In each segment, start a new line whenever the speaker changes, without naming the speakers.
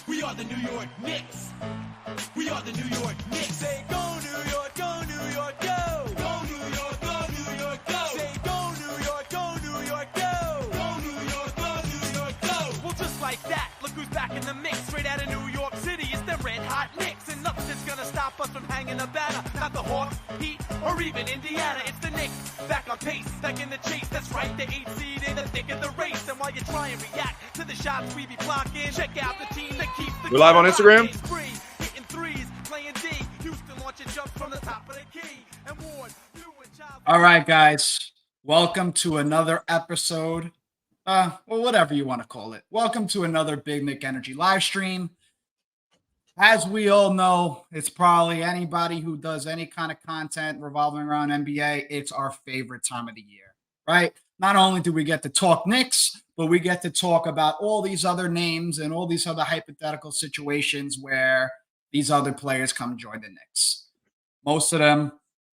We are the New York Knicks. We are the New York Knicks. Say go New York, go New York, go. Go New York, go New York, go. Say go New York, go New York, go. Go New York, go New York, go. Well, just like that, look who's back in the mix. Straight out of New York City, it's the red hot Knicks. And nothing's gonna stop us from hanging a banner. Not the Hawks, Heat, or even Indiana. It's the Knicks, back on pace, back in the chase. That's right, the 8th seed in the thick of the race. And while you try and react to the shots we be blocking, check out the team that keeps the.
We're live on Instagram.
Hitting threes, playing D. Houston launching jumps from the top of the key. And Ward,
all right, guys. Welcome to another episode. Well, whatever you want to call it. Welcome to another Big Nick Energy live stream. As we all know, it's probably anybody who does any kind of content revolving around NBA. It's our favorite time of the year, right? Not only do we get to talk Knicks, but we get to talk about all these other names and all these other hypothetical situations where these other players come join the Knicks. Most of them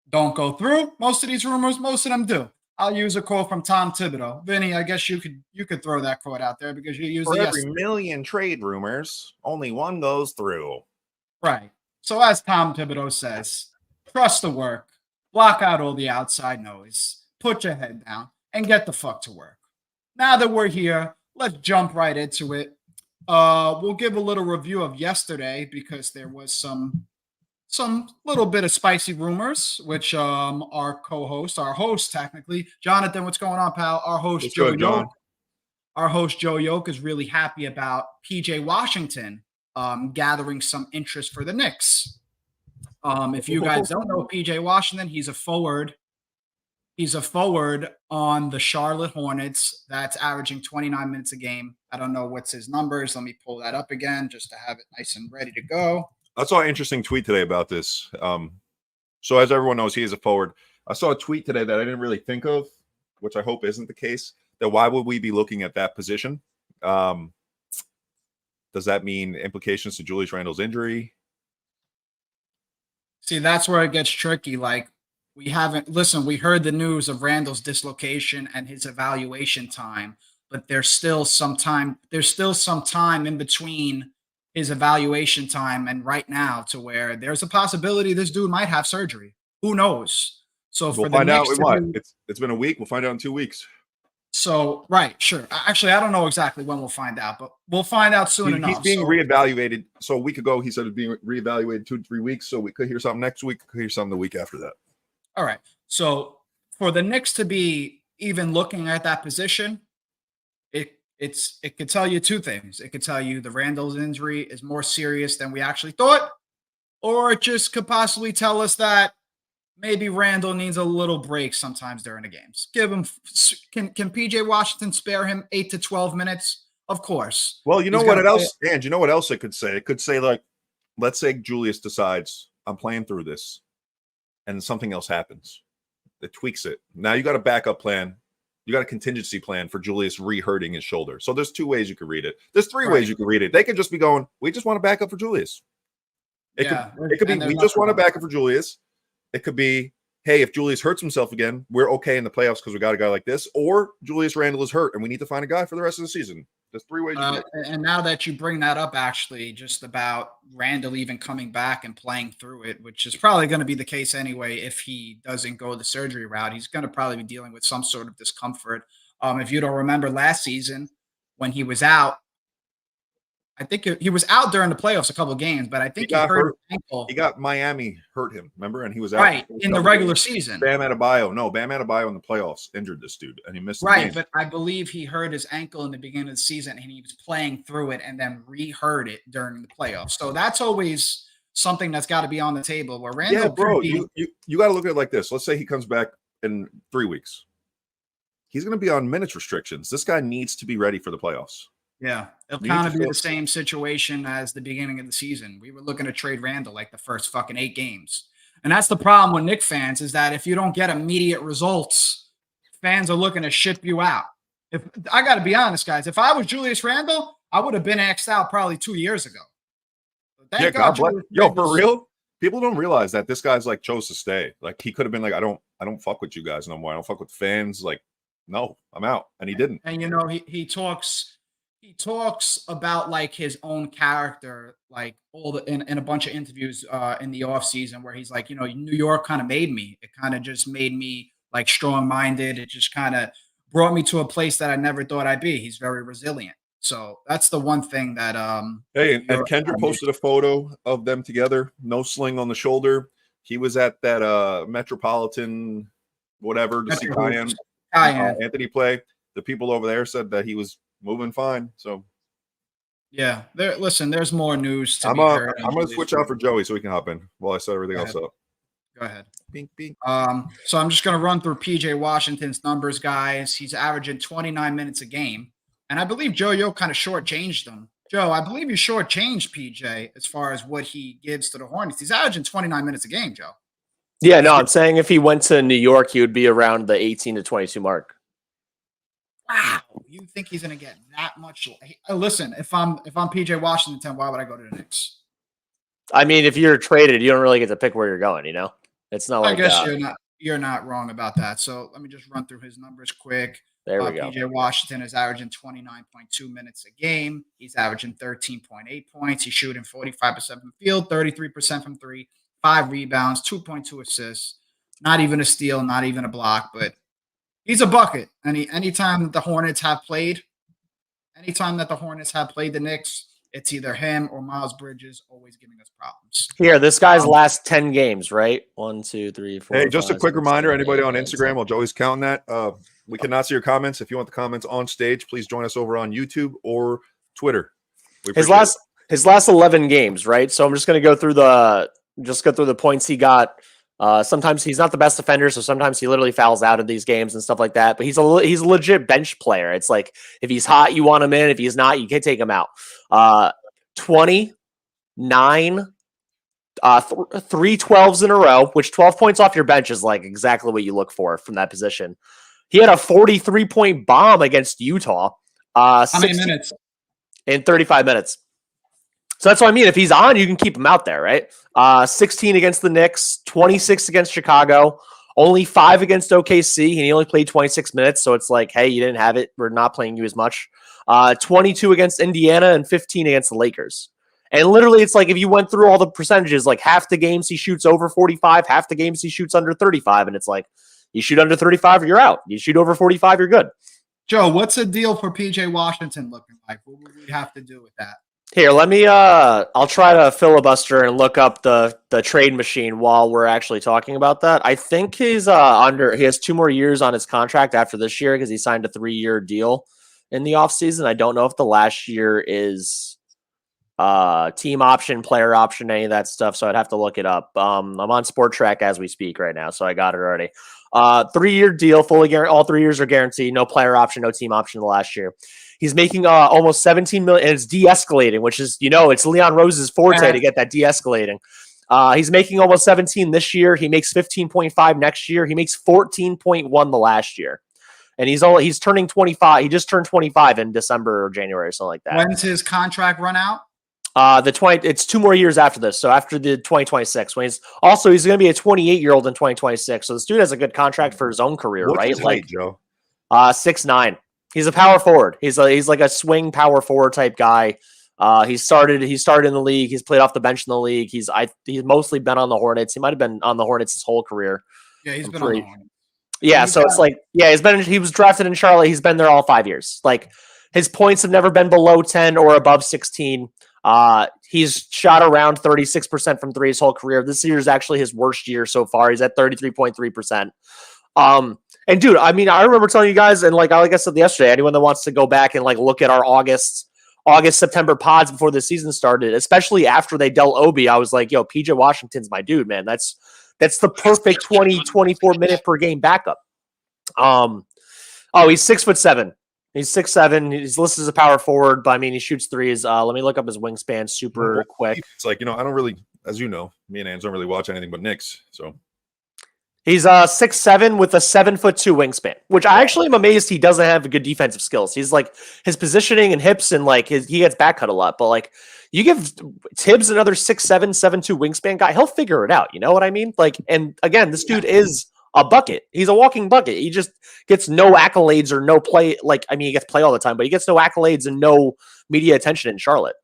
don't go through. Most of these rumors, most of them do. I'll use a quote from Tom Thibodeau. Vinny, I guess you could throw that quote out there because you used it
yesterday. For every million trade rumors, only one goes through.
Right. So as Tom Thibodeau says, trust the work, block out all the outside noise, put your head down, and get the fuck to work. Now that we're here, let's jump right into it. We'll give a little review of yesterday because there was some little bit of spicy rumors, which our host technically, Jonathan, what's going on, pal? Our host Joe Yoke is really happy about PJ Washington gathering some interest for the Knicks. If you guys don't know PJ Washington, he's a forward. He's a forward on the Charlotte Hornets that's averaging 29 minutes a game. I don't know what's his numbers. Let me pull that up again just to have it nice and ready to go.
I saw an interesting tweet today about this. So as everyone knows, he is a forward. I saw a tweet today that I didn't really think of, which I hope isn't the case, that why would we be looking at that position? Does that mean implications to Julius Randle's injury?
See, that's where it gets tricky. Like, we heard the news of Randle's dislocation and his evaluation time, but there's still some time in between his evaluation time and right now to where there's a possibility this dude might have surgery. Who knows? So
we'll find out in what? It's been a week. We'll find out in 2 weeks.
So, right, sure. Actually, I don't know exactly when we'll find out, but we'll find out soon enough.
He's being reevaluated. So a week ago, he said it's being reevaluated 2 to 3 weeks. So we could hear something next week. Could hear something the week after that.
All right. So for the Knicks to be even looking at that position, it could tell you two things. It could tell you the Randle's injury is more serious than we actually thought, or it just could possibly tell us that maybe Randle needs a little break sometimes during the games. Give him can PJ Washington spare him 8 to 12 minutes? Of course.
Well, you know what else, and you know what else it could say? It could say, like, let's say Julius decides I'm playing through this, and something else happens. It tweaks it. Now you got a backup plan. You got a contingency plan for Julius re-hurting his shoulder. So there's 2 ways you could read it. There's 3 ways you could read it. They could just be going, we just want to back up for Julius. It could be, we just want to back up for Julius. It could be, hey, if Julius hurts himself again, we're okay in the playoffs because we got a guy like this. Or Julius Randle is hurt and we need to find a guy for the rest of the season. There's 3 ways.
And now that you bring that up, actually, just about Randle even coming back and playing through it, which is probably going to be the case anyway. If he doesn't go the surgery route, he's going to probably be dealing with some sort of discomfort. If you don't remember last season when he was out, I think he was out during the playoffs a couple of games, but I think he hurt his ankle.
He got Miami hurt him, remember? And he was out.
Right, in the regular season.
Bam Adebayo in the playoffs injured this dude, and he missed the game.
But I believe he hurt his ankle in the beginning of the season, and he was playing through it and then re-hurt it during the playoffs. So that's always something that's got to be on the table. Where Randle,
yeah, bro, you got to look at it like this. Let's say he comes back in 3 weeks. He's going to be on minutes restrictions. This guy needs to be ready for the playoffs.
Yeah, it'll kind of be the same situation as the beginning of the season. We were looking to trade Randle like the first fucking 8 games. And that's the problem with Knicks fans is that if you don't get immediate results, fans are looking to ship you out. If I got to be honest, guys, if I was Julius Randle, I would have been axed out probably 2 years ago.
Yeah, God bless. Yo, for real, people don't realize that this guy's like chose to stay. Like he could have been like, I don't fuck with you guys no more. I don't fuck with fans. Like, no, I'm out. And he didn't.
And you know, he talks he talks about like his own character, like in a bunch of interviews in the off season where he's like, New York kind of made me. It kind of just made me like strong minded. It just kind of brought me to a place that I never thought I'd be. He's very resilient. So that's the one thing that
Hey, and Kendra posted a photo of them together, no sling on the shoulder. He was at that Metropolitan whatever to see Anthony play. The people over there said that he was moving fine. So
yeah, listen, there's more news to
I'm going to switch out for Joey so he can hop in while I set everything else up.
Go ahead.
Bink, bink.
So I'm just going to run through PJ Washington's numbers, guys. He's averaging 29 minutes a game. And I believe Yo kind of shortchanged him. Joe, I believe you shortchanged PJ as far as what he gives to the Hornets. He's averaging 29 minutes a game, Joe.
Yeah, no, I'm saying if he went to New York, he would be around the 18 to 22 mark.
Wow. You think he's going to get that much? Listen, if I'm PJ Washington, why would I go to the Knicks?
I mean, if you're traded, you don't really get to pick where you're going, It's not like
I guess you're not wrong about that. So let me just run through his numbers quick.
There we go.
PJ Washington is averaging 29.2 minutes a game. He's averaging 13.8 points. He's shooting 45% from the field, 33% from three, 5 rebounds, 2.2 assists. Not even a steal, not even a block, but he's a bucket. Anytime that the Hornets have played the Knicks, it's either him or Miles Bridges always giving us problems.
Here, this guy's last 10 games, right? 1, 2, 3, 4.
Hey, just a quick reminder,
7,
anybody
8,
on
9,
Instagram, while Joey's counting that, we cannot see your comments. If you want the comments on stage, please join us over on YouTube or Twitter. His
last 11 games, right? So I'm just going to go through the points he got. Sometimes he's not the best defender, so sometimes he literally fouls out of these games and stuff like that. But he's a legit bench player. It's like if he's hot, you want him in. If he's not, you can take him out. 20, 9, 3 12s in a row, which 12 points off your bench is like exactly what you look for from that position. He had a 43-point bomb against Utah.
How many minutes?
In 35 minutes. So that's what I mean. If he's on, you can keep him out there, right? 16 against the Knicks, 26 against Chicago, only 5 against OKC, and he only played 26 minutes. So it's like, hey, you didn't have it. We're not playing you as much. 22 against Indiana and 15 against the Lakers. And literally, it's like if you went through all the percentages, like half the games he shoots over 45, half the games he shoots under 35. And it's like, you shoot under 35, you're out. You shoot over 45, you're good.
Joe, what's the deal for PJ Washington looking like? What would we have to do with that?
Here, let me I'll try to filibuster and look up the trade machine while we're actually talking about that. I think he has 2 more years on his contract after this year because he signed a 3-year deal in the offseason. I don't know if the last year is team option, player option, any of that stuff, so I'd have to look it up. I'm on Sport Track as we speak right now, so I got it already. 3-year deal, fully guaranteed. All 3 years are guaranteed. No player option, no team option the last year. He's making almost $17 million, and it's de-escalating, which is, it's Leon Rose's forte to get that de-escalating. He's making almost 17 this year. He makes 15.5 next year. He makes 14.1 the last year, and he's turning 25. He just turned 25 in December or January or something like that.
When's his contract run out?
It's 2 more years after this. So after the 2026, when he's going to be a 28-year-old in 2026. So this dude has a good contract for his own career,
What's
right?
His height, Joe?
6'9". He's a power forward. He's like a swing power forward type guy. He started in the league. He's played off the bench in the league. He's mostly been on the Hornets. He might have been on the Hornets his whole career.
Yeah, he's been on the Hornets.
Yeah, so it's like, yeah, he was drafted in Charlotte. He's been there all 5 years. Like his points have never been below 10 or above 16. He's shot around 36% from 3 his whole career. This year is actually his worst year so far. He's at 33.3%. And dude, I mean, I remember telling you guys, and like I said yesterday, anyone that wants to go back and like look at our August, September pods before the season started, especially after they dealt Obi, I was like, yo, PJ Washington's my dude, man. That's the perfect 20, 24 minute per game backup. He's 6'7". He's 6'7". He's listed as a power forward, but I mean, he shoots threes. Let me look up his wingspan super quick.
It's like, I don't really, as you know, me and Ans don't really watch anything but Knicks. So
he's 6'7" with a 7'2" wingspan, which I actually am amazed he doesn't have good defensive skills. He's like his positioning and hips and like he gets back cut a lot, but like you give Thibs another 6'7", 7'2" wingspan guy, he'll figure it out. You know what I mean? Like, and again, this dude is a bucket. He's a walking bucket. He just gets no accolades or no play. He gets play all the time, but he gets no accolades and no media attention in Charlotte.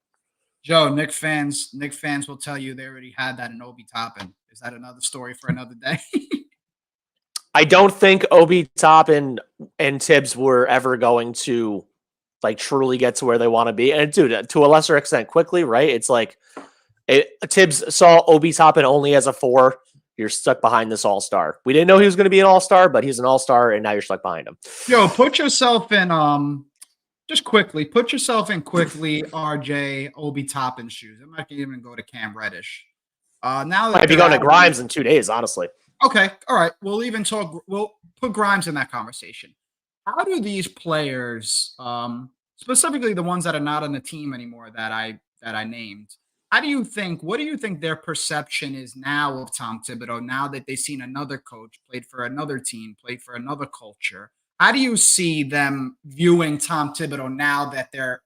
Joe, Knick fans will tell you they already had that in Obi Toppin. Is that another story for another day?
I don't think Obi Toppin and Thibs were ever going to truly get to where they want to be. And dude, to a lesser extent, quickly, right? It's Thibs saw Obi Toppin only as a 4. You're stuck behind this all-star. We didn't know he was going to be an all-star, but he's an all-star, and now you're stuck behind him.
Yo, put yourself in RJ Obi Toppin's shoes. It might even go to Cam Reddish. Now that
might be going to Grimes in 2 days, honestly.
Okay, all right. We'll put Grimes in that conversation. How do these players, specifically the ones that are not on the team anymore that I named, what do you think their perception is now of Tom Thibodeau, now that they've seen another coach, played for another team, played for another culture? How do you see them viewing Tom Thibodeau now that they're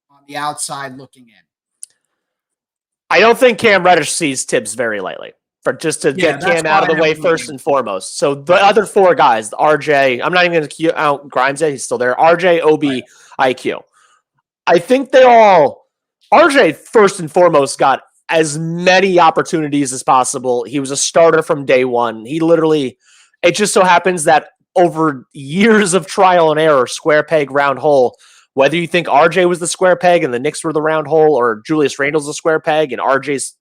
on the outside looking in?
I don't think Cam Reddish sees Thibs very lightly. Get Cam out of the way first and foremost. So the other 4 guys, RJ, I'm not even going to out Grimes yet. He's still there. RJ, Obi, IQ. I think RJ first and foremost got as many opportunities as possible. He was a starter from day one. It just so happens that over years of trial and error, square peg, round hole, whether you think RJ was the square peg and the Knicks were the round hole, or Julius Randle's the square peg and RJ's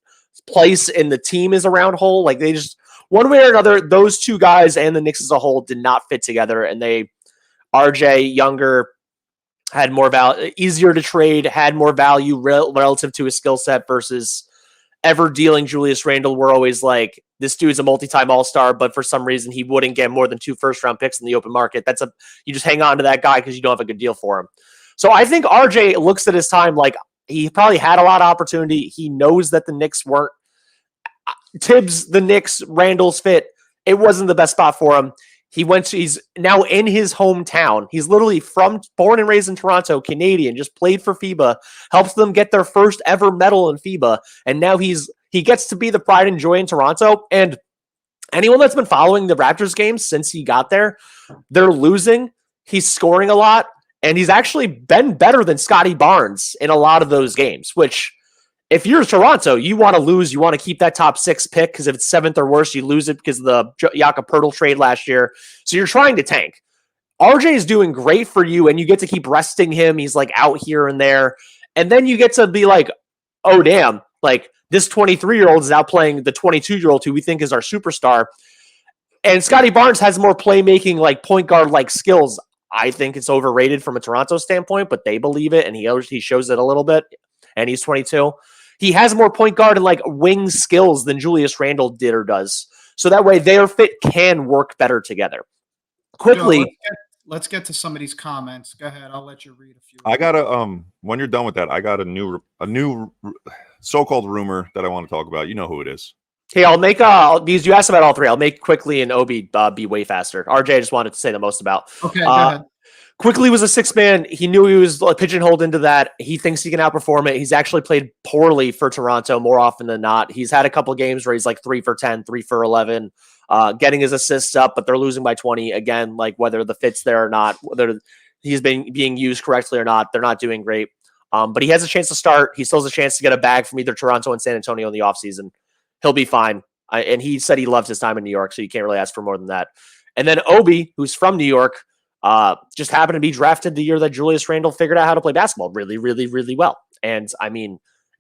place in the team is a round hole. They just, one way or another, those 2 guys and the Knicks as a whole did not fit together. And RJ, younger, had more value, easier to trade, had more value relative to his skill set versus ever dealing Julius Randle. We're always this dude's a multi-time all-star, but for some reason he wouldn't get more than 2 first-round picks in the open market. You just hang on to that guy because you don't have a good deal for him. So I think RJ looks at his time he probably had a lot of opportunity. He knows that the Knicks weren't Thibs, the Knicks, Randall's fit. It wasn't the best spot for him. He's now in his hometown. He's literally born and raised in Toronto, Canadian, just played for FIBA, helps them get their first ever medal in FIBA. And now he gets to be the pride and joy in Toronto. And anyone that's been following the Raptors games since he got there, they're losing. He's scoring a lot. And he's actually been better than Scotty Barnes in a lot of those games, which if you're Toronto, you want to lose. You want to keep that top 6 pick because if it's 7th or worse, you lose it because of the Jakob Poeltl trade last year. So you're trying to tank. RJ is doing great for you, and you get to keep resting him. He's out here and there. And then you get to be oh, damn, this 23-year-old is out playing the 22-year-old who we think is our superstar. And Scotty Barnes has more playmaking, point guard skills. I think it's overrated from a Toronto standpoint, but they believe it, and he shows it a little bit, and he's 22. He has more point guard and wing skills than Julius Randle did or does. So that way their fit can work better together. Quickly.
Let's get to some of these comments. Go ahead. I'll let you read a few.
I got when you're done with that, I got a new so-called rumor that I want to talk about. You know who it is.
Hey, I'll make these. You asked about all 3. I'll make Quickly and Obi be way faster. RJ I just wanted to say the most about.
Okay, go ahead.
Quickly was a 6-man. He knew he was pigeonholed into that. He thinks he can outperform it. He's actually played poorly for Toronto more often than not. He's had a couple games where he's 3 for 10, 3 for 11, getting his assists up, but they're losing by 20. Again, whether the fit's there or not, whether he's being used correctly or not, they're not doing great. But he has a chance to start. He still has a chance to get a bag from either Toronto and San Antonio in the offseason. He'll be fine. And he said he loved his time in New York, so you can't really ask for more than that. And then Obi, who's from New York, just happened to be drafted the year that Julius Randle figured out how to play basketball really, really, really well. And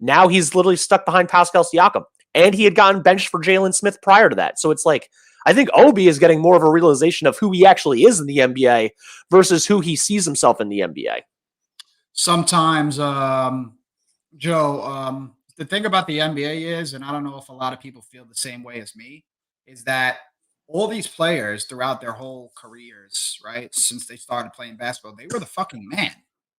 now he's literally stuck behind Pascal Siakam, and he had gotten benched for Jalen Smith prior to that. So it's I think Obi is getting more of a realization of who he actually is in the NBA versus who he sees himself in the NBA.
Sometimes, Joe, the thing about the NBA is, and I don't know if a lot of people feel the same way as me, is that all these players throughout their whole careers, right, since they started playing basketball, they were the fucking man.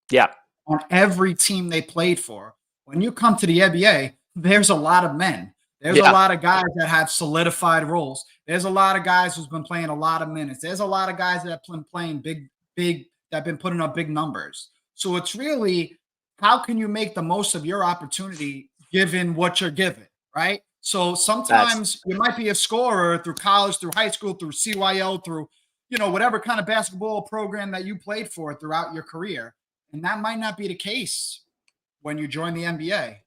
Yeah.
On every team they played for. When you come to the NBA, there's a lot of men. There's a lot of guys that have solidified roles. There's a lot of guys who's been playing a lot of minutes. There's a lot of guys that have been playing big, that have been putting up big numbers. So it's really, how can you make the most of your opportunity given what you're given, right? So sometimes you might be a scorer through college, through high school, through CYO, through, whatever kind of basketball program that you played for throughout your career. And that might not be the case when you join the NBA.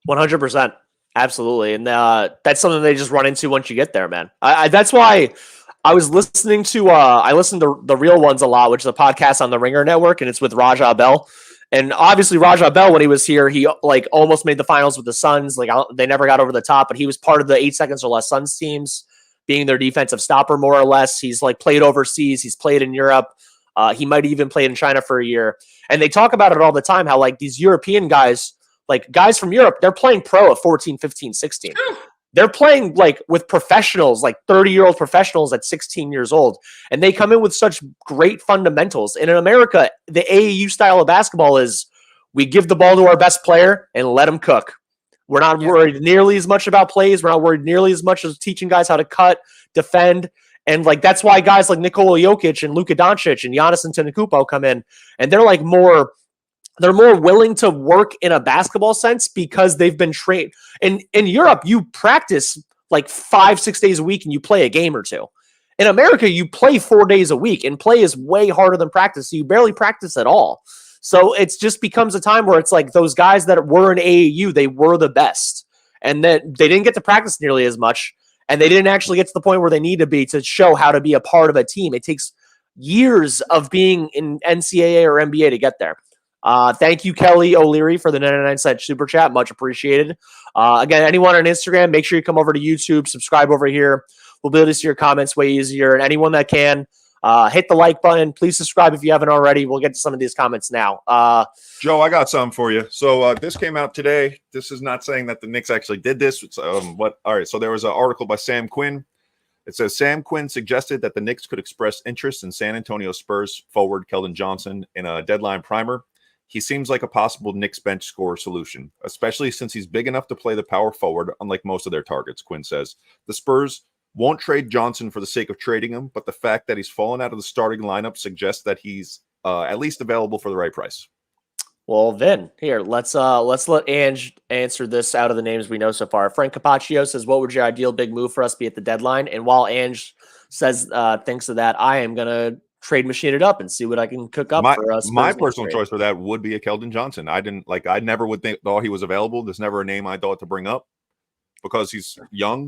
100%. Absolutely. And that's something they just run into once you get there, man. That's why I was listening to, I listened to The Real Ones a lot, which is a podcast on the Ringer Network, and it's with Raja Bell. And obviously Raja Bell, when he was here, he almost made the finals with the Suns. They never got over the top, but he was part of the 8 seconds or less Suns teams, being their defensive stopper more or less. He's played overseas. He's played in Europe. He might have even played in China for a year. And they talk about it all the time, how these European guys, guys from Europe, they're playing pro at 14, 15, 16. They're playing with professionals, 30-year-old professionals at 16 years old. And they come in with such great fundamentals. And in America, the AAU style of basketball is we give the ball to our best player and let him cook. We're not worried nearly as much about plays. We're not worried nearly as much as teaching guys how to cut, defend. And that's why guys like Nikola Jokic and Luka Doncic and Giannis Antetokounmpo come in. And they're more willing to work in a basketball sense because they've been trained. In Europe, you practice 5-6 days a week and you play a game or two. In America, you play 4 days a week, and play is way harder than practice. So you barely practice at all. So it just becomes a time where it's those guys that were in AAU, they were the best. And then they didn't get to practice nearly as much. And they didn't actually get to the point where they need to be to show how to be a part of a team. It takes years of being in NCAA or NBA to get there. Thank you, Kelly O'Leary, for the 99-cent super chat. Much appreciated. Again, anyone on Instagram, make sure you come over to YouTube, subscribe over here. We'll be able to see your comments way easier. And anyone that can, hit the like button. Please subscribe if you haven't already. We'll get to some of these comments now.
Joe, I got something for you. So this came out today. This is not saying that the Knicks actually did this. It's, all right. So there was an article by Sam Quinn. It says Sam Quinn suggested that the Knicks could express interest in San Antonio Spurs forward Keldon Johnson in a deadline primer. He seems like a possible Knicks bench scorer solution, especially since he's big enough to play the power forward, unlike most of their targets, Quinn says. The Spurs won't trade Johnson for the sake of trading him, but the fact that he's fallen out of the starting lineup suggests that he's at least available for the right price.
Well, then, here, let's let Ange answer this out of the names we know so far. Frank Capaccio says, what would your ideal big move for us be at the deadline? And while Ange says thinks of that, I am going to trade machine it up and see what I can cook up for us.
My personal choice for that would be a Keldon Johnson. I never would thought he was available. There's never a name I thought to bring up because he's young,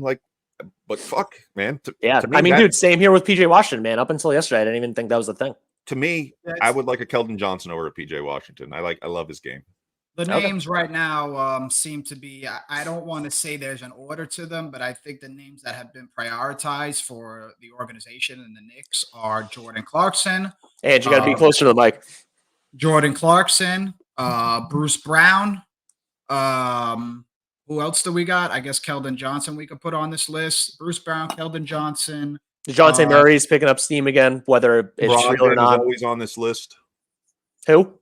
but fuck, man. To me,
dude, same here with PJ Washington, man. Up until yesterday, I didn't even think that was a thing.
To me, I would like a Keldon Johnson over a PJ Washington. I love his game.
The names right now seem to be, I don't want to say there's an order to them, but I think the names that have been prioritized for the organization and the Knicks are Jordan Clarkson.
And you got to be closer to the mic.
Jordan Clarkson, Bruce Brown. Who else do we got? I guess Keldon Johnson we could put on this list. Bruce Brown, Keldon Johnson.
DeJounte Murray's picking up steam again, whether it's
Brogdon
real or not.
is always on this list.
Who?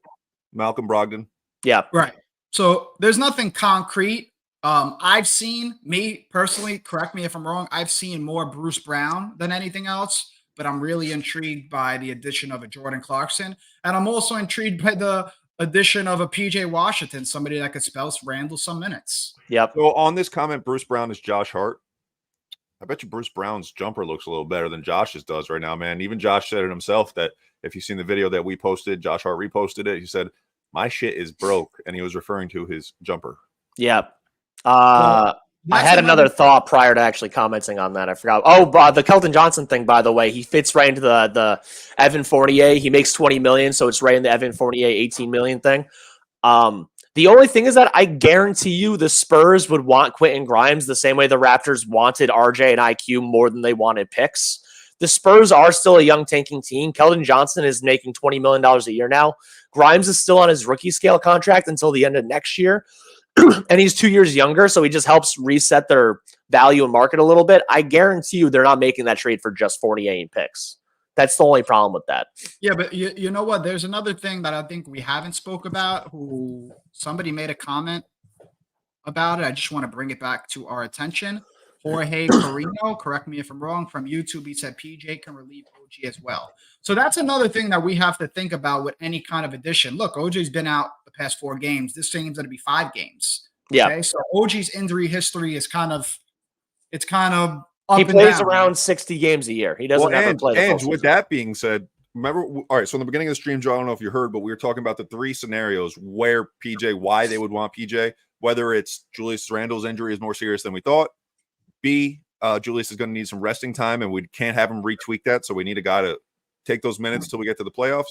Malcolm Brogdon.
Yeah.
Right. So there's nothing concrete. I've seen, me personally, correct me if I'm wrong, I've seen more Bruce Brown than anything else, but I'm really intrigued by the addition of a Jordan Clarkson. And I'm also intrigued by the addition of a PJ Washington, somebody that could spell Randall some minutes.
Yep.
So on this comment, Bruce Brown is Josh Hart. I bet you Bruce Brown's jumper looks a little better than Josh's does right now, man. Even Josh said it himself that if you've seen the video that we posted, Josh Hart reposted it. He said, my shit is broke. And he was referring to his jumper.
Yeah. I had another thought prior to actually commenting on that. I forgot. Oh, the Keldon Johnson thing, by the way, he fits right into the Evan Fournier. He makes $20 million, so it's right in the Evan Fournier $18 million thing. The only thing is that I guarantee you the Spurs would want Quentin Grimes the same way the Raptors wanted RJ and IQ more than they wanted picks. The Spurs are still a young tanking team. Keldon Johnson is making $20 million a year now. Grimes is still on his rookie scale contract until the end of next year. And he's 2 years younger, so he just helps reset their value and market a little bit. I guarantee you they're not making that trade for just 48 picks. That's the only problem with that.
Yeah, but you know what? There's another thing that I think we haven't spoke about, who somebody made a comment about it. I just want to bring it back to our attention. Jorge Carino, correct me if I'm wrong, from YouTube, he said PJ can relieve OG as well. So that's another thing that we have to think about with any kind of addition. Look, OG's been out the past 4 games. This game's going to be 5 games.
Yeah.
Okay? So OG's injury history is kind of it's kind of up
He
and
plays
down.
around 60 games a year. He doesn't ever play the full
with
season.
that being said, remember, all right, so in the beginning of the stream, Joe, I don't know if you heard, but we were talking about the 3 scenarios where why they would want PJ, whether it's Julius Randle's injury is more serious than we thought. B, Julius is going to need some resting time, and we can't have him retweak that, so we need a guy to take those minutes till we get to the playoffs.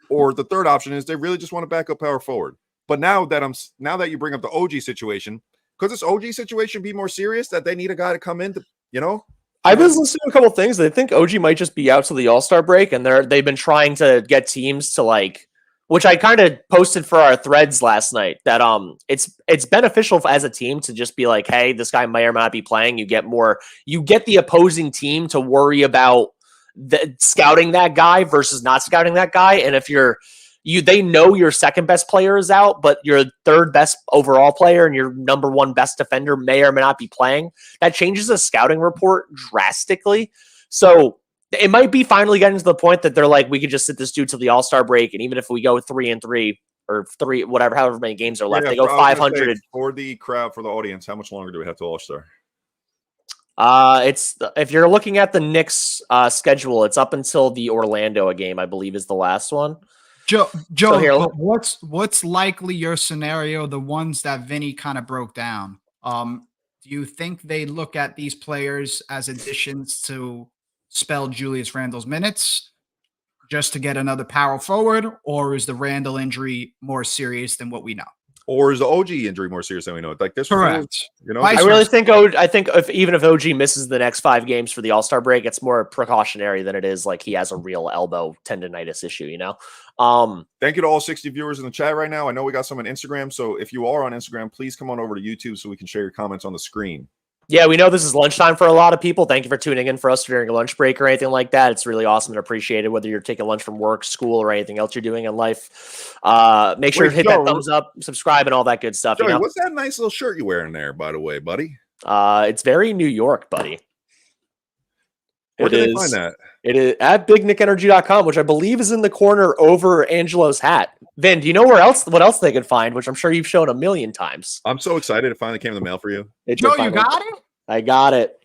Or the third option is they really just want to back up power forward. But now that you bring up the OG situation, could this OG situation be more serious that they need a guy to come in to,
I was listening to a couple things. I think OG might just be out till the All-Star break, and they've been trying to get teams to which I kind of posted for our threads last night, that it's beneficial as a team to just be like, hey, this guy may or may not be playing. You get the opposing team to worry about scouting that guy versus not scouting that guy. And if they know your second best player is out, but your third best overall player and your number 1 best defender may or may not be playing, that changes the scouting report drastically. So it might be finally getting to the point that they're like, we could just sit this dude till the All-Star break, and even if we go 3-3 or 3, whatever, however many games are left, they go 500.
For the crowd, for the audience, how much longer do we have to All-Star?
If you're looking at the Knicks schedule, it's up until the Orlando game, I believe, is the last one.
Joe,
So
what's likely your scenario? The ones that Vinny kind of broke down. Do you think they look at these players as additions to spell Julius Randle's minutes just to get another power forward, or is the Randle injury more serious than what we know?
Or is the OG injury more serious than we know? Like this,
correct.
I really think even if OG misses the next 5 games for the All-Star break, it's more precautionary than it is like he has a real elbow tendonitis issue.
Thank you to all 60 viewers in the chat right now. I know we got some on Instagram, so if you are on Instagram, please come on over to YouTube so we can share your comments on the screen.
Yeah, we know this is lunchtime for a lot of people. Thank you for tuning in for us during a lunch break or anything like that. It's really awesome and appreciated, whether you're taking lunch from work, school, or anything else you're doing in life. Make sure to hit that thumbs up, subscribe, and all that good stuff.
Joey, what's that nice little shirt you're wearing there, by the way, buddy?
It's very New York, buddy.
Where can they find that?
It is at bignickenergy.com, which I believe is in the corner over Angelo's hat. Vin, do you know what else they can find, which I'm sure you've shown a million times?
I'm so excited. It finally came in the mail for you.
Joe, you got it?
I got it.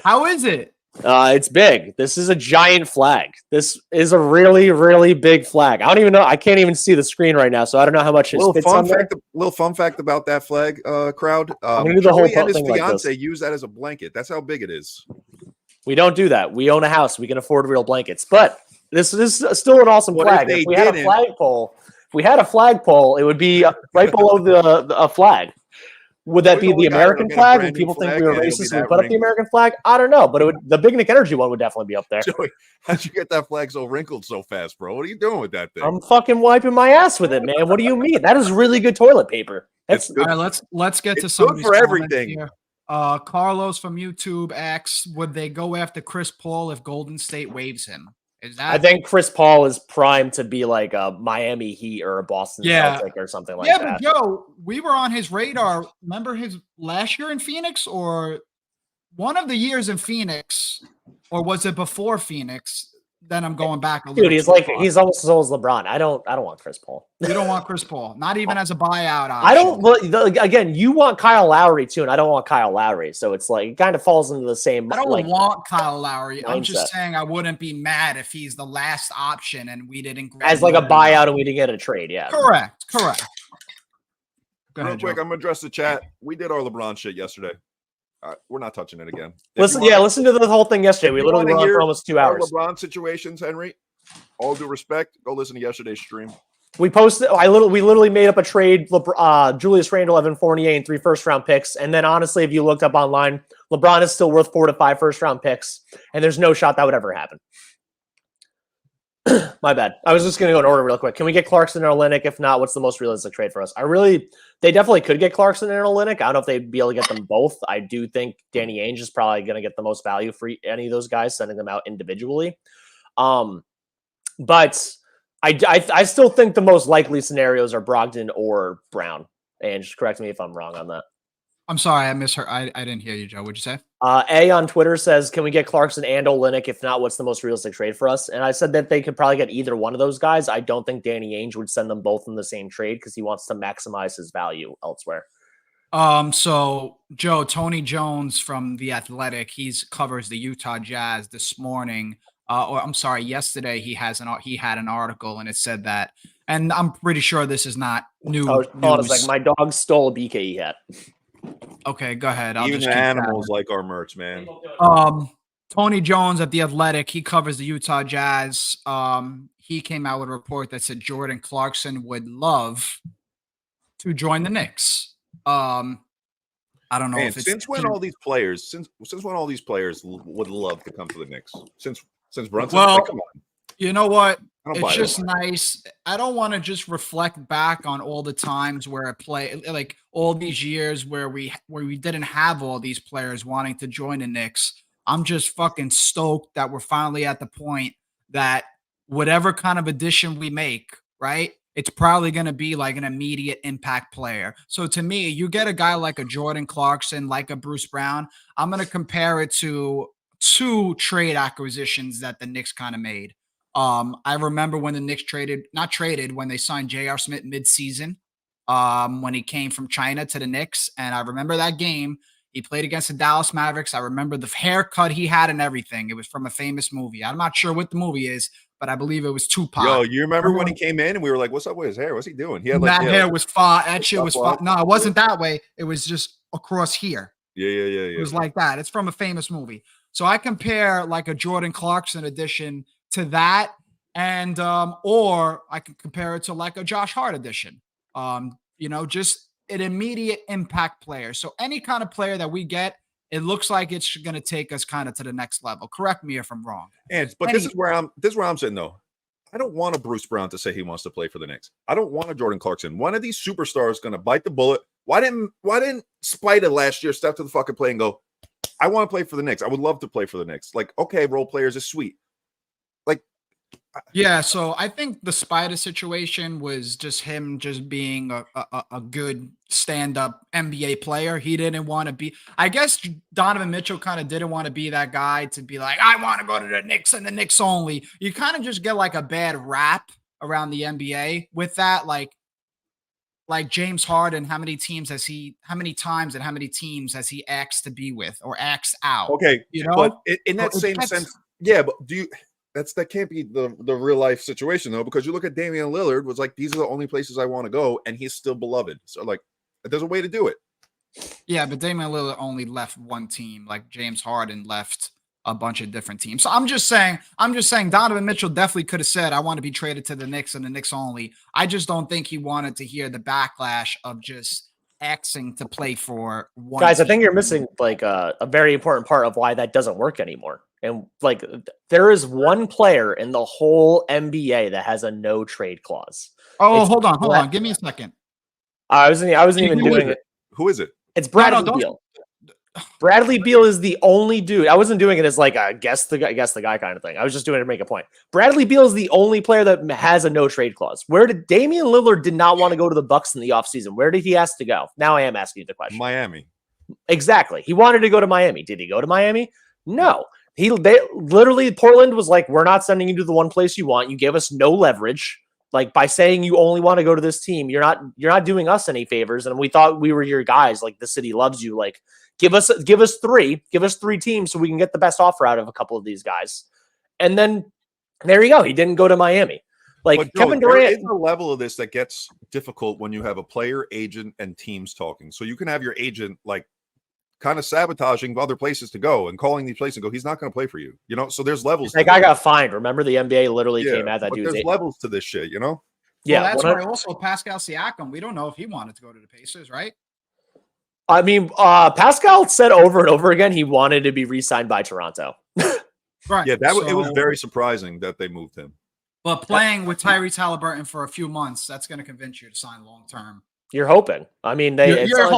How is it?
It's big. This is a giant flag. This is a really, really big flag. I don't even know. I can't even see the screen right now, so I don't know how much it fits on there.
Little fun fact about that flag, crowd.
I'm gonna do the whole
and his
thing like
fiance
this.
use that as a blanket. That's how big it is.
We don't do that. We own a house. We can afford real blankets. But this is still an awesome flag. If we had a flagpole, it would be right below the flag. Would that be the American flag? Would people think we were racist when we put up the American flag? I don't know, but the Big Nick Energy one would definitely be up there.
Joey, how'd you get that flag so wrinkled so fast, bro? What are you doing with that thing?
I'm fucking wiping my ass with it, man. What do you mean? That is really good toilet paper.
All right, let's get to some
good for everything.
Here. Carlos from YouTube asks, would they go after Chris Paul if Golden State waives him?
I think Chris Paul is primed to be like a Miami Heat or a Boston Celtic or something like that.
Yeah, but Joe, we were on his radar. Remember his last year in Phoenix, or one of the years in Phoenix, or was it before Phoenix? Then I'm going back a little.
Dude, he's almost as old as LeBron. I don't want Chris Paul.
You don't want Chris Paul, not even as a buyout option.
I don't. Well, again, you want Kyle Lowry too, and I don't want Kyle Lowry. So it's like it kind of falls into the same.
I don't want Kyle Lowry.
Mindset.
I'm just saying I wouldn't be mad if he's the last option and we didn't
as like a buyout and we didn't get a trade. Yeah,
correct. Go
ahead,
Joe.
Quick, I'm gonna address the chat. We did our LeBron shit yesterday. We're not touching it again.
Listen to the whole thing yesterday. We literally went on for almost 2 hours.
LeBron situations, Henry. All due respect, go listen to yesterday's stream.
We posted. We literally made up a trade. Julius Randle, Evan Fournier, and 3 first-round picks. And then, honestly, if you looked up online, LeBron is still worth 4 to 5 first-round picks, and there's no shot that would ever happen. My bad. I was just going to go in order real quick. Can we get Clarkson and Olynyk? If not, what's the most realistic trade for us? They definitely could get Clarkson and Olynyk. I don't know if they'd be able to get them both. I do think Danny Ainge is probably going to get the most value for any of those guys, sending them out individually. But I still think the most likely scenarios are Brogdon or Brown. And just correct me if I'm wrong on that.
I'm sorry, I misheard. I didn't hear you, Joe. What'd you say?
A on Twitter says, can we get Clarkson and Olynyk? If not, what's the most realistic trade for us? And I said that they could probably get either one of those guys. I don't think Danny Ainge would send them both in the same trade because he wants to maximize his value elsewhere.
So Joe, Tony Jones from The Athletic, covers the Utah Jazz this morning. Or I'm sorry, yesterday he had an article and it said that, and I'm pretty sure this is not new
Oh, hold on a
news.
second. My dog stole a BKE hat.
Okay, go ahead. I'll
Even
just
the
keep
animals
chatting.
like our merch, man.
Tony Jones at The Athletic, he covers the Utah Jazz. He came out with a report that said Jordan Clarkson would love to join the Knicks. I don't know
Man,
if it's
since when all these players would love to come to the Knicks? Since Brunson?
Well,
Like, come on.
you know what?
I don't
It's
buy
just
that.
nice. I don't want to just reflect back on all the times where I play, like all these years where we didn't have all these players wanting to join the Knicks. I'm just fucking stoked that we're finally at the point that whatever kind of addition we make, right? It's probably going to be like an immediate impact player. So to me, you get a guy like a Jordan Clarkson, like a Bruce Brown. I'm going to compare it to two trade acquisitions that the Knicks kind of made. I remember when the Knicks when they signed J.R. Smith midseason, when he came from China to the Knicks. And I remember that game. He played against the Dallas Mavericks. I remember the haircut he had and everything. It was from a famous movie. I'm not sure what the movie is, but I believe it was Tupac.
Yo, you remember when he came in and we were like, "What's up with his hair? What's he doing?" He had like
that hair was fine. That shit was fine.
up.
No, it wasn't that way. It was just across here.
Yeah.
It was like that. It's from a famous movie. So I compare like a Jordan Clarkson edition to that, and or I can compare it to like a Josh Hart edition. Just an immediate impact player. So any kind of player that we get, it looks like it's going to take us kind of to the next level. Correct me if I'm wrong.
But this is where I'm sitting though. I don't want a Bruce Brown to say he wants to play for the Knicks. I don't want a Jordan Clarkson. One of these superstars going to bite the bullet. Why didn't Spider last year step to the fucking play and go, "I want to play for the Knicks. I would love to play for the Knicks." Like, okay, role players is sweet. Like,
yeah, so I think the Spider situation was just him just being a good stand-up NBA player. He didn't want to be, I guess Donovan Mitchell kind of didn't want to be that guy to be like, I want to go to the Knicks and the Knicks only. You kind of just get like a bad rap around the NBA with that. Like James Harden, how many times and how many teams has he asked to be with or asked out?
okay,
You know,
but in that same sense, yeah, but that can't be the real life situation though, because you look at Damian Lillard was like, these are the only places I want to go, and he's still beloved. So like, there's a way to do it.
Yeah, but Damian Lillard only left one team. Like James Harden left a bunch of different teams. So I'm just saying Donovan Mitchell definitely could have said, I want to be traded to the Knicks and the Knicks only. I just don't think he wanted to hear the backlash of just asking to play for one
Guys,
team.
I think you're missing like a very important part of why that doesn't work anymore. And like, there is one player in the whole NBA that has a no trade clause.
Oh, hold on. Give me a second.
I wasn't even doing it.
Who is it?
It's Bradley Beal. Bradley Beal is the only dude. I wasn't doing it as like a guess the guy kind of thing. I was just doing it to make a point. Bradley Beal is the only player that has a no trade clause. Where did Damian Lillard did not want to go to the Bucks in the offseason? Where did he ask to go? Now I am asking you the question.
Miami.
Exactly. He wanted to go to Miami. Did he go to Miami? No. They literally, Portland was like, we're not sending you to the one place you want. You gave us no leverage. Like, by saying you only want to go to this team, you're not doing us any favors. And we thought we were your guys. Like, the city loves you. Like, give us three teams so we can get the best offer out of a couple of these guys. And then there you go. He didn't go to Miami. Like,
But
Kevin
Joe,
Durant.
there is a level of this that gets difficult when you have a player, agent, and teams talking. So you can have your agent like kind of sabotaging other places to go and calling these places and go, he's not going to play for you. You know, so there's levels.
That guy got fined. Remember, the NBA literally came at that
but
dude.
there's levels to this shit, you know?
Yeah,
Yeah.
that's why also Pascal Siakam, we don't know if he wanted to go to the Pacers, right?
I mean, Pascal said over and over again he wanted to be re-signed by Toronto.
Right.
Yeah, it was very surprising that they moved him.
But playing with Tyrese Halliburton for a few months, that's going to convince you to sign long term.
You're hoping. I mean, they
You're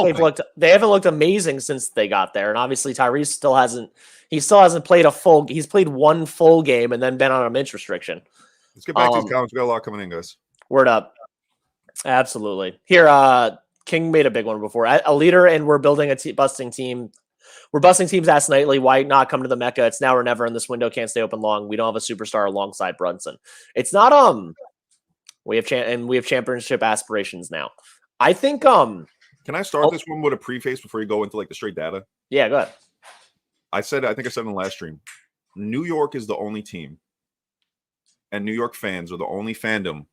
they haven't looked amazing since they got there, and obviously Tyrese still hasn't played he's played one full game and then been on a minute restriction.
Let's get back to these comments. We got a lot coming in, guys.
Word up. Absolutely. Here, King made a big one before. A leader, and we're building a busting team. We're busting teams ass nightly. Why not come to the Mecca? It's now or never, and this window can't stay open long. We don't have a superstar alongside Brunson. It's not we have championship aspirations now. I think
Can I start this one with a preface before you go into like the straight data?
Yeah, go ahead.
I think I said in the last stream, New York is the only team, and New York fans are the only fandom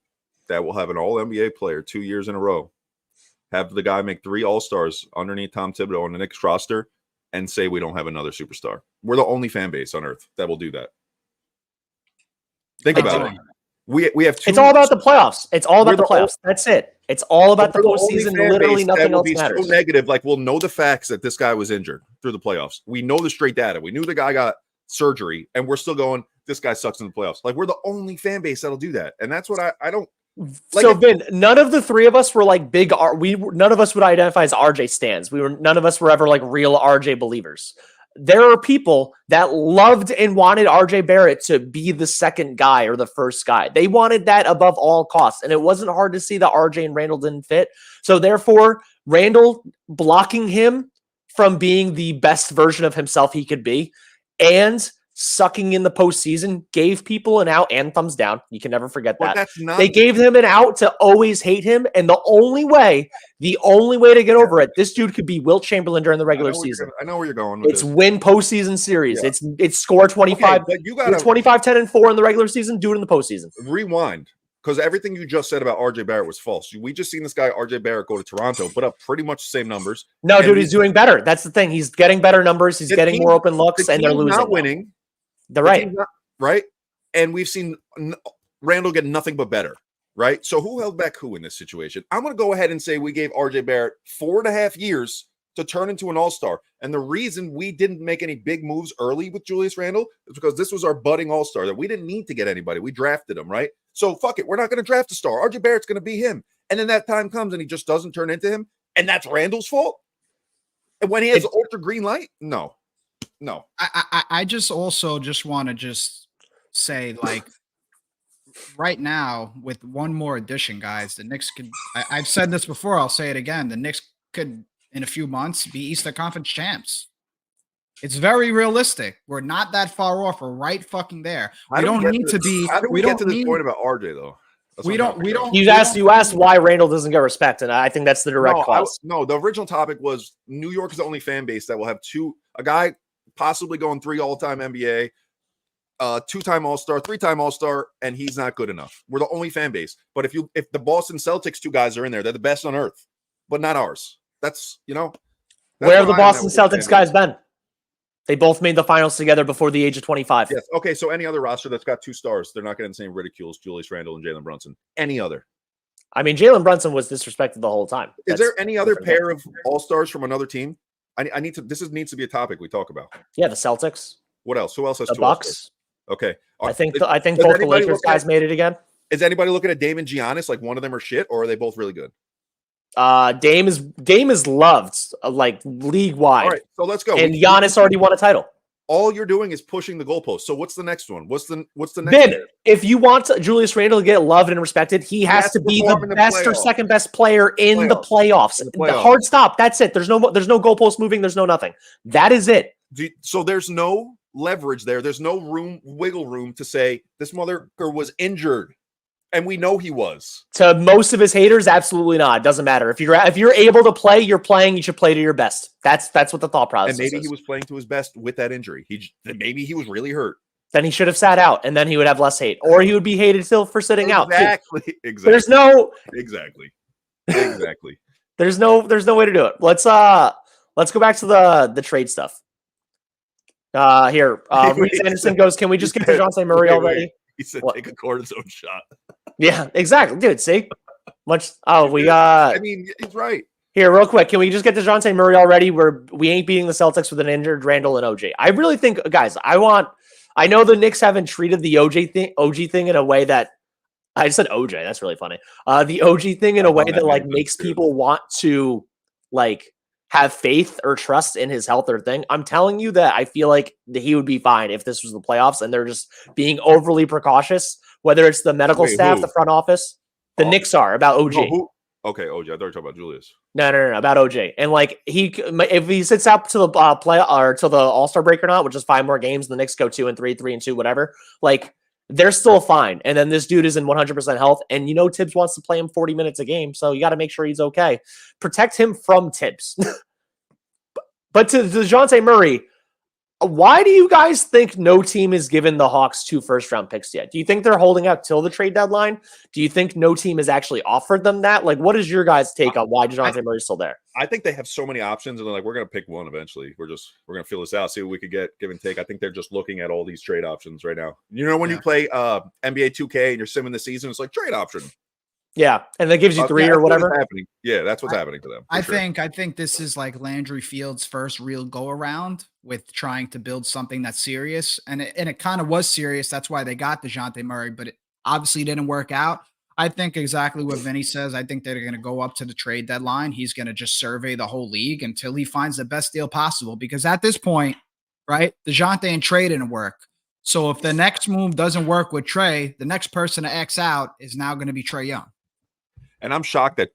that will have an all NBA player 2 years in a row, have the guy make 3 All-Stars underneath Tom Thibodeau on the Knicks roster, and say we don't have another superstar. We're the only fan base on earth that will do that. Think about it. We have 2.
It's all about the playoffs. It's all about the playoffs. That's it. It's all about the postseason. Literally nothing else matters.
So negative, like we'll know the facts that this guy was injured through the playoffs. We know the straight data. We knew the guy got surgery, and we're still going, this guy sucks in the playoffs. Like we're the only fan base that'll do that. And that's what I don't like.
So Ben, none of the 3 of us were like big none of us would identify as RJ stans. None of us were ever like real RJ believers. There are people that loved and wanted RJ Barrett to be the second guy or the first guy. They wanted that above all costs. And it wasn't hard to see that RJ and Randall didn't fit. So therefore, Randall blocking him from being the best version of himself he could be and sucking in the postseason gave people an out and thumbs down. You can never forget that. They gave him an out to always hate him. And the only way to get over it, this dude could be Wilt Chamberlain during the regular season.
I know where you're going with
It's win postseason series. Yeah. It's score 25.
Okay, but you got
25, 10, and 4 in the regular season. Do it in the postseason.
Rewind. Because everything you just said about RJ Barrett was false. We just seen this guy, RJ Barrett, go to Toronto, put up pretty much the same numbers.
No, dude, he's doing better. That's the thing. He's getting better numbers. He's getting more open looks, and they're losing.
Not winning.
They're right.
Right? And we've seen Randall get nothing but better. Right? So who held back who in this situation? I'm going to go ahead and say we gave RJ Barrett 4.5 years to turn into an all-star. And the reason we didn't make any big moves early with Julius Randle is because this was our budding all-star that we didn't need to get anybody. We drafted him, right? So fuck it. We're not going to draft a star. RJ Barrett's going to be him. And then that time comes and he just doesn't turn into him. And that's Randall's fault. And when he has ultra green light, no.
I just also just want to just say, like, right now with one more addition, guys, the Knicks could, I've said this before, I'll say it again. The Knicks could, in a few months, be Eastern Conference champs. It's very realistic. We're not that far off. We're right fucking there. We don't need to be.
How do we get to this point about RJ though?
We don't.
You asked why Randall doesn't get respect, and I think that's the direct cause.
No, the original topic was New York is the only fan base that will have a guy possibly going 3 all-time NBA, 2-time All-Star, 3-time All-Star, and he's not good enough. We're the only fan base. But if the Boston Celtics 2 guys are in there, they're the best on earth, but not ours. That's
where have the Boston Celtics guys been? They both made the finals together before the age of 25.
Yes. Okay, so any other roster that's got 2 stars, they're not getting the same ridicules, Julius Randle and Jalen Brunson. Any other?
I mean, Jalen Brunson was disrespected the whole time.
Is there any other pair of all-stars from another team? I need to. This needs to be a topic we talk about.
Yeah, the Celtics.
What else? Who else has
the
2
Bucks?
All-stars? Okay.
I think both the Lakers guys made it again.
Is anybody looking at Dame and Giannis like one of them are shit, or are they both really good?
Dame is loved like league wide.
All right, so let's go.
And Giannis already won a title.
All you're doing is pushing the goalpost. So what's the next one? What's the next?
Ben, if you want Julius Randle to get loved and respected, he has to be the best or second best player in the playoffs. The hard stop. That's it. There's no goalpost moving. There's no nothing. That is it.
So there's no leverage there. There's no wiggle room to say this motherfucker was injured. And we know he was. To
most of his haters, absolutely not. It doesn't matter. If you're able to play, you're playing. You should play to your best. That's what the thought process is.
And maybe he was playing to his best with that injury. Maybe he was really hurt.
Then he should have sat out, and then he would have less hate, or he would be hated still for sitting out.
Exactly.
There's no
exactly.
There's no way to do it. Let's go back to the trade stuff. Here, Reese Anderson goes. Can we just get Dejounte Murray already?
He said, "Take a cortisone shot."
Yeah, exactly, dude. See, we
I mean, he's right.
Here, real quick, can we just get Dejounte Murray already? We ain't beating the Celtics with an injured Randall and OJ. I really think, guys. I know the Knicks haven't treated the OG thing in a way that I just said OJ. That's really funny. The OG thing in a way that like makes people want to like have faith or trust in his health or thing. I'm telling you that I feel like he would be fine if this was the playoffs and they're just being overly precautious, whether it's the medical staff, the front office, the Knicks are about OG.
Okay, OG. I thought you were talking about Julius.
No, about OJ. And like if he sits out to the play or to the All-Star break or not, which is 5 more games, the Knicks go 2-3, 3-2, whatever. Like they're still fine. And then this dude is in 100% health. And Thibs wants to play him 40 minutes a game. So you got to make sure he's okay. Protect him from Thibs. But to Dejounte Murray, why do you guys think no team has given the Hawks 2 first-round picks yet? Do you think they're holding out till the trade deadline? Do you think no team has actually offered them that? Like, what is your guys' take on why Dejounte Murray's still there?
I think they have so many options, and they're like, we're going to pick one eventually. We're going to feel this out, see what we could get, give and take. I think they're just looking at all these trade options right now. When you play NBA 2K and you're simming the season, it's like trade option.
Yeah, and that gives you 3 or whatever.
Happening. Yeah, that's what's happening to them.
I think this is like Landry Field's first real go around with trying to build something that's serious, and it kind of was serious. That's why they got Dejounte Murray, but it obviously didn't work out. I think exactly what Vinny says. I think they're going to go up to the trade deadline. He's going to just survey the whole league until he finds the best deal possible. Because at this point, right, Dejounte and Trey didn't work. So if the next move doesn't work with Trey, the next person to X out is now going to be Trae Young.
And I'm shocked that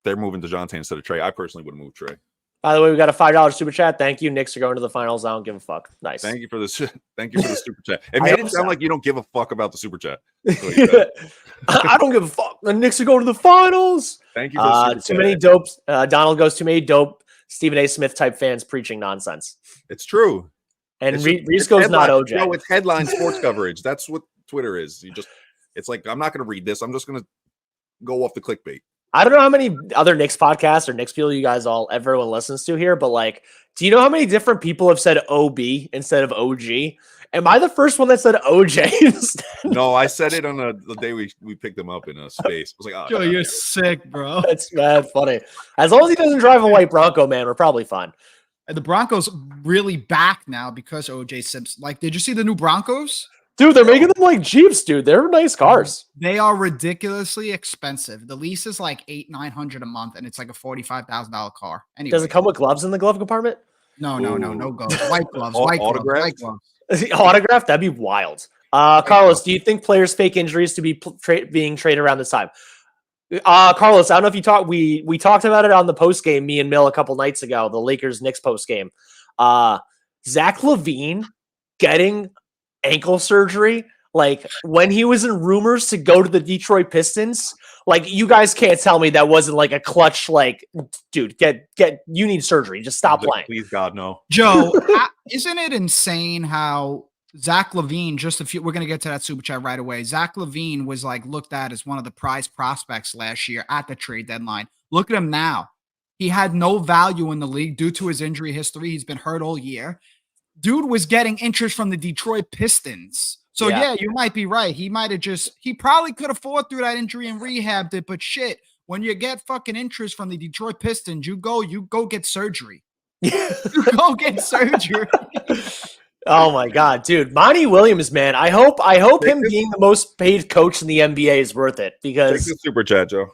they're moving DeJounte instead of Trey. I personally would move Trey.
By the way, we got a $5 super chat. Thank you. Knicks are going to the finals. I don't give a fuck. Nice.
Thank you for this. Thank you for the super chat. It made it sound like you don't give a fuck about the super chat.
I don't give a fuck. The Knicks are going to the finals.
Thank you for the super
too
chat.
many dopes. Donald goes, too many dope Stephen A. Smith type fans preaching nonsense.
It's true.
And Reese goes, not OJ.
No, it's headline sports coverage. That's what Twitter is. It's like, I'm not going to read this. I'm just going to go off the clickbait. I
don't know how many other Knicks podcasts or Knicks people you guys everyone listens to here, but like, do you know how many different people have said OB instead of OG? Am I the first one that said OJ instead?
No, I said it on the day we picked him up in a space. I was like, oh,
Joe, you're sick, bro.
That's mad funny. As long as he doesn't drive a white Bronco, man, we're probably fine.
The Broncos really back now because OJ Simpson. Like, did you see the new Broncos?
Dude, they're making them like Jeeps, dude. They're nice cars.
They are ridiculously expensive. The lease is like $800-900 a month, and it's like a $45,000 car. Anyway,
does it come with gloves in the glove compartment?
No gloves. White gloves.
Autographed?
White gloves.
Autographed? That'd be wild. Carlos, do you think players fake injuries to be being traded around this time? Carlos, I don't know if you talked. We talked about it on the post game. Me and Mill a couple nights ago. The Lakers Knicks post game. Zach LaVine getting ankle surgery, like when he was in rumors to go to the Detroit Pistons, like you guys can't tell me that wasn't like a clutch, like, dude, you need surgery, just stop playing.
Please God, no.
Joe, isn't it insane how Zach LaVine, we're going to get to that super chat right away. Zach LaVine was like looked at as one of the prize prospects last year at the trade deadline. Look at him now. He had no value in the league due to his injury history. He's been hurt all year. Dude was getting interest from the Detroit Pistons. So, yeah, you might be right. He probably could have fought through that injury and rehabbed it. But shit, when you get fucking interest from the Detroit Pistons, you go get surgery. You go get surgery.
Oh my God, dude. Monty Williams, man. I hope him being the most paid coach in the NBA is worth it because
take the super chat, Joe.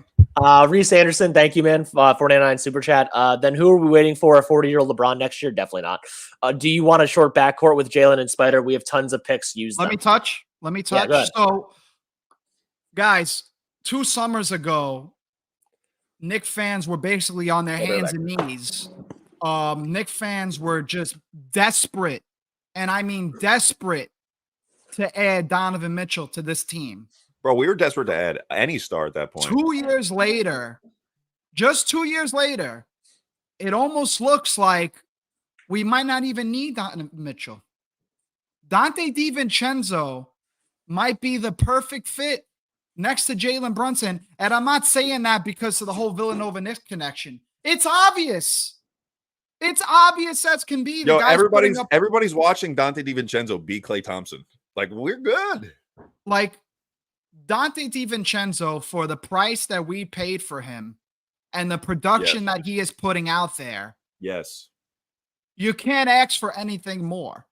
Reese Anderson, thank you, man. 499 super chat. Then who are we waiting for? A 40-year-old LeBron next year? Definitely not. Do you want a short backcourt with Jalen and Spider? We have tons of picks. Let me touch.
Yeah, so, guys, 2 summers ago, Knick fans were basically on their hands and knees. Knick fans were just desperate. And I mean desperate to add Donovan Mitchell to this team.
Bro, we were desperate to add any star at that point.
2 years later, just 2 years later, it almost looks like we might not even need Donovan Mitchell. Dante DiVincenzo might be the perfect fit next to Jalen Brunson. And I'm not saying that because of the whole Villanova-Knicks connection. It's obvious. It's obvious as can be.
Yo, everybody's watching Dante DiVincenzo beat Klay Thompson. Like, we're good.
Like, Dante DiVincenzo, for the price that we paid for him and the production that he is putting out there.
Yes.
You can't ask for anything more.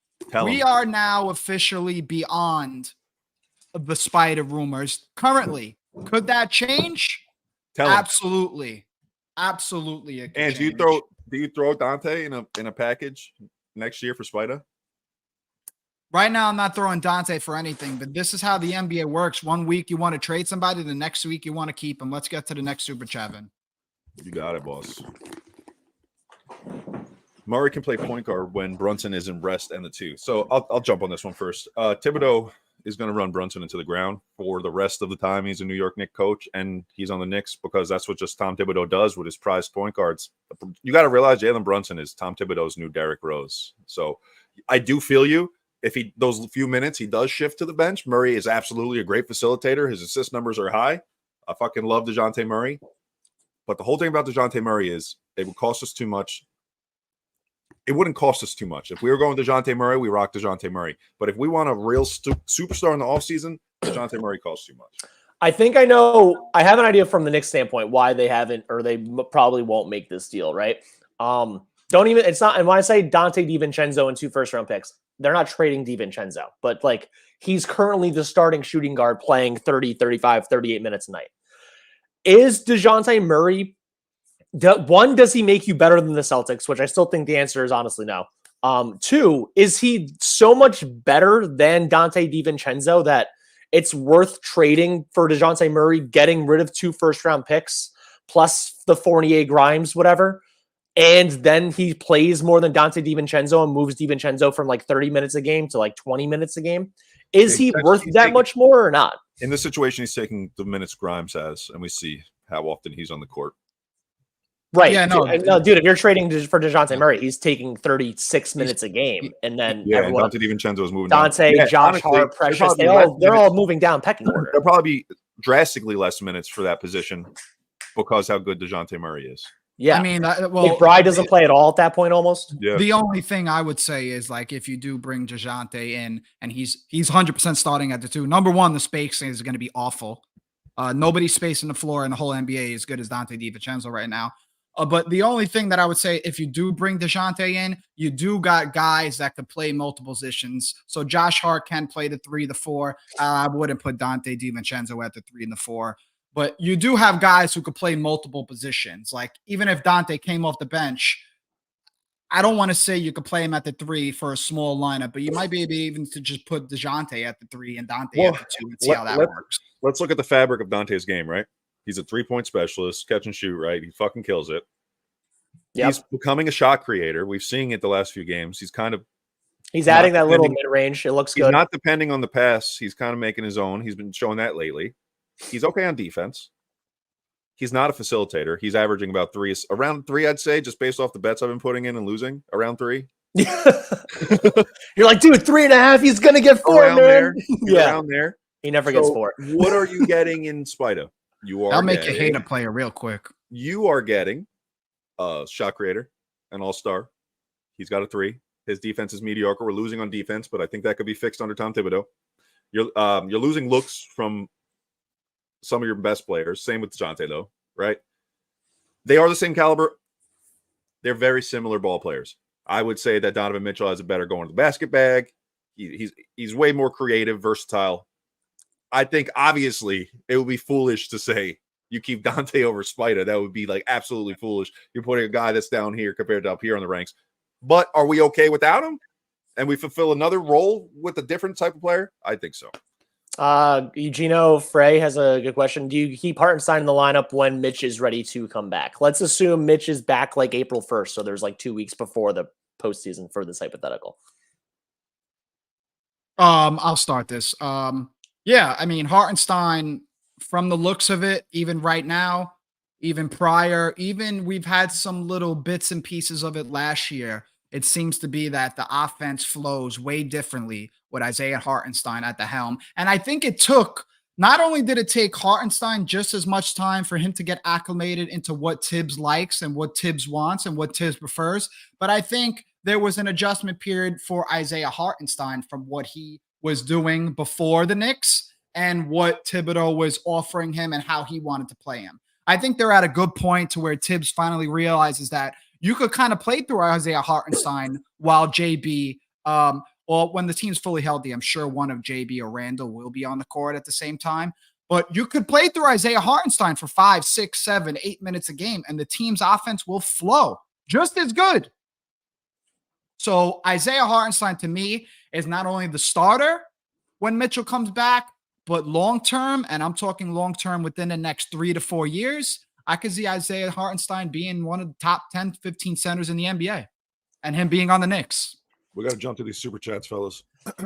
We are now officially beyond the Spider rumors. Currently, could that change? Absolutely. Absolutely.
And do you throw Dante in a package next year for Spider?
Right now, I'm not throwing Dante for anything, but this is how the NBA works. 1 week you want to trade somebody, the next week you want to keep them. Let's get to the next super chat.
You got it, boss. Murray can play point guard when Brunson is in rest and the 2. So I'll jump on this one first. Thibodeau is going to run Brunson into the ground for the rest of the time he's a New York Knicks coach and he's on the Knicks, because that's what just Tom Thibodeau does with his prized point guards. You got to realize Jalen Brunson is Tom Thibodeau's new Derrick Rose. So I do feel you. If those few minutes he does shift to the bench, Murray is absolutely a great facilitator. His assist numbers are high. I fucking love Dejounte Murray. But the whole thing about Dejounte Murray is it would cost us too much. It wouldn't cost us too much. If we were going Dejounte Murray, we rock Dejounte Murray. But if we want a real superstar in the offseason, Dejounte Murray costs too much.
I think I have an idea from the Knicks standpoint why they haven't, or they probably won't make this deal, right? It's not, and when I say Dante DiVincenzo and 2 first-round picks, they're not trading DiVincenzo, but like he's currently the starting shooting guard playing 30, 35, 38 minutes a night. Is Dejounte Murray, one, does he make you better than the Celtics, which I still think the answer is honestly no. 2, is he so much better than Dante DiVincenzo that it's worth trading for Dejounte Murray, getting rid of 2 first-round picks plus the Fournier Grimes, whatever, and then he plays more than Dante DiVincenzo and moves DiVincenzo from like 30 minutes a game to like 20 minutes a game? Is he worth that much more or not?
In this situation, he's taking the minutes Grimes has, and we see how often he's on the court.
Right. Yeah, no, dude, if you're trading for Dejounte Murray, he's taking 36 minutes a game. And then
Dante DiVincenzo is moving
Dante,
down.
Josh Hart, Precious, they're all moving down pecking order.
There'll probably be drastically less minutes for that position because how good Dejounte Murray is.
Yeah.
I mean,
if Bry doesn't play at all at that point almost.
Yeah.
The only thing I would say is, like, if you do bring Dejounte in and he's 100% starting at the 2, number one, the spacing is going to be awful. Nobody's spacing the floor in the whole NBA as good as Dante DiVincenzo right now. But the only thing that I would say, if you do bring Dejounte in, you do got guys that could play multiple positions. So Josh Hart can play the 3, the 4. I wouldn't put Dante DiVincenzo at the 3 and the 4. But you do have guys who could play multiple positions. Like, even if Dante came off the bench, I don't want to say you could play him at the 3 for a small lineup, but you might be able even to just put Dejounte at the 3 and Dante at the 2 and see how that works.
Let's look at the fabric of Dante's game, right? He's a 3-point specialist, catch and shoot, right? He fucking kills it. Yep. He's becoming a shot creator. We've seen it the last few games. He's
adding that little mid-range. It looks good.
He's not depending on the pass. He's kind of making his own. He's been showing that lately. He's okay on defense. He's not a facilitator. He's averaging about around 3, I'd say, just based off the bets I've been putting in and losing, around 3.
You're like, dude, 3.5. He's gonna get 4
around there. Around there.
He never gets 4.
What are you getting in Spida?
I'll make you hate a player real quick.
You are getting a shot creator, an all-star. He's got a 3. His defense is mediocre. We're losing on defense, but I think that could be fixed under Tom Thibodeau. You're losing looks from some of your best players. Same with Dejounte, though, right? They are the same caliber. They're very similar ball players. I would say that Donovan Mitchell has a better going to the basket bag. He's way more creative, versatile. I think, obviously, it would be foolish to say you keep Dante over Spida. That would be, like, absolutely foolish. You're putting a guy that's down here compared to up here on the ranks. But are we okay without him? And we fulfill another role with a different type of player? I think so.
Eugenio Frey has a good question. Do you keep Hartenstein in the lineup when Mitch is ready to come back? Let's assume Mitch is back like April 1st. So there's like 2 weeks before the postseason for this hypothetical.
I'll start this. Yeah, I mean, Hartenstein, from the looks of it, even right now, even prior, even we've had some little bits and pieces of it last year. It seems to be that the offense flows way differently with Isaiah Hartenstein at the helm. And I think not only did it take Hartenstein just as much time for him to get acclimated into what Thibs likes and what Thibs wants and what Thibs prefers, but I think there was an adjustment period for Isaiah Hartenstein from what he was doing before the Knicks and what Thibodeau was offering him and how he wanted to play him. I think they're at a good point to where Thibs finally realizes that you could kind of play through Isaiah Hartenstein while JB, when the team's fully healthy, I'm sure one of JB or Randall will be on the court at the same time. But you could play through Isaiah Hartenstein for 5, 6, 7, 8 minutes a game, and the team's offense will flow just as good. So Isaiah Hartenstein, to me, is not only the starter when Mitchell comes back, but long-term, and I'm talking long-term within the next 3 to 4 years, I could see Isaiah Hartenstein being one of the top 10, 15 centers in the NBA and him being on the Knicks.
We got to jump to these super chats, fellas.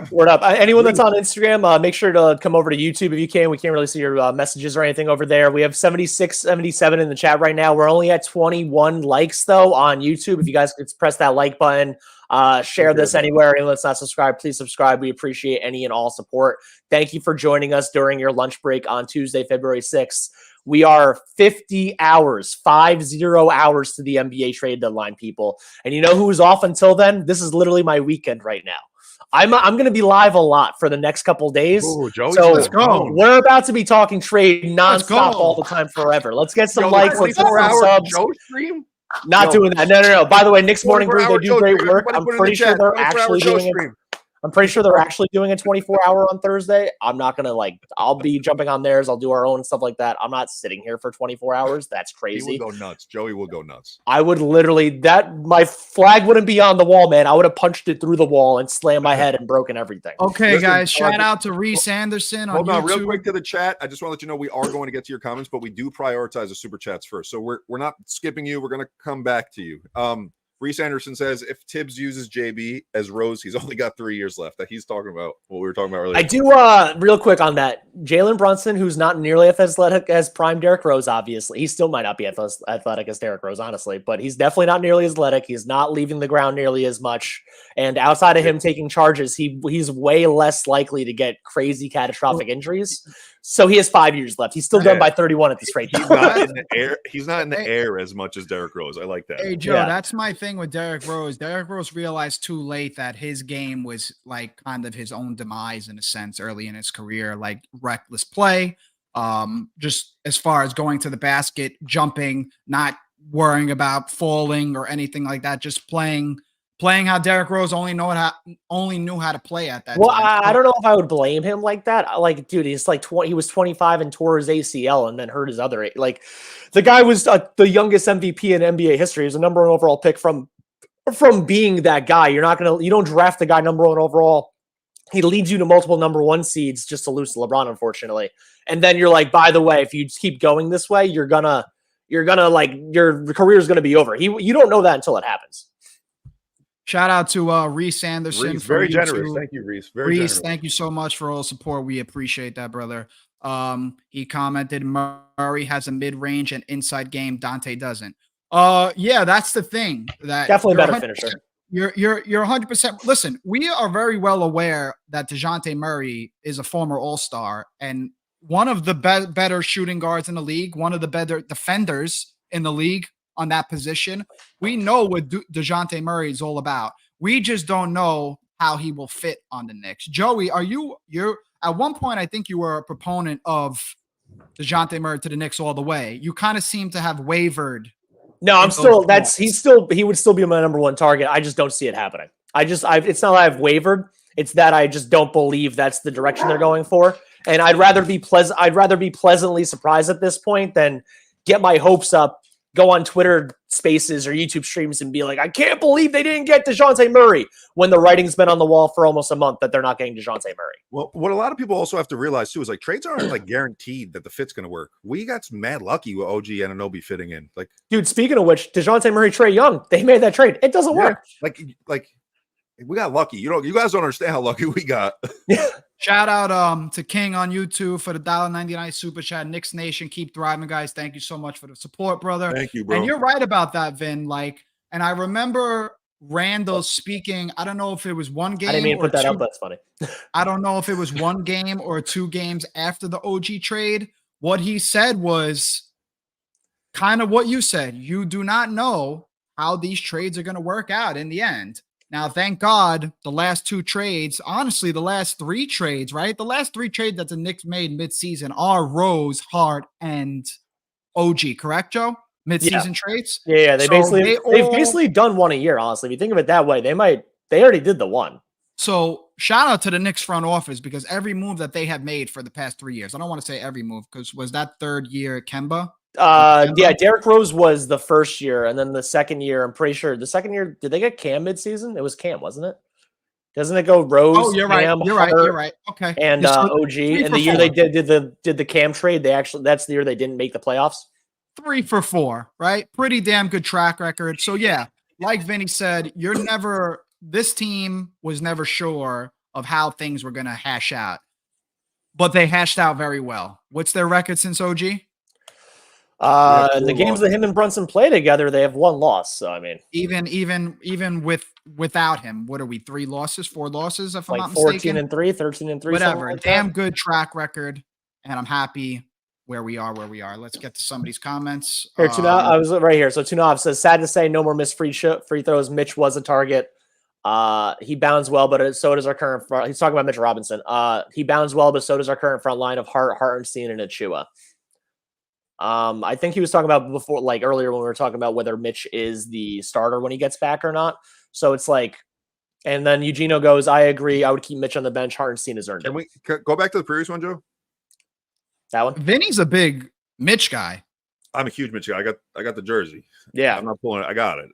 Word up. Anyone that's on Instagram, make sure to come over to YouTube if you can. We can't really see your messages or anything over there. We have 76, 77 in the chat right now. We're only at 21 likes, though, on YouTube. If you guys could press that like button, share this anywhere. Anyone that's not subscribed, please subscribe. We appreciate any and all support. Thank you for joining us during your lunch break on Tuesday, February 6th. We are 50 hours to the NBA trade deadline, people. And you know who's off until then? This is literally my weekend right now. I'm going to be live a lot for the next couple days.
Ooh, Joey's
so
let's go.
We're about to be talking trade nonstop all the time forever. Let's get some likes. Let's get some subs.
Joe stream?
Not doing that. No. By the way, Knicks Morning Brew, they do great work. I'm pretty sure they're actually doing it. I'm pretty sure they're actually doing a 24-hour on Thursday. I'm not going to I'll be jumping on theirs. I'll do our own stuff like that. I'm not sitting here for 24 hours. That's crazy.
He will go nuts. Joey will go nuts.
I would literally, my flag wouldn't be on the wall, man. I would have punched it through the wall and slammed my head and broken everything.
Okay, listen, guys, shout out to Reese Anderson on YouTube. Hold on,
real quick to the chat. I just want to let you know we are going to get to your comments, but we do prioritize the super chats first. So we're not skipping you. We're going to come back to you. Reese Anderson says, if Thibs uses JB as Rose, he's only got 3 years left. That he's talking about what we were talking about earlier.
I do, real quick on that. Jalen Brunson, who's not nearly as athletic as prime Derrick Rose, obviously. He still might not be as athletic as Derrick Rose, honestly, but he's definitely not nearly as athletic. He's not leaving the ground nearly as much. And outside of him taking charges, he's way less likely to get crazy catastrophic injuries. So he has 5 years left. He's still done by 31 at this rate.
He's not in the air. He's not in the air as much as Derrick Rose. I like that.
Hey, Joe, that's my thing with Derrick Rose. Derrick Rose realized too late that his game was like kind of his own demise in a sense early in his career, like reckless play. Just as far as going to the basket, jumping, not worrying about falling or anything like that, just playing how Derrick Rose only knew how to play at that time.
Well, I don't know if I would blame him like that. Like, dude, he's like he was 25 and tore his ACL and then hurt his other. Like, the guy was the youngest MVP in NBA history. He was a number one overall pick from being that guy. You don't draft the guy number one overall. He leads you to multiple number one seeds just to lose to LeBron, unfortunately. And then you're like, by the way, if you keep going this way, you're gonna like your career is gonna be over. You don't know that until it happens.
Shout out to Reese Anderson.
Reese, very generous. Thank you, Reese.
Reese, thank you so much for all the support. We appreciate that, brother. He commented, Murray has a mid-range and inside game. Dante doesn't. Yeah, that's the thing. That
definitely better finisher.
You're 100%. Listen, we are very well aware that Dejounte Murray is a former All-Star and one of the better shooting guards in the league, one of the better defenders in the league on that position. We know what Dejounte Murray is all about. We just don't know how he will fit on the Knicks. Joey, you're at one point, I think you were a proponent of Dejounte Murray to the Knicks all the way. You kind of seem to have wavered.
No, he would still be my number one target. I just don't see it happening. It's not that I've wavered. It's that I just don't believe that's the direction they're going for. And I'd rather be pleasantly surprised at this point than get my hopes up, go on Twitter spaces or YouTube streams and be like, I can't believe they didn't get Dejounte Murray when the writing's been on the wall for almost a month that they're not getting Dejounte Murray.
Well, what a lot of people also have to realize too is like trades aren't like guaranteed that the fit's going to work. We got mad lucky with OG Anunoby fitting in. Like,
dude, speaking of which, Dejounte Murray, Trae Young, they made that trade. It doesn't work.
Like we got lucky. You guys don't understand how lucky we got.
Shout out to King on YouTube for the $1.99 super chat. Knicks Nation, keep thriving, guys. Thank you so much for the support, brother.
Thank you, bro.
And you're right about that, Vin. And I remember Randall speaking. I don't know if it was one game.
I didn't mean to put that up. That's funny.
I don't know if it was one game or 2 games after the OG trade. What he said was kind of what you said. You do not know how these trades are going to work out in the end. Now, thank God, the last 2 trades, honestly, the last 3 trades, right? The last 3 trades that the Knicks made midseason are Rose, Hart, and OG, correct, Joe? Midseason trades?
Yeah, they've basically done one a year, honestly. If you think of it that way, they already did the one.
So shout out to the Knicks front office because every move that they have made for the past 3 years, I don't want to say every move because was that 3rd year Kemba?
Yeah, Derrick Rose was the first year, and then the second year, I'm pretty sure the second year, did they get Cam midseason? It was Cam, wasn't it? Doesn't it go Rose?
Oh, you're
Cam,
right. You're right. Okay.
And OG, and the year they did the Cam trade, that's the year they didn't make the playoffs.
3 for 4, right? Pretty damn good track record. So yeah, like Vinny said, this team was never sure of how things were going to hash out. But they hashed out very well. What's their record since OG?
The games that him and Brunson play together, they have one loss. So I mean,
even without him, what are we? 3 losses, 4 losses? If I'm not
14
mistaken.
and 3, 13 and 3,
whatever.
like
Damn good track record, and I'm happy where we are. Let's get to somebody's comments.
Here, I was right here. So Tunav says, sad to say, no more missed free throws. Mitch was a target. He bounds well, but so does our current front. He's talking about Mitch Robinson. He bounds well, but so does our current front line of Hart, Hartenstein, and Achua. I think he was talking about before, like earlier when we were talking about whether Mitch is the starter when he gets back or not. So it's like, and then Eugenio goes, I agree. I would keep Mitch on the bench. Hartenstein has earned it.
Can we go back to the previous one, Joe?
That one?
Vinny's a big Mitch guy.
I'm a huge Mitch guy. I got the jersey.
Yeah.
I'm not pulling it. I got it.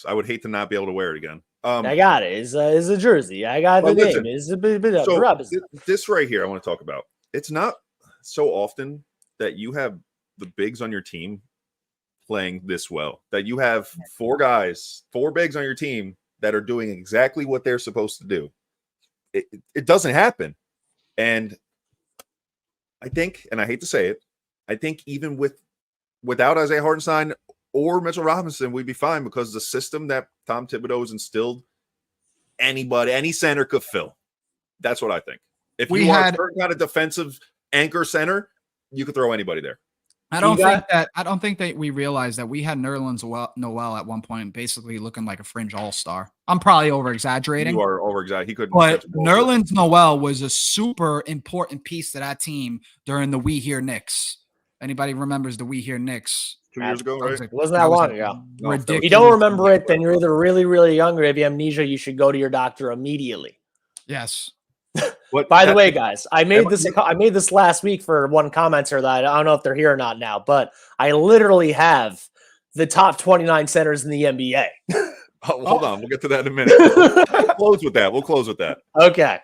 I would hate to not be able to wear it again.
I got it. It's a jersey. I got the name. It's a bit of
so this right here I want to talk about. It's not so often that you have the bigs on your team playing this well. That you have 4 bigs on your team that are doing exactly what they're supposed to do. It doesn't happen. And I think, and I hate to say it, I think even without Isaiah Hartenstein or Mitchell Robinson, we'd be fine because the system that Tom Thibodeau has instilled, any center could fill. That's what I think. If you want a certain kind of defensive anchor center, you could throw anybody there.
I don't think that we realized that we had Nerlens Noel at one point basically looking like a fringe all-star. I'm probably over-exaggerating.
You are over-exaggerating. He couldn't.
But Nerlens Noel was a super important piece to that team during the We Hear Knicks. Anybody remembers the We Hear Knicks?
2 years ago, right?
Wasn't that long ago.
Ridiculous.
If you don't remember it, then you're either really, really young, or if you have amnesia, you should go to your doctor immediately.
Yes.
By the way, guys, I made this last week for one commenter that I don't know if they're here or not now, but I literally have the top 29 centers in the NBA.
Hold on. We'll get to that in a minute. We'll close with that.
Okay.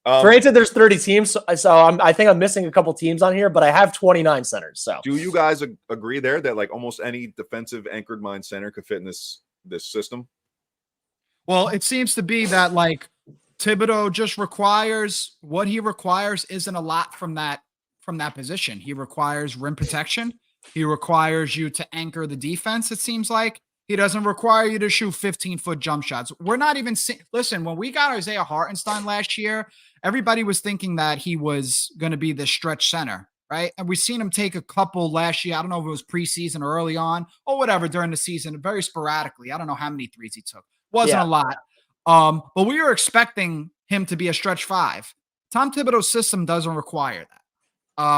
Granted, there's 30 teams, so I think I'm missing a couple teams on here, but I have 29 centers. So,
do you guys agree there that like almost any defensive anchored mind center could fit in this system?
Well, it seems to be that like Thibodeau just requires what he requires isn't a lot from that position. He requires rim protection. He requires you to anchor the defense. It seems like he doesn't require you to shoot 15-foot jump shots. We're not even listen, when we got Isaiah Hartenstein last year, everybody was thinking that he was going to be the stretch center, right? And we've seen him take a couple last year. I don't know if it was preseason or early on or whatever during the season, very sporadically. I don't know how many threes he took. Wasn't a lot. But we were expecting him to be a stretch 5. Tom Thibodeau's system doesn't require that.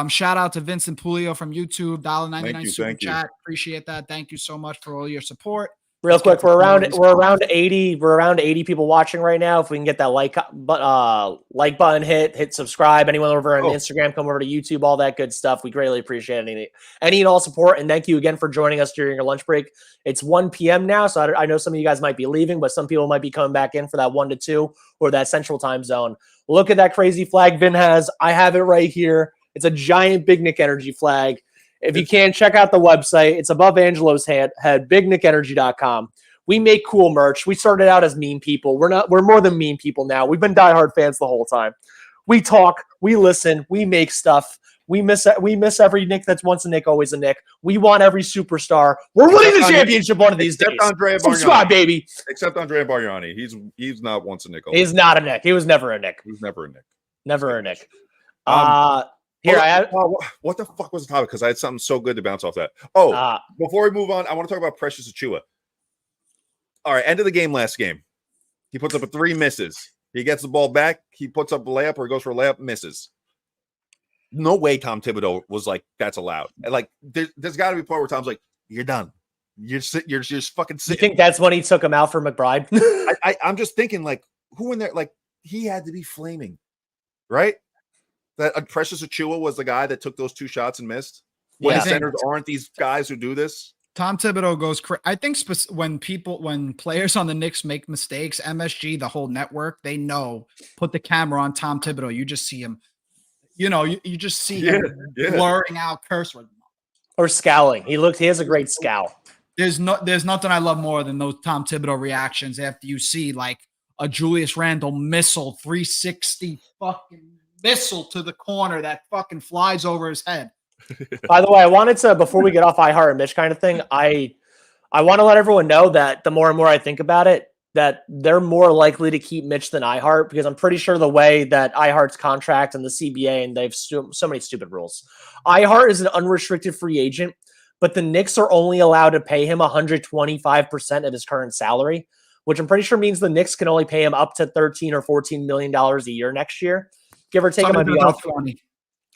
Shout out to Vincent Pulio from YouTube, $1.99 super chat. Appreciate that. Thank you so much for all your support.
Real quick, we're around 80 people watching right now. If we can get that like button hit subscribe. Anyone over on Instagram, come over to YouTube, all that good stuff. We greatly appreciate any and all support. And thank you again for joining us during your lunch break. It's 1 p.m. now, so I know some of you guys might be leaving, but some people might be coming back in for that 1 to 2 or that central time zone. Look at that crazy flag Vin has. I have it right here. It's a giant Big Knick Energy flag. If you can, check out the website. It's above Angelo's head, bignickenergy.com. We make cool merch. We started out as meme people. We're more than meme people now. We've been diehard fans the whole time. We talk, we listen, we make stuff. We miss every Knick that's once a Knick, always a Knick. We want every superstar. We're winning the championship one of these days. Subscribe, baby.
Except Andrea Bargnani. He's not once a Knick.
He's not a Knick. He was never a Knick.
He was never a Knick.
Never a Knick.
What the fuck was the topic? Because I had something so good to bounce off that. Before we move on, I want to talk about Precious Achiuwa. All right, end of the game last game. He puts up a 3, misses. He gets the ball back. He puts up a layup or he goes for a layup, misses. No way Tom Thibodeau was like, that's allowed. Like, there's got to be a part where Tom's like, you're done. You're just fucking sitting.
You think that's when he took him out for McBride?
I'm just thinking, like, who in there? Like, he had to be flaming, right? That Precious Achiuwa was the guy that took those 2 shots and missed. When centers aren't these guys who do this.
Tom Thibodeau goes crazy. I think when players on the Knicks make mistakes, MSG, the whole network, they know, put the camera on Tom Thibodeau. You just see him, you just see him blurring out curse words.
Or scowling. He has a great scowl.
There's nothing I love more than those Tom Thibodeau reactions after you see like a Julius Randle missile, 360 fucking missile to the corner that fucking flies over his head.
By the way, I wanted to, before we get off I Heart and Mitch kind of thing, I want to let everyone know that the more and more I think about it, that they're more likely to keep Mitch than I Heart, because I'm pretty sure the way that I Heart's contract and the CBA, and they've so many stupid rules. I Heart is an unrestricted free agent, but the Knicks are only allowed to pay him 125% of his current salary, which I'm pretty sure means the Knicks can only pay him up to $13 or $14 million a year next year. Give or take, it might be off
20.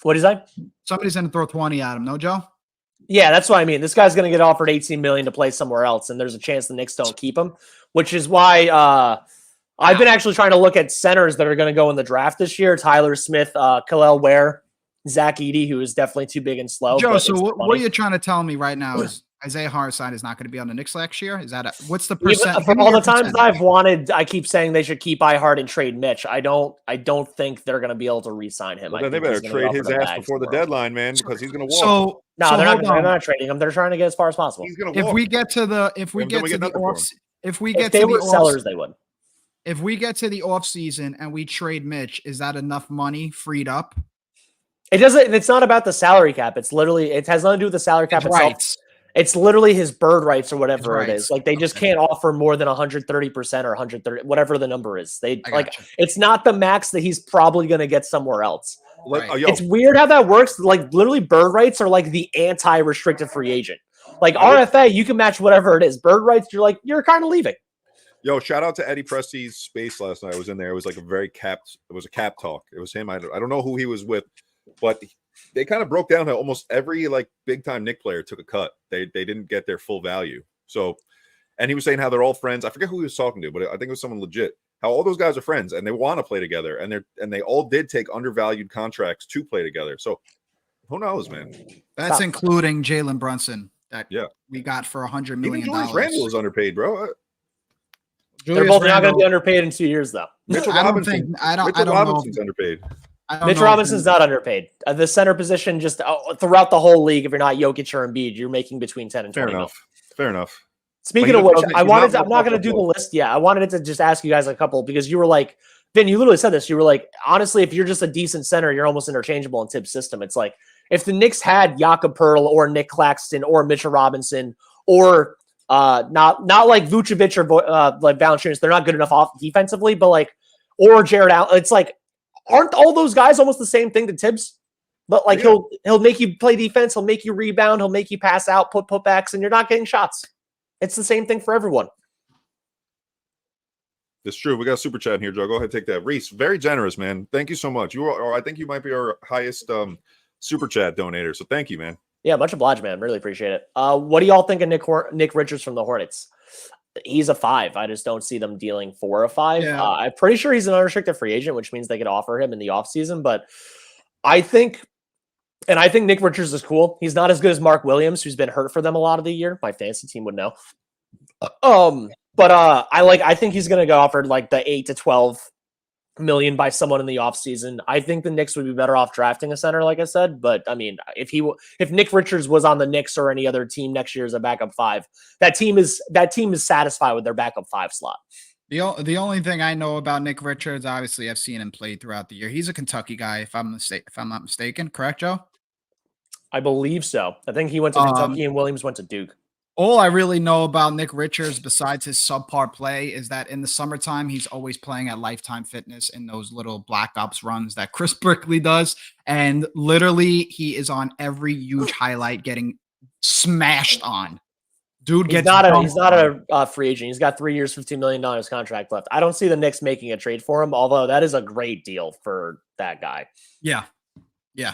What is that?
Somebody's going to throw 20 at him, no, Joe?
Yeah, that's what I mean. This guy's going to get offered $18 million to play somewhere else, and there's a chance the Knicks don't keep him, which is why I've been actually trying to look at centers that are going to go in the draft this year. Tyler Smith, Khalil Ware, Zach Edey, who is definitely too big and slow.
Joe, so what are you trying to tell me right now is Isaiah Hartenstein is not going to be on the Knicks next year? Is that what's the percent?
For all the times I keep saying they should keep Ihart and trade Mitch. I don't think they're going to be able to re-sign him.
Well, then they better trade his ass before the deadline, man, because he's going to walk.
So
they're not trading him. They're trying to get as far as possible.
He's going to walk.
If we get to the
sellers, they would.
If we get to the off season and we trade Mitch, is that enough money freed up?
It doesn't. It's not about the salary cap. It has nothing to do with the salary cap itself.
Rights.
It's literally his bird rights or whatever it is. Like they just can't offer more than 130% or 130, whatever the number is. It's not the max that he's probably going to get somewhere else.
Right.
It's weird how that works. Like literally bird rights are like the anti-restricted free agent. Like RFA, you can match whatever it is. Bird rights, you're kind of leaving.
Yo, shout out to Eddie Presti's space last night. I was in there. It was like it was a cap talk. It was him. I don't know who he was with, but they kind of broke down how almost every like big time Knick player took a cut. They didn't get their full value. So, and he was saying how they're all friends. I forget who he was talking to, but I think it was someone legit. How all those guys are friends and they want to play together, and they all did take undervalued contracts to play together. So, who knows, man?
That's including Jalen Brunson that we got for $100 million.
Even Julius Randle is underpaid, bro.
They're both not going to be underpaid in 2 years, though.
Mitchell Robinson's underpaid.
Mitchell Robinson's not underpaid. The center position, just throughout the whole league, if you're not Jokic or Embiid, you're making between 10 and 20
Fair enough.
Speaking of which, I'm not going to do the list. Yeah, I wanted to just ask you guys a couple, because you were like, Vin, you literally said this. You were like, honestly, if you're just a decent center, you're almost interchangeable in Thibs' system. It's like, if the Knicks had Jakob Poeltl or Nick Claxton or Mitchell Robinson or not like Vucevic or like Valanciunas, they're not good enough off defensively, but like, or Jared Allen, it's like, aren't all those guys almost the same thing to Thibs? But like he'll make you play defense, he'll make you rebound, he'll make you pass out, putbacks, and you're not getting shots. It's the same thing for everyone.
It's true. We got a super chat in here, Joe. Go ahead, take that. Reese, very generous, man. Thank you so much. I think you might be our highest super chat donator. So thank you, man.
Yeah, much obliged, man. Really appreciate it. What do y'all think of Nick Richards from the Hornets? He's a 5. I just don't see them dealing 4 or 5.
Yeah.
I'm pretty sure he's an unrestricted free agent, which means they could offer him in the offseason. But I think Nick Richards is cool. He's not as good as Mark Williams, who's been hurt for them a lot of the year. My fantasy team would know. But I think he's going to get offered like the 8 to 12 million by someone in the offseason. I think the Knicks would be better off drafting a center, like I said. But I mean, if Nick Richards was on the Knicks or any other team next year as a backup 5, that team is satisfied with their backup 5 slot.
The only thing I know about Nick Richards, obviously, I've seen him play throughout the year. He's a Kentucky guy, if I'm not mistaken. Correct, Joe?
I believe so. I think he went to Kentucky and Williams went to Duke.
All I really know about Nick Richards, besides his subpar play, is that in the summertime, he's always playing at Lifetime Fitness in those little Black Ops runs that Chris Brickley does. And literally, he is on every huge highlight getting smashed on. Dude gets
he's not a free agent. He's got 3 years, $15 million contract left. I don't see the Knicks making a trade for him, although that is a great deal for that guy.
Yeah. Yeah.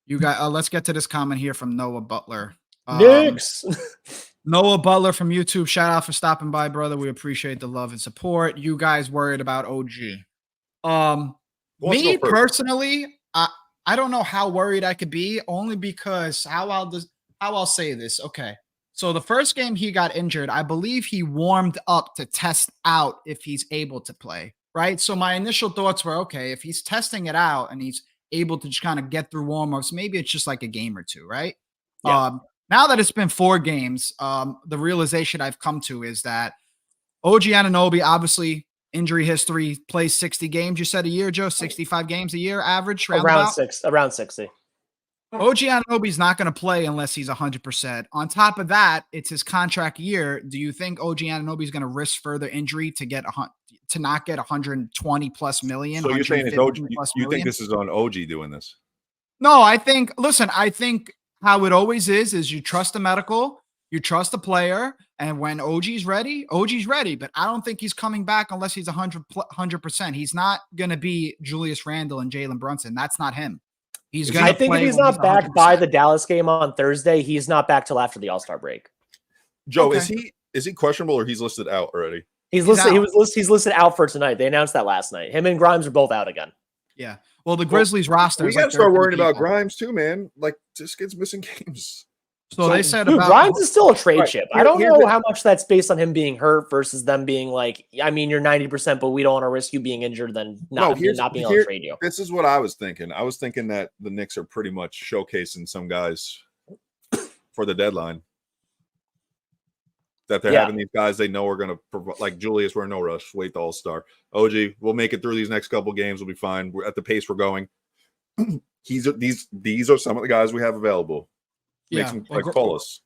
You got let's get to this comment here from Noah Butler.
Knicks.
Noah Butler from YouTube. Shout out for stopping by, brother. We appreciate the love and support. You guys worried about OG? Me personally, I don't know how worried I could be, only because how I'll say this. Okay. So the first game he got injured, I believe he warmed up to test out if he's able to play, right? So my initial thoughts were, okay, if he's testing it out and he's able to just kind of get through warm-ups, maybe it's just like a game or two, right?
Yeah.
Now that it's been 4 games, the realization I've come to is that OG Anunoby, obviously injury history, plays 60 games. You said a year, Joe, 65 games a year, average,
around 60.
OG Anunoby's not going to play unless he's 100%. On top of that, it's his contract year. Do you think OG Anunoby's going to risk further injury to not get 120 plus million?
So you're saying it's OG? You think this is on OG doing this?
No, I think how it always is you trust the medical, you trust the player, and when OG's ready, but I don't think he's coming back unless he's 100%. He's not going to be Julius Randle and Jalen Brunson. That's not him.
I think if he's not back by the Dallas game on Thursday, he's not back till after the All-Star break.
Joe, okay. Is he questionable or he's listed out already?
He's listed out for tonight. They announced that last night. Him and Grimes are both out again.
Yeah. Well, the Grizzlies roster.
We got to start worrying about Grimes too, man. Like, this kid's missing games.
So they said about
Grimes is still a trade chip. I don't know how much that's based on him being hurt versus them being like, I mean, you're 90%, but we don't want to risk you being injured than not being able to trade you.
This is what I was thinking. I was thinking that the Knicks are pretty much showcasing some guys for the deadline. That they're having these guys they know are going to provide, like Julius, we're in no rush. Wait the All-Star. OG, we'll make it through these next couple games. We'll be fine. We're at the pace we're going. These are some of the guys we have available. Call us.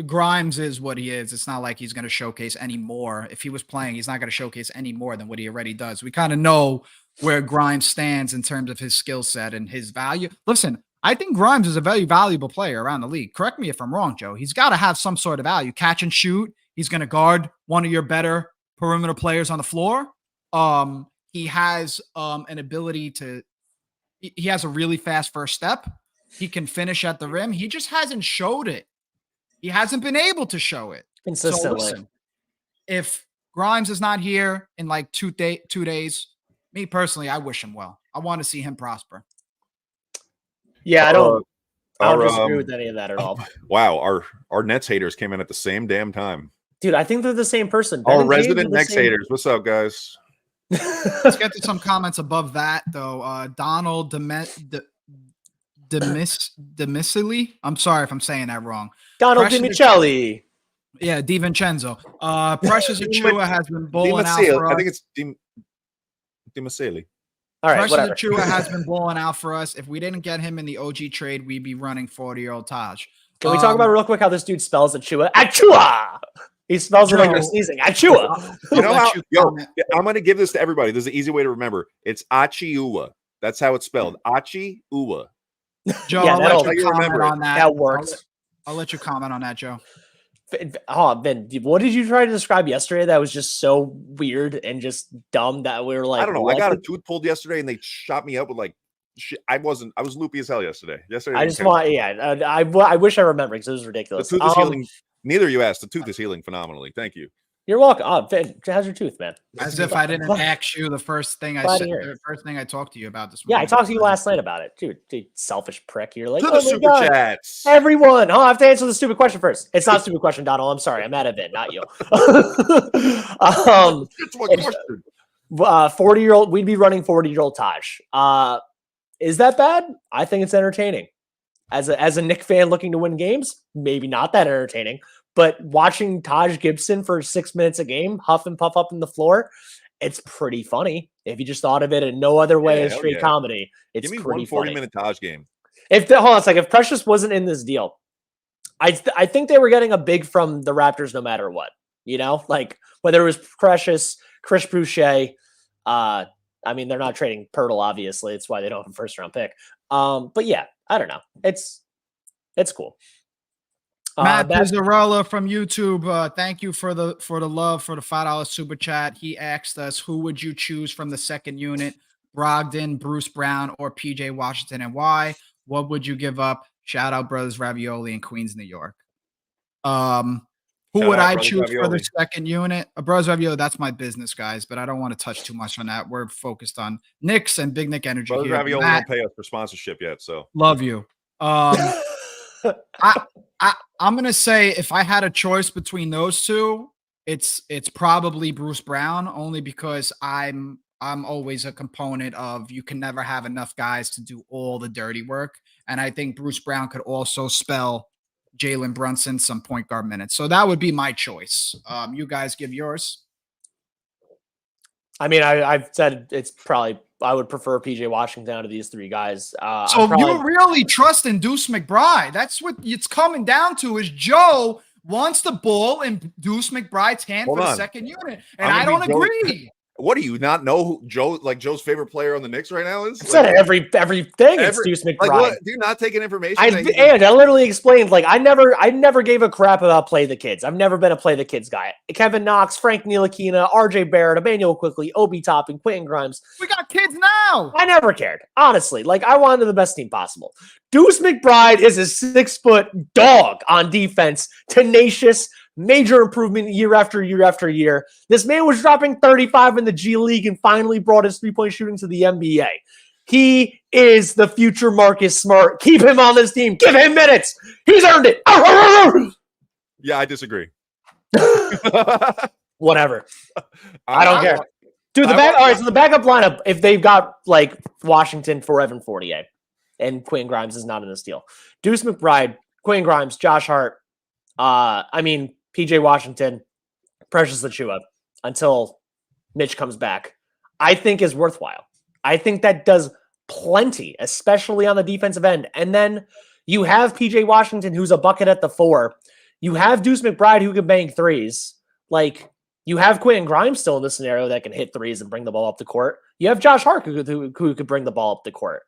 Grimes is what he is. It's not like he's going to showcase any more. If he was playing, he's not going to showcase any more than what he already does. We kind of know where Grimes stands in terms of his skill set and his value. Listen, I think Grimes is a very valuable player around the league. Correct me if I'm wrong, Joe. He's got to have some sort of value. Catch and shoot. He's going to guard one of your better perimeter players on the floor. He has an ability to – he has a really fast first step. He can finish at the rim. He just hasn't showed it. He hasn't been able to show it
consistently.
So listen, if Grimes is not here in like 2 days, me personally, I wish him well. I want to see him prosper.
Yeah, I don't disagree with any of that at all.
Wow, our Nets haters came in at the same damn time.
Dude, I think they're the same person.
Our resident Nets haters. What's up, guys?
Let's get to some comments above that, though. Donald Demisili. I'm sorry if I'm saying that wrong.
Donald DiMichele.
Yeah, DiVincenzo. Precious Achua has been bowling out for us.
I think it's DiMichele.
All right,
Precious Achua has been bowling out for us. If we didn't get him in the OG trade, we'd be running 40-year-old Taj.
Can we talk about real quick how this dude spells Achua? Achua! He spells it like they're sneezing. Achua!
You know how? I'm going to give this to everybody. This is an easy way to remember. It's Achiuwa. That's how it's spelled. Achiuwa.
Joe, I'll let you comment on that.
That works.
I'll let you comment on that, Joe.
Oh, Ben, what did you try to describe yesterday that was just so weird and just dumb that we were like,
I don't know. I got a tooth pulled yesterday and they shot me up with like shit. I was loopy as hell yesterday.
I wish I remembered because it was ridiculous.
The tooth is healing. Neither of you asked. The tooth is healing phenomenally. Thank you.
You're welcome. Oh, Ben, how's your tooth, man?
As if I didn't ask you the first thing I said. The first thing I talked to you about this morning.
Yeah, I talked to you last night about it, dude. Selfish prick. You're like,
to the super chats.
Everyone. Oh, I have to answer the stupid question first. It's not a stupid question, Donald. I'm sorry. I'm mad at Ben, not you. 40-year-old. We'd be running 40-year-old Taj. Is that bad? I think it's entertaining. As a Knick fan looking to win games, maybe not that entertaining. But watching Taj Gibson for 6 minutes a game, huff and puff up in the floor, it's pretty funny. If you just thought of it in no other way as straight comedy, it's
Give me
pretty
40-minute Taj game.
If Precious wasn't in this deal, I think they were getting a big from the Raptors no matter what. You know, like whether it was Precious, Chris Boucher. I mean, they're not trading Pirtle, obviously. It's why they don't have a first-round pick. But yeah, I don't know. It's cool.
Matt Pizzarella from YouTube. Thank you for the love for the $5 super chat. He asked us, who would you choose from the second unit? Brogdon, Bruce Brown, or PJ Washington, and why? What would you give up? Shout out Brothers Ravioli in Queens, New York. Who would I choose for the second unit? Brothers Ravioli, that's my business, guys, but I don't want to touch too much on that. We're focused on Knicks and Big Knick Energy.
Brothers Ravioli don't pay us for sponsorship yet, so
love you. I'm gonna say if I had a choice between those two, it's probably Bruce Brown, only because I'm always a component of you can never have enough guys to do all the dirty work, and I think Bruce Brown could also spell Jalen Brunson some point guard minutes. So that would be my choice. You guys give yours.
I mean, I've said it's probably I would prefer PJ Washington out of these three guys.
So you really trust in Deuce McBride? That's what it's coming down to. Is Joe wants the ball in Deuce McBride's hand for the second unit, and I don't agree.
What do you not know who Joe's favorite player on the Knicks right now is?
I said everything. It's Deuce McBride.
What, do you not take an information?
I literally explained, I never gave a crap about play the kids. I've never been a play the kids guy. Kevin Knox, Frank Ntilikina, RJ Barrett, Emmanuel Quickly, Obi Toppin, Quentin Grimes.
We got kids now.
I never cared, honestly. I wanted the best team possible. Deuce McBride is a 6-foot dog on defense, tenacious. Major improvement year after year after year. This man was dropping 35 in the G League and finally brought his three-point shooting to the NBA. He is the future Marcus Smart. Keep him on this team. Give him minutes. He's earned it.
Yeah, I disagree.
Whatever. I don't care. Dude, all right, so the backup lineup, if they've got Washington for Evan Fournier and Quentin Grimes is not in this deal. Deuce McBride, Quentin Grimes, Josh Hart, PJ Washington, Precious Achiuwa until Mitch comes back, I think is worthwhile. I think that does plenty, especially on the defensive end. And then you have PJ Washington, who's a bucket at the 4. You have Deuce McBride, who can bang threes. You have Quentin Grimes still in this scenario that can hit threes and bring the ball up the court. You have Josh Hart, who could bring the ball up the court.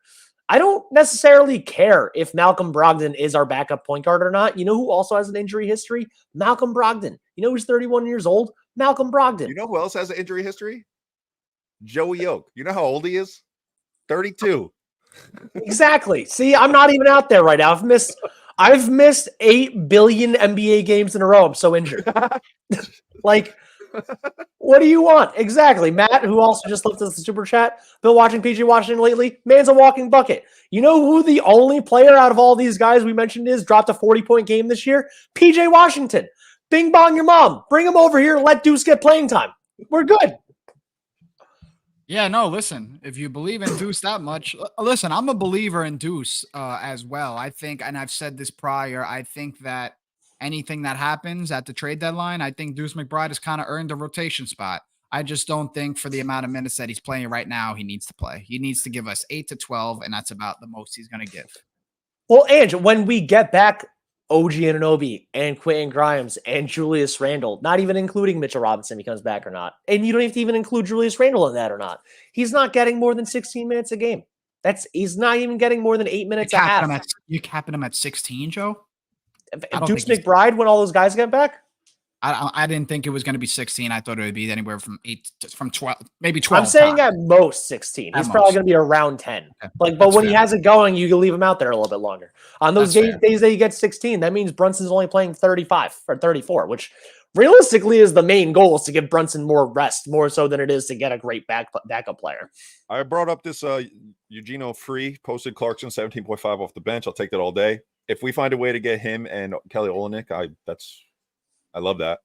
I don't necessarily care if Malcolm Brogdon is our backup point guard or not. You know who also has an injury history? Malcolm Brogdon. You know who's 31 years old? Malcolm Brogdon.
You know who else has an injury history? Joey Oak. You know how old he is? 32.
Exactly. See, I'm not even out there right now. I've missed 8 billion NBA games in a row. I'm so injured. What do you want? Exactly. Matt, who also just left us the super chat, been watching PJ Washington lately. Man's a walking bucket. You know who the only player out of all these guys we mentioned is dropped a 40-point game this year? PJ Washington. Bing bong your mom. Bring him over here and let Deuce get playing time. We're good.
Yeah, no, listen, if you believe in Deuce that much, listen, I'm a believer in Deuce as well. I think, and I've said this prior, I think that anything that happens at the trade deadline, I think Deuce McBride has kind of earned a rotation spot. I just don't think for the amount of minutes that he's playing right now, he needs to play. He needs to give us 8 to 12, and that's about the most he's going to give.
Well, Ange, when we get back OG Anunoby and Quentin Grimes and Julius Randle, not even including Mitchell Robinson, he comes back or not, and you don't have to even include Julius Randle in that or not, he's not getting more than 16 minutes a game. He's not even getting more than 8 minutes a half.
You capping him at 16, Joe?
Deuce McBride when all those guys get back?
I didn't think it was going to be 16. I thought it would be anywhere from 12, maybe 12.
I'm saying at most 16. He's probably going to be around 10.
Okay.
But when he has it going, you can leave him out there a little bit longer. On those days that he gets 16, that means Brunson's only playing 35 or 34, which realistically is the main goal, is to give Brunson more rest, more so than it is to get a great backup player.
I brought up this Eugenio Free posted Clarkson 17.5 off the bench. I'll take that all day. If we find a way to get him and Kelly Olynyk, I love that.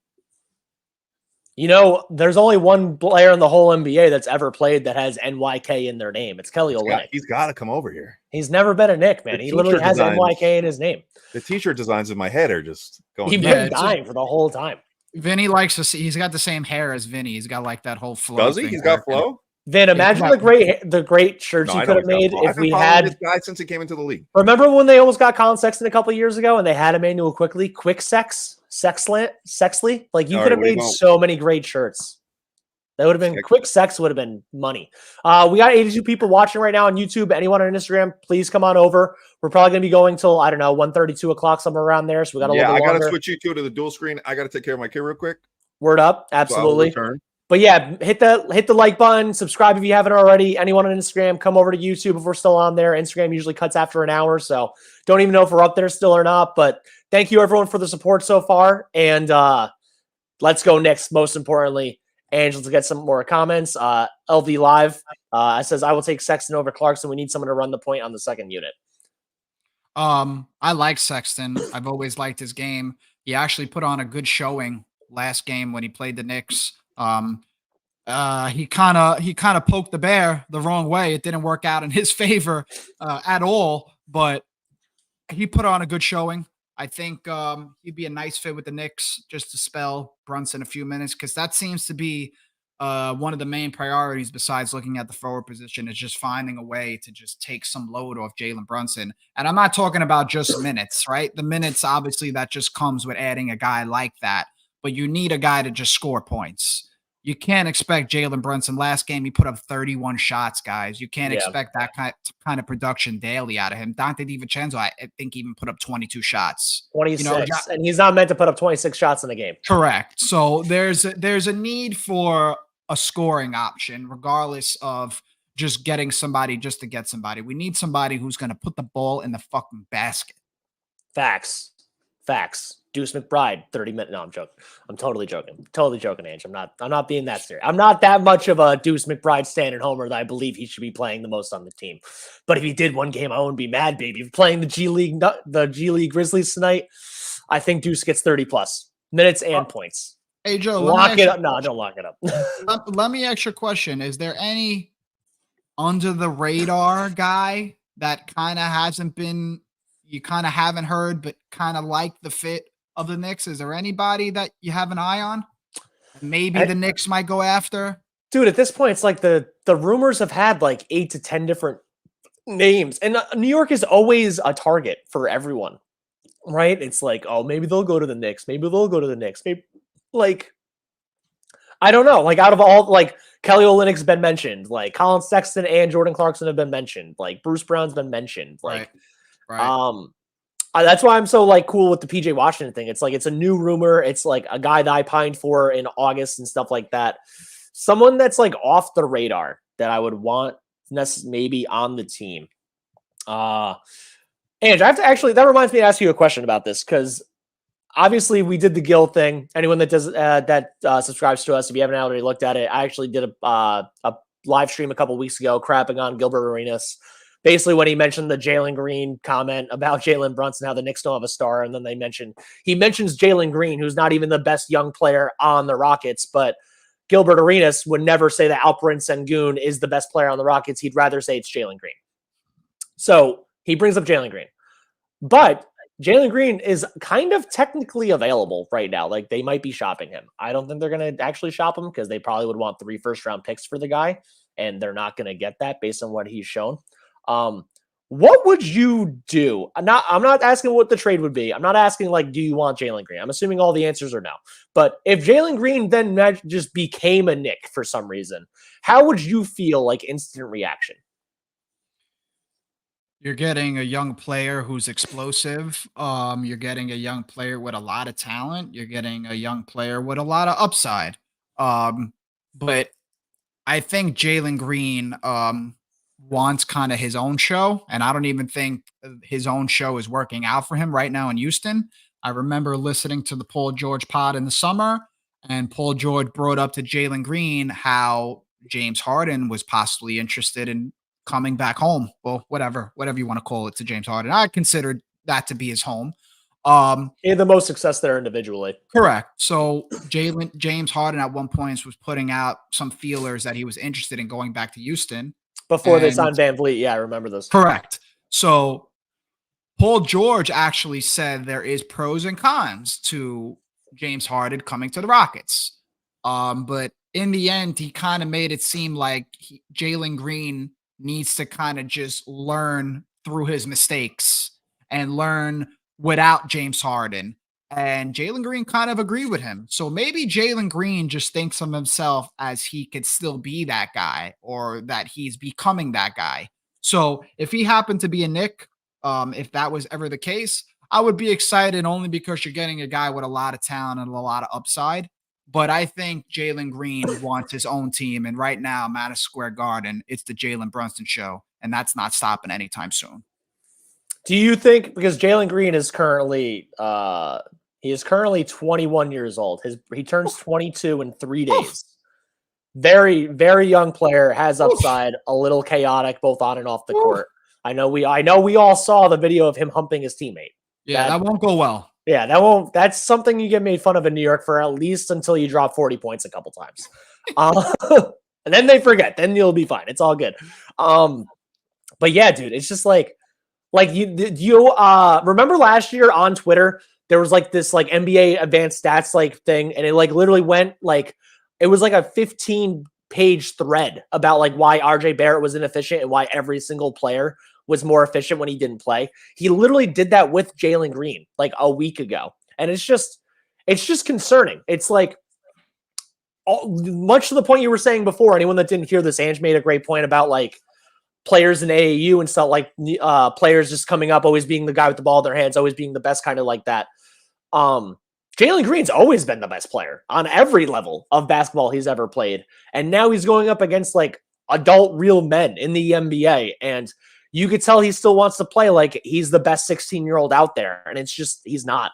You know, there's only one player in the whole NBA that's ever played that has NYK in their name. It's Kelly Olynyk.
He's got to come over here.
He's never been a Knick, man. He literally has NYK in his name.
The t-shirt designs in my head are just going.
He's been dying for the whole time.
Vinny likes to see. He's got the same hair as Vinny. He's got that whole flow.
Does he? He's got flow.
Vin, imagine the great shirts you could have made if we had
this guy since he came into the league.
Remember when they almost got Collin Sexton a couple of years ago and they had Emmanuel Quickly, Sexley? You could have made so many great shirts. That would have been quick sex would have been money. We got 82 people watching right now on YouTube. Anyone on Instagram, please come on over. We're probably going to be going till, 1:32 o'clock, somewhere around there. So we got a little bit longer.
I got to switch you to the dual screen. I got to take care of my kid real quick.
Word up. Absolutely. But yeah, hit the like button, subscribe if you haven't already. Anyone on Instagram, come over to YouTube if we're still on there. Instagram usually cuts after an hour, so don't even know if we're up there still or not. But thank you everyone for the support so far. And let's go Knicks, most importantly. Angela, to get some more comments. LV Live says, I will take Sexton over Clarkson. We need someone to run the point on the second unit.
I like Sexton. I've always liked his game. He actually put on a good showing last game when he played the Knicks. He kind of poked the bear the wrong way. It didn't work out in his favor at all, but he put on a good showing. I think he'd be a nice fit with the Knicks just to spell Brunson a few minutes, because that seems to be one of the main priorities besides looking at the forward position is just finding a way to just take some load off Jalen Brunson. And I'm not talking about just minutes, right? The minutes, obviously, that just comes with adding a guy like that. But you need a guy to just score points. You can't expect Jalen Brunson. Last game, he put up 31 shots, guys. You can't expect that kind of production daily out of him. Dante DiVincenzo, I think, even put up 22 shots.
26. And he's not meant to put up 26 shots in a game.
Correct. So there's a need for a scoring option, regardless of just getting somebody just to get somebody. We need somebody who's going to put the ball in the fucking basket.
Facts. Deuce McBride, 30 minutes. No, I'm joking. I'm totally joking, Ange. I'm not being that serious. I'm not that much of a Deuce McBride standing homer that I believe he should be playing the most on the team. But if he did one game, I wouldn't be mad, baby. If playing the G League Grizzlies tonight, I think Deuce gets 30 plus minutes and points.
Hey, Joe,
lock it up. No, don't lock it up.
Let me ask you a question. Is there any under the radar guy that kind of hasn't been, you kind of haven't heard, but kind of like the fit of the Knicks? Is there anybody that you have an eye on? Maybe the Knicks might go after?
Dude, at this point, it's like the rumors have had like 8 to 10 different names. And New York is always a target for everyone, right? It's like, oh, maybe they'll go to the Knicks. Maybe they'll go to the Knicks. Maybe, like, I don't know. Like, out of all, like, Kelly Olynyk's been mentioned. Like, Collin Sexton and Jordan Clarkson have been mentioned. Like, Bruce Brown's been mentioned. Like,
right.
That's why I'm so, like, cool with the PJ Washington thing. It's like, it's a new rumor. It's like a guy that I pined for in August and stuff like that. Someone that's, like, off the radar that I would want maybe on the team. And I have to actually, that reminds me to ask you a question about this, because obviously we did the Gil thing. Anyone that does subscribes to us, if you haven't already looked at it, I actually did a live stream a couple weeks ago crapping on Gilbert Arenas. Basically, when he mentioned the Jalen Green comment about Jalen Brunson, how the Knicks don't have a star, and then he mentions Jalen Green, who's not even the best young player on the Rockets, but Gilbert Arenas would never say that Alperen Sengun is the best player on the Rockets. He'd rather say it's Jalen Green. So he brings up Jalen Green. But Jalen Green is kind of technically available right now. Like, they might be shopping him. I don't think they're going to actually shop him because they probably would want 3 first-round picks for the guy, and they're not going to get that based on what he's shown. What would you do? I'm not asking what the trade would be. I'm not asking, like, do you want Jalen Green? I'm assuming all the answers are no. But if Jalen Green then just became a Knick for some reason, how would you feel, like, instant reaction?
You're getting a young player who's explosive. You're getting a young player with a lot of talent. You're getting a young player with a lot of upside. But I think Jalen Green wants kind of his own show, and I don't even think his own show is working out for him right now in Houston. I remember listening to the Paul George pod in the summer, and Paul George brought up to Jalen Green how James Harden was possibly interested in coming back home. Well, whatever you want to call it, to James Harden. I considered that to be his home.
He had the most success there individually.
Correct. So James Harden at one point was putting out some feelers that he was interested in going back to Houston.
Before they signed Van Vliet. Yeah, I remember this.
Correct. So Paul George actually said there is pros and cons to James Harden coming to the Rockets. But in the end, he kind of made it seem like Jalen Green needs to kind of just learn through his mistakes and learn without James Harden. And Jalen Green kind of agreed with him. So maybe Jalen Green just thinks of himself as he could still be that guy, or that he's becoming that guy. So if he happened to be a Knick, if that was ever the case, I would be excited only because you're getting a guy with a lot of talent and a lot of upside. But I think Jalen Green wants his own team. And right now, Madison Square Garden, it's the Jalen Brunson show. And that's not stopping anytime soon.
Do you think, because Jalen Green is currently he is currently 21 years old. He turns 22 in 3 days. Very, very young player, has upside, a little chaotic both on and off the court. I know we all saw the video of him humping his teammate.
Yeah, that won't go well.
Yeah, that's something you get made fun of in New York for at least until you drop 40 points a couple times. And then they forget. Then you'll be fine. It's all good. But yeah, dude, it's just like you remember last year on Twitter, there was like this like NBA advanced stats like thing, and it like literally went like It was like a 15-page thread about like why RJ Barrett was inefficient and why every single player was more efficient when he didn't play. He literally did that with Jalen Green like a week ago. And it's just concerning. It's like much to the point you were saying before. Anyone that didn't hear this, Ange made a great point about like players in AAU and stuff, like players just coming up, always being the guy with the ball in their hands, always being the best, kind of like that. Jalen Green's always been the best player on every level of basketball he's ever played. And now he's going up against like adult real men in the NBA. And you could tell he still wants to play like he's the best 16-year-old out there. And it's just, he's not.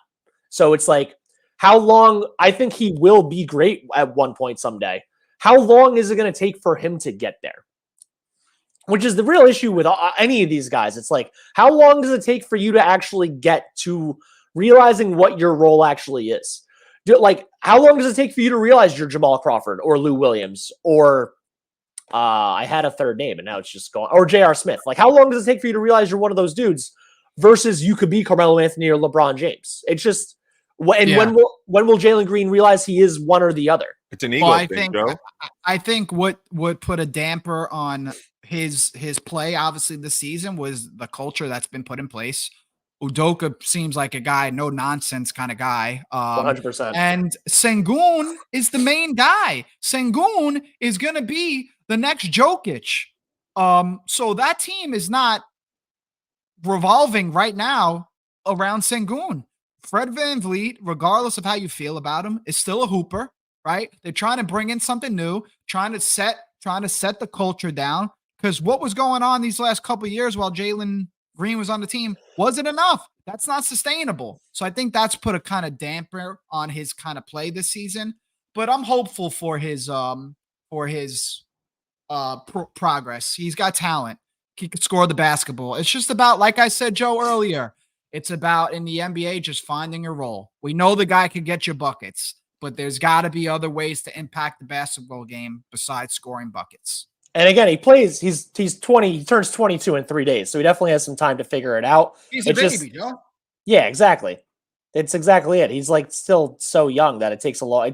So it's like, how long? I think he will be great at one point someday. How long is it going to take for him to get there? Which is the real issue with any of these guys. It's like, how long does it take for you to actually get to realizing what your role actually is? Like, how long does it take for you to realize you're Jamal Crawford or Lou Williams or I had a third name and now it's just gone, or J.R. Smith? Like, how long does it take for you to realize you're one of those dudes versus you could be Carmelo Anthony or LeBron James? It's just, when will Jalen Green realize he is one or the other?
It's an ego thing, Joe.
I think what would put a damper on his play, obviously, this season was the culture that's been put in place. Udoka seems like a guy, no nonsense kind of guy.
100%.
And Sengun is the main guy. Sengun is going to be the next Jokic. So that team is not revolving right now around Sengun. Fred VanVleet, regardless of how you feel about him, is still a hooper, right? They're trying to bring in something new, trying to set the culture down. Because what was going on these last couple of years while Jalen Green was on the team wasn't enough. That's not sustainable. So I think that's put a kind of damper on his kind of play this season. But I'm hopeful for his progress. He's got talent. He could score the basketball. It's just about, like I said, Joe, earlier, it's about in the NBA just finding your role. We know the guy can get you buckets, but there's got to be other ways to impact the basketball game besides scoring buckets.
And again, he's 20, he turns 22 in 3 days. So he definitely has some time to figure it out.
He's a baby, Joe.
Yeah, exactly. It's exactly it. He's like still so young that it takes a lot.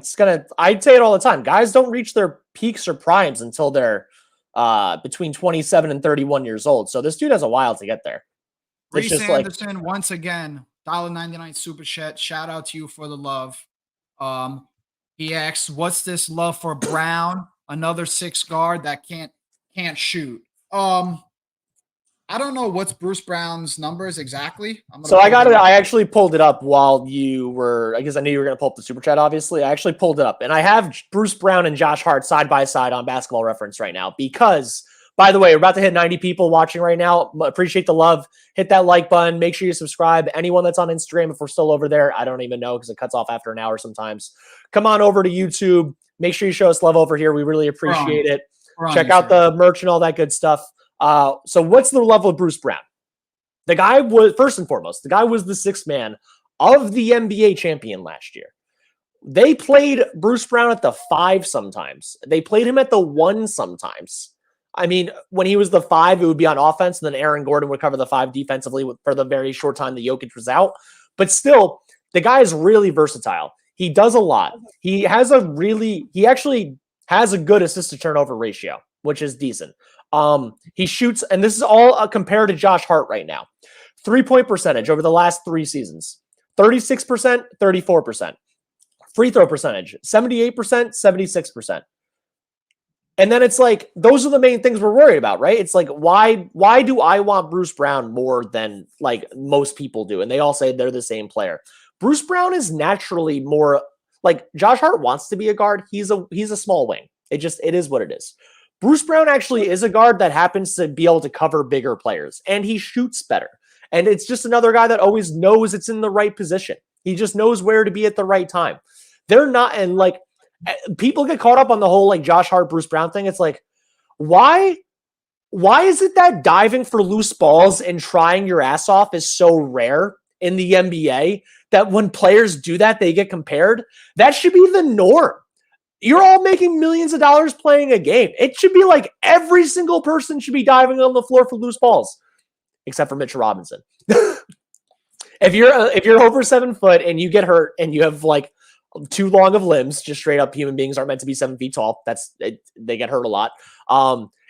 I'd say it all the time. Guys don't reach their peaks or primes until they're between 27 and 31 years old. So this dude has a while to get there.
Reese Anderson, once again, $1.99 super chat. Shout out to you for the love. He asks, what's this love for Brown? Another 6 guard that can't shoot. I don't know what's Bruce Brown's numbers exactly.
So I got it. I actually pulled it up while you were, I guess I knew you were going to pull up the super chat, obviously. I actually pulled it up and I have Bruce Brown and Josh Hart side by side on Basketball Reference right now because, by the way, we're about to hit 90 people watching right now. Appreciate the love. Hit that like button. Make sure you subscribe. Anyone that's on Instagram, if we're still over there, I don't even know because it cuts off after an hour sometimes. Come on over to YouTube. Make sure you show us love over here. We really appreciate it. Check out the merch and all that good stuff. So what's the level of Bruce Brown? The guy was, first and foremost, the guy was the 6th man of the NBA champion last year. They played Bruce Brown at the 5 sometimes. They played him at the 1 sometimes. I mean, when he was the 5, it would be on offense, and then Aaron Gordon would cover the 5 defensively for the very short time that Jokic was out. But still, the guy is really versatile. He does a lot. He actually has a good assist to turnover ratio, which is decent. He shoots, and this is all compared to Josh Hart right now. 3-point percentage over the last 3 seasons, 36%, 34%. Free throw percentage, 78%, 76%. And then it's like, those are the main things we're worried about, right? It's like, why do I want Bruce Brown more than like most people do? And they all say they're the same player. Bruce Brown is naturally more like Josh Hart wants to be a guard. He's a small wing. It is what it is. Bruce Brown actually is a guard that happens to be able to cover bigger players, and he shoots better. And it's just another guy that always knows it's in the right position. He just knows where to be at the right time. They're not, and like people get caught up on the whole like Josh Hart, Bruce Brown thing. It's like, why is it that diving for loose balls and trying your ass off is so rare in the NBA that when players do that, they get compared? That should be the norm. You're all making millions of dollars playing a game. It should be like every single person should be diving on the floor for loose balls, except for Mitchell Robinson. If you're over 7 foot and you get hurt and you have like too long of limbs. Just straight up, human beings aren't meant to be 7 feet tall. They get hurt a lot.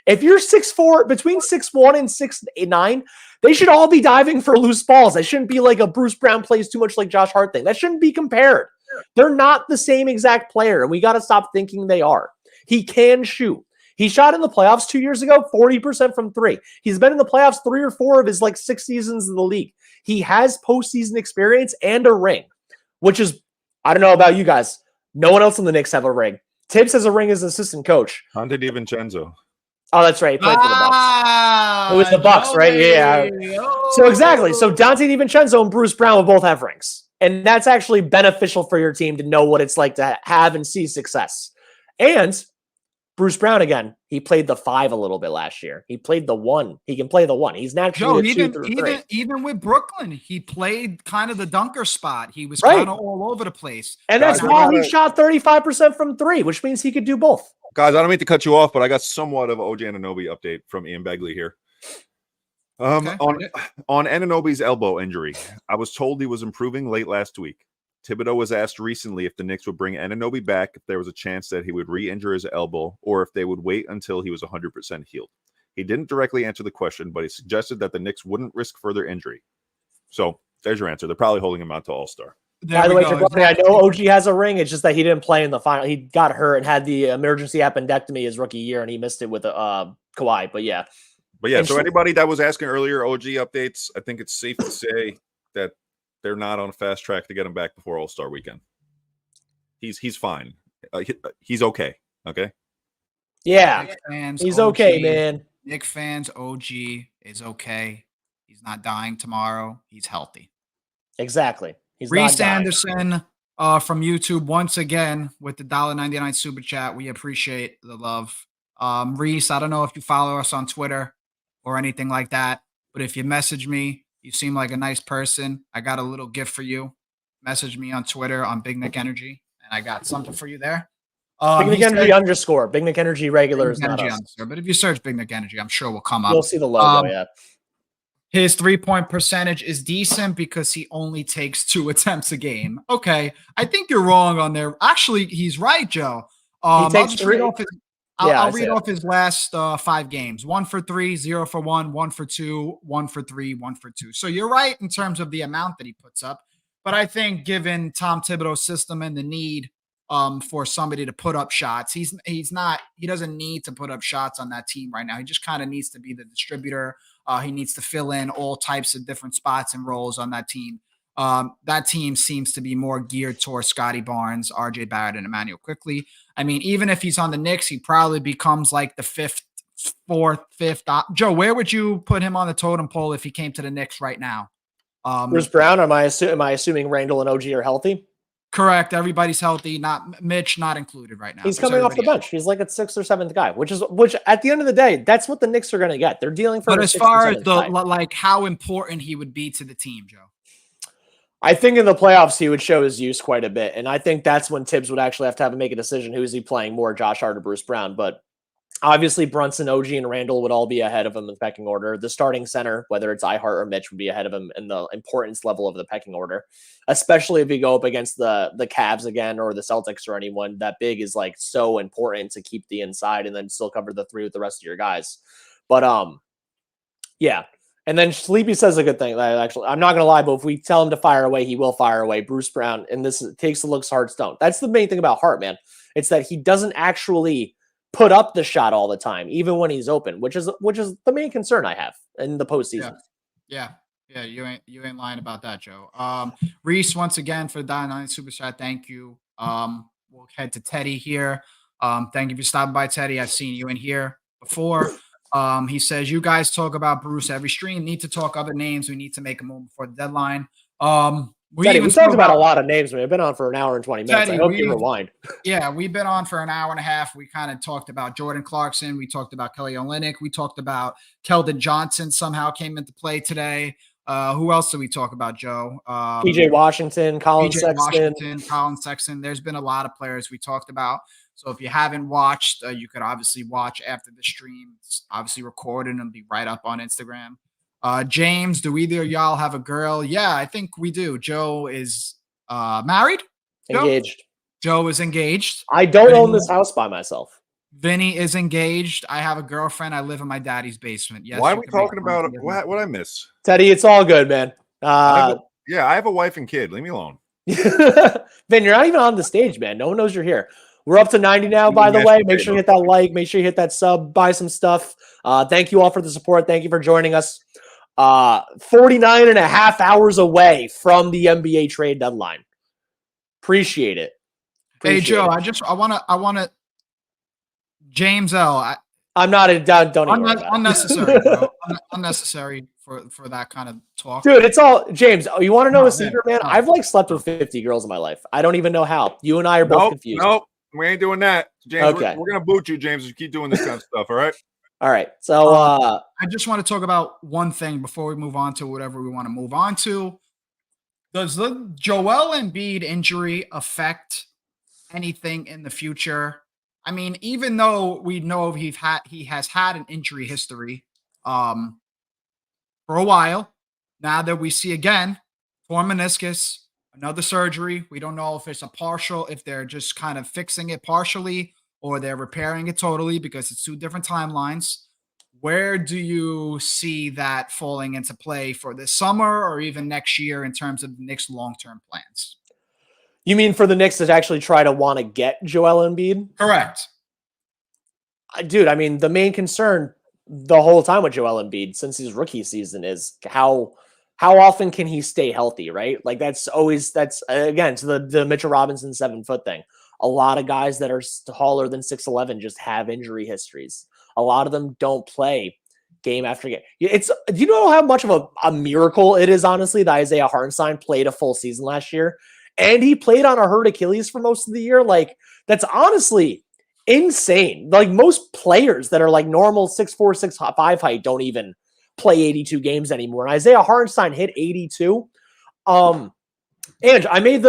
If you're 6'4", between 6'1" and 6'9", they should all be diving for loose balls. That shouldn't be like a Bruce Brown plays too much like Josh Hart thing. That shouldn't be compared. They're not the same exact player, and we got to stop thinking they are. He can shoot. He shot in the playoffs 2 years ago, 40% from 3. He's been in the playoffs 3 or 4 of his 6 seasons in the league. He has postseason experience and a ring, which is, I don't know about you guys. No one else in the Knicks have a ring. Thibs has a ring as assistant coach.
Dante DiVincenzo.
Oh, that's right. He played for the Bucks. It was the Bucks, right? Yeah. So exactly. So Dante DiVincenzo and Bruce Brown will both have rings. And that's actually beneficial for your team to know what it's like to have and see success. And Bruce Brown, again, he played the 5 a little bit last year. He played the 1. He can play the 1. He's naturally a 2 through 3.
Even with Brooklyn, he played kind of the dunker spot. He was kind of all over the place.
And that's why he shot 35% from 3, which means he could do both.
Guys, I don't mean to cut you off, but I got somewhat of OG Anunoby update from Ian Begley here. On Anunoby's elbow injury, I was told he was improving late last week. Thibodeau was asked recently if the Knicks would bring Anunoby back if there was a chance that he would re-injure his elbow or if they would wait until he was 100% healed. He didn't directly answer the question, but he suggested that the Knicks wouldn't risk further injury. So there's your answer. They're probably holding him out to All-Star.
By the way, I know OG has a ring. It's just that he didn't play in the final. He got hurt and had the emergency appendectomy his rookie year, and he missed it with Kawhi. But yeah.
So anybody that was asking earlier, OG updates, I think it's safe to say that they're not on a fast track to get him back before All-Star weekend. He's fine. He's okay. Okay.
Yeah. He's
OG,
okay, man.
Knicks fans, OG is okay. He's not dying tomorrow. He's healthy.
Exactly.
Reese Anderson from YouTube once again with the $1.99 super chat. We appreciate the love. Reese, I don't know if you follow us on Twitter or anything like that, but if you message me, you seem like a nice person. I got a little gift for you. Message me on Twitter on Big Nick Energy, and I got something for you there.
Big Nick Energy underscore. Big Nick Energy regular is not us.
But if you search Big Nick Energy, I'm sure we'll come up.
You'll see the logo, yeah.
His 3-point percentage is decent because he only takes 2 attempts a game. Okay, I think you're wrong on there. Actually, he's right, Joe.
He takes 3.
I'll read off his last 5 games. 1 for 3, 0 for 1, 1 for 2, 1 for 3, 1 for 2. So you're right in terms of the amount that he puts up. But I think given Tom Thibodeau's system and the need for somebody to put up shots, he doesn't need to put up shots on that team right now. He just kind of needs to be the distributor. He needs to fill in all types of different spots and roles on that team. That team seems to be more geared towards Scotty Barnes, RJ Barrett, and Emmanuel Quickly. I mean, even if he's on the Knicks, he probably becomes like the 5th, 4th, 5th. Joe, where would you put him on the totem pole if he came to the Knicks right now?
Bruce Brown, am I assuming Randall and OG are healthy?
Correct. Everybody's healthy. Not Mitch, not included right now.
He's coming off the bench. He's like a 6th or 7th guy, which at the end of the day, that's what the Knicks are going to get. They're dealing for.
But as far as how important he would be to the team, Joe.
I think in the playoffs he would show his use quite a bit, and I think that's when Thibs would actually have to make a decision: who is he playing more, Josh Hart or Bruce Brown? But obviously, Brunson, OG, and Randall would all be ahead of him in the pecking order. The starting center, whether it's Hart or Mitch, would be ahead of him in the importance level of the pecking order, especially if you go up against the Cavs again or the Celtics or anyone. That big is like so important to keep the inside and then still cover the 3 with the rest of your guys. But yeah. And then Sleepy says a good thing. Actually, I'm not going to lie, but if we tell him to fire away, he will fire away. Bruce Brown, and this takes the looks, Hart's don't. That's the main thing about Hart, man. It's that he doesn't actually put up the shot all the time, even when he's open, which is the main concern I have in the postseason.
Yeah. You ain't lying about that, Joe. Reese, once again for the $9 super chat. Thank you. We'll head to Teddy here. Thank you for stopping by, Teddy. I've seen you in here before. He says, you guys talk about Bruce every stream. Need to talk other names. We need to make a move before the deadline. We
talked about a lot of names. We've been on for an hour and 20 minutes.
Teddy,
I hope you rewind.
Yeah, we've been on for an hour and a half. We kind of talked about Jordan Clarkson. We talked about Kelly Olynyk. We talked about Keldon Johnson somehow came into play today. Who else did we talk about, Joe?
PJ Washington, Collin
Sexton. There's been a lot of players we talked about. So if you haven't watched, you could obviously watch after the stream. It's obviously recorded and be right up on Instagram. James, do either of y'all have a girl? Yeah, I think we do. Joe is married?
Engaged.
Joe is engaged.
I don't own this house by myself.
Vinny is engaged. I have a girlfriend. I live in my daddy's basement. Yes.
Why are
you
we
can make
talking
fun of
about
me.
what I miss?
Teddy, it's all good, man.
I have a wife and kid. Leave me alone.
Vin, you're not even on the stage, man. No one knows you're here. We're up to 90 now, by the way. Make sure you hit that like. Make sure you hit that sub. Buy some stuff. Thank you all for the support. Thank you for joining us. 49 and a half hours away from the NBA trade deadline. Appreciate it.
Hey, Joe, I want to James L.
I'm not a don't even
unnecessary, bro. Unnecessary for that kind of talk.
Dude, it's all James. You want to know a secret, man?
No.
I've like slept with 50 girls in my life. I don't even know how. You and I are both confused.
Nope, we ain't doing that. James,
Okay.
we're gonna boot you, James, if you keep doing this kind of stuff, all right?
All right. So
I just want to talk about one thing before we move on to whatever we want to move on to. Does the Joel Embiid injury affect anything in the future? I mean, even though we know he has had an injury history for a while, now that we see again, torn meniscus, another surgery. We don't know if it's a partial, if they're just kind of fixing it partially or they're repairing it totally because it's two different timelines. Where do you see that falling into play for this summer or even next year in terms of the Knicks' long-term plans?
you mean for the Knicks to actually try to want to get Joel Embiid?
Correct.
Dude, I mean, the main concern the whole time with Joel Embiid since his rookie season is how often can he stay healthy, right? Like that's again to the Mitchell Robinson 7 foot thing. A lot of guys that are taller than 6'11" just have injury histories. A lot of them don't play game after game. Do you know how much of a miracle it is, honestly, that Isaiah Hartenstein played a full season last year? And he played on a hurt Achilles for most of the year. Like, that's honestly insane. Like, most players that are like normal 6'4", 6'5" height don't even play 82 games anymore. And Isaiah Hartenstein hit 82. And I've made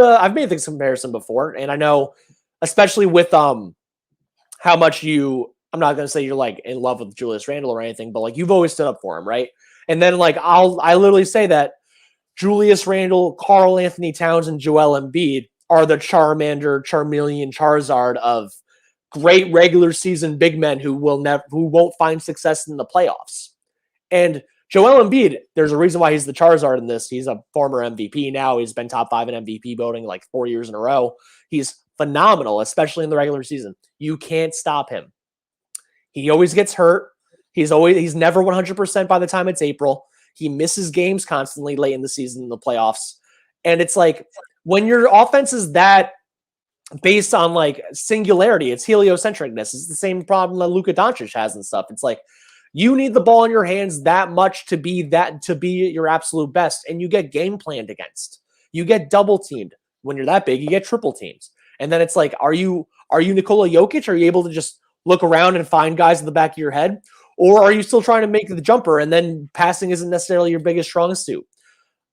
this comparison before, and I know, especially with how much I'm not going to say you're like in love with Julius Randle or anything, but like you've always stood up for him, right? And then like I literally say that Julius Randle, Karl Anthony Towns, and Joel Embiid are the Charmander, Charmeleon, Charizard of great regular season big men who won't find success in the playoffs. And Joel Embiid, there's a reason why he's the Charizard in this. He's a former MVP now. He's been top 5 in MVP voting like 4 years in a row. He's phenomenal, especially in the regular season. You can't stop him. He always gets hurt. He's never 100% by the time it's April. He misses games constantly late in the season in the playoffs. And it's like when your offense is that based on like singularity, it's heliocentricness. It's the same problem that Luka Doncic has and stuff. It's like you need the ball in your hands that much to be your absolute best, and you get game planned against. You get double teamed. When you're that big, you get triple teams. And then it's like, are you Nikola Jokic? Are you able to just look around and find guys in the back of your head? Or are you still trying to make the jumper and then passing isn't necessarily your biggest strong suit?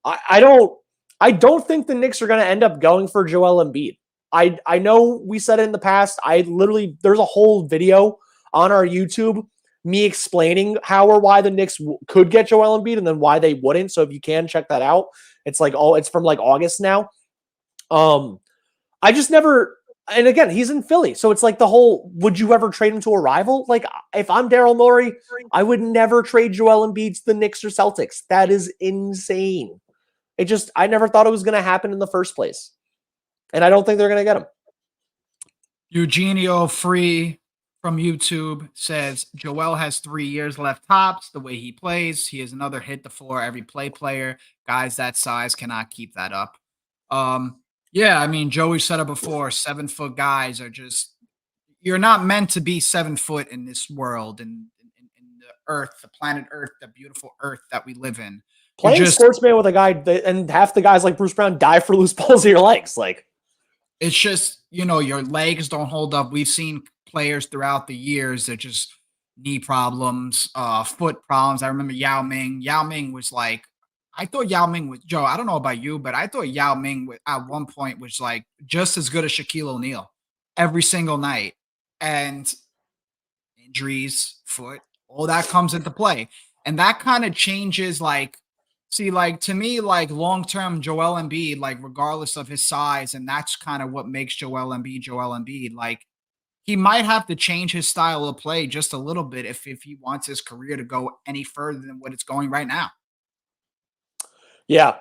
I don't think the Knicks are going to end up going for Joel Embiid. I know we said it in the past. There's a whole video on our YouTube me explaining how or why the Knicks could get Joel Embiid and then why they wouldn't. So if you can check that out, it's from like August now. I just never, and again, he's in Philly. So it's like the whole, would you ever trade him to a rival? Like if I'm Daryl Morey, I would never trade Joel Embiid to the Knicks or Celtics. That is insane. I never thought it was going to happen in the first place. And I don't think they're going to get him.
Eugenio Free from YouTube says, Joel has 3 years left tops. The way he plays, he is another hit the floor every play player. Guys that size cannot keep that up. Yeah, I mean, Joey said it before, 7 foot guys are just, you're not meant to be 7 foot in this world and in the earth, the planet Earth, the beautiful earth that we live in.
Playing sportsman with a guy, and half the guys like Bruce Brown die for loose balls in your legs. Like,
it's just, your legs don't hold up. We've seen players throughout the years that just knee problems, foot problems. I remember Yao Ming. Yao Ming was like, I thought Yao Ming was, Joe, I don't know about you, but I thought Yao Ming at one point was like just as good as Shaquille O'Neal every single night. And injuries, foot, all that comes into play. And that kind of changes like See, like to me, like long-term Joel Embiid, like regardless of his size, and that's kind of what makes Joel Embiid. Like he might have to change his style of play just a little bit if he wants his career to go any further than what it's going right now.
Yeah,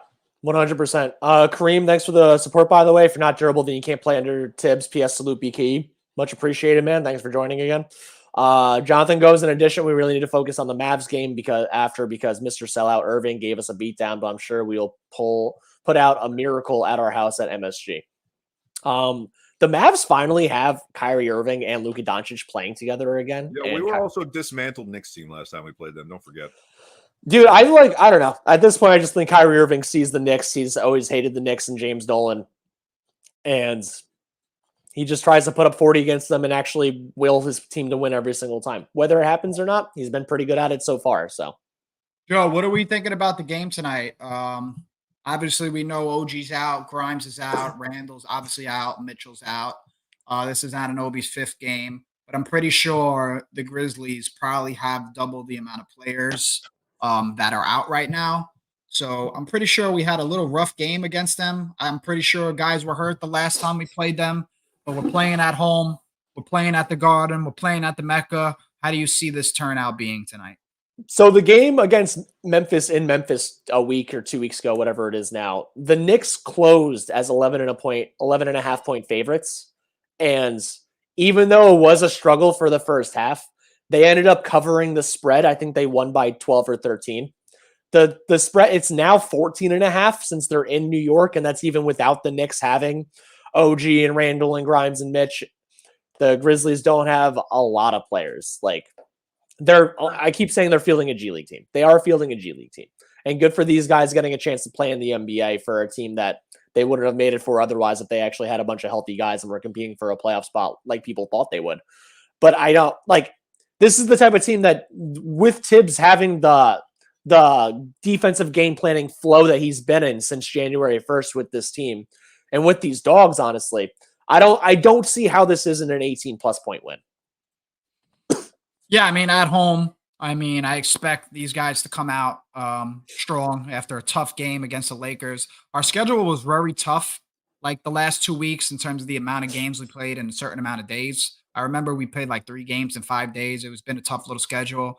100%. Kareem, thanks for the support, by the way. If you're not durable, then you can't play under Thibs. PS salute BKE. Much appreciated, man. Thanks for joining again. Jonathan goes, in addition, we really need to focus on the Mavs game because Mr. Sellout Irving gave us a beatdown, but I'm sure we'll put out a miracle at our house at MSG. The Mavs finally have Kyrie Irving and Luka Doncic playing together again.
Yeah, we were also dismantled Knicks team last time we played them. Don't forget.
Dude, I don't know. At this point, I just think Kyrie Irving sees the Knicks. He's always hated the Knicks and James Dolan. And he just tries to put up 40 against them and actually will his team to win every single time. Whether it happens or not, he's been pretty good at it so far. So,
Joe, what are we thinking about the game tonight? Obviously, we know OG's out, Grimes is out, Randall's obviously out, Mitchell's out. This is Anunoby's 5th game, but I'm pretty sure the Grizzlies probably have double the amount of players that are out right now. So I'm pretty sure we had a little rough game against them. I'm pretty sure guys were hurt the last time we played them, but we're playing at home. We're playing at the Garden. We're playing at the Mecca. How do you see this turnout being tonight?
So the game against Memphis in Memphis a week or 2 weeks ago, whatever it is now, the Knicks closed as 11.5 point favorites. And even though it was a struggle for the first half, they ended up covering the spread. I think they won by 12 or 13. The spread, it's now 14.5 since they're in New York. And that's even without the Knicks having OG and Randall and Grimes and Mitch. The Grizzlies don't have a lot of players. Like, I keep saying they're fielding a G League team. They are fielding a G League team. And good for these guys getting a chance to play in the NBA for a team that they wouldn't have made it for otherwise if they actually had a bunch of healthy guys and were competing for a playoff spot like people thought they would. But I don't like, this is the type of team that with Thibs having the defensive game planning flow that he's been in since January 1st with this team and with these dogs, honestly, I don't see how this isn't an 18 plus point win.
Yeah, I mean, at home, I expect these guys to come out strong after a tough game against the Lakers. Our schedule was very tough, like the last 2 weeks in terms of the amount of games we played in a certain amount of days. I remember we played like 3 games in 5 days. It was been a tough little schedule.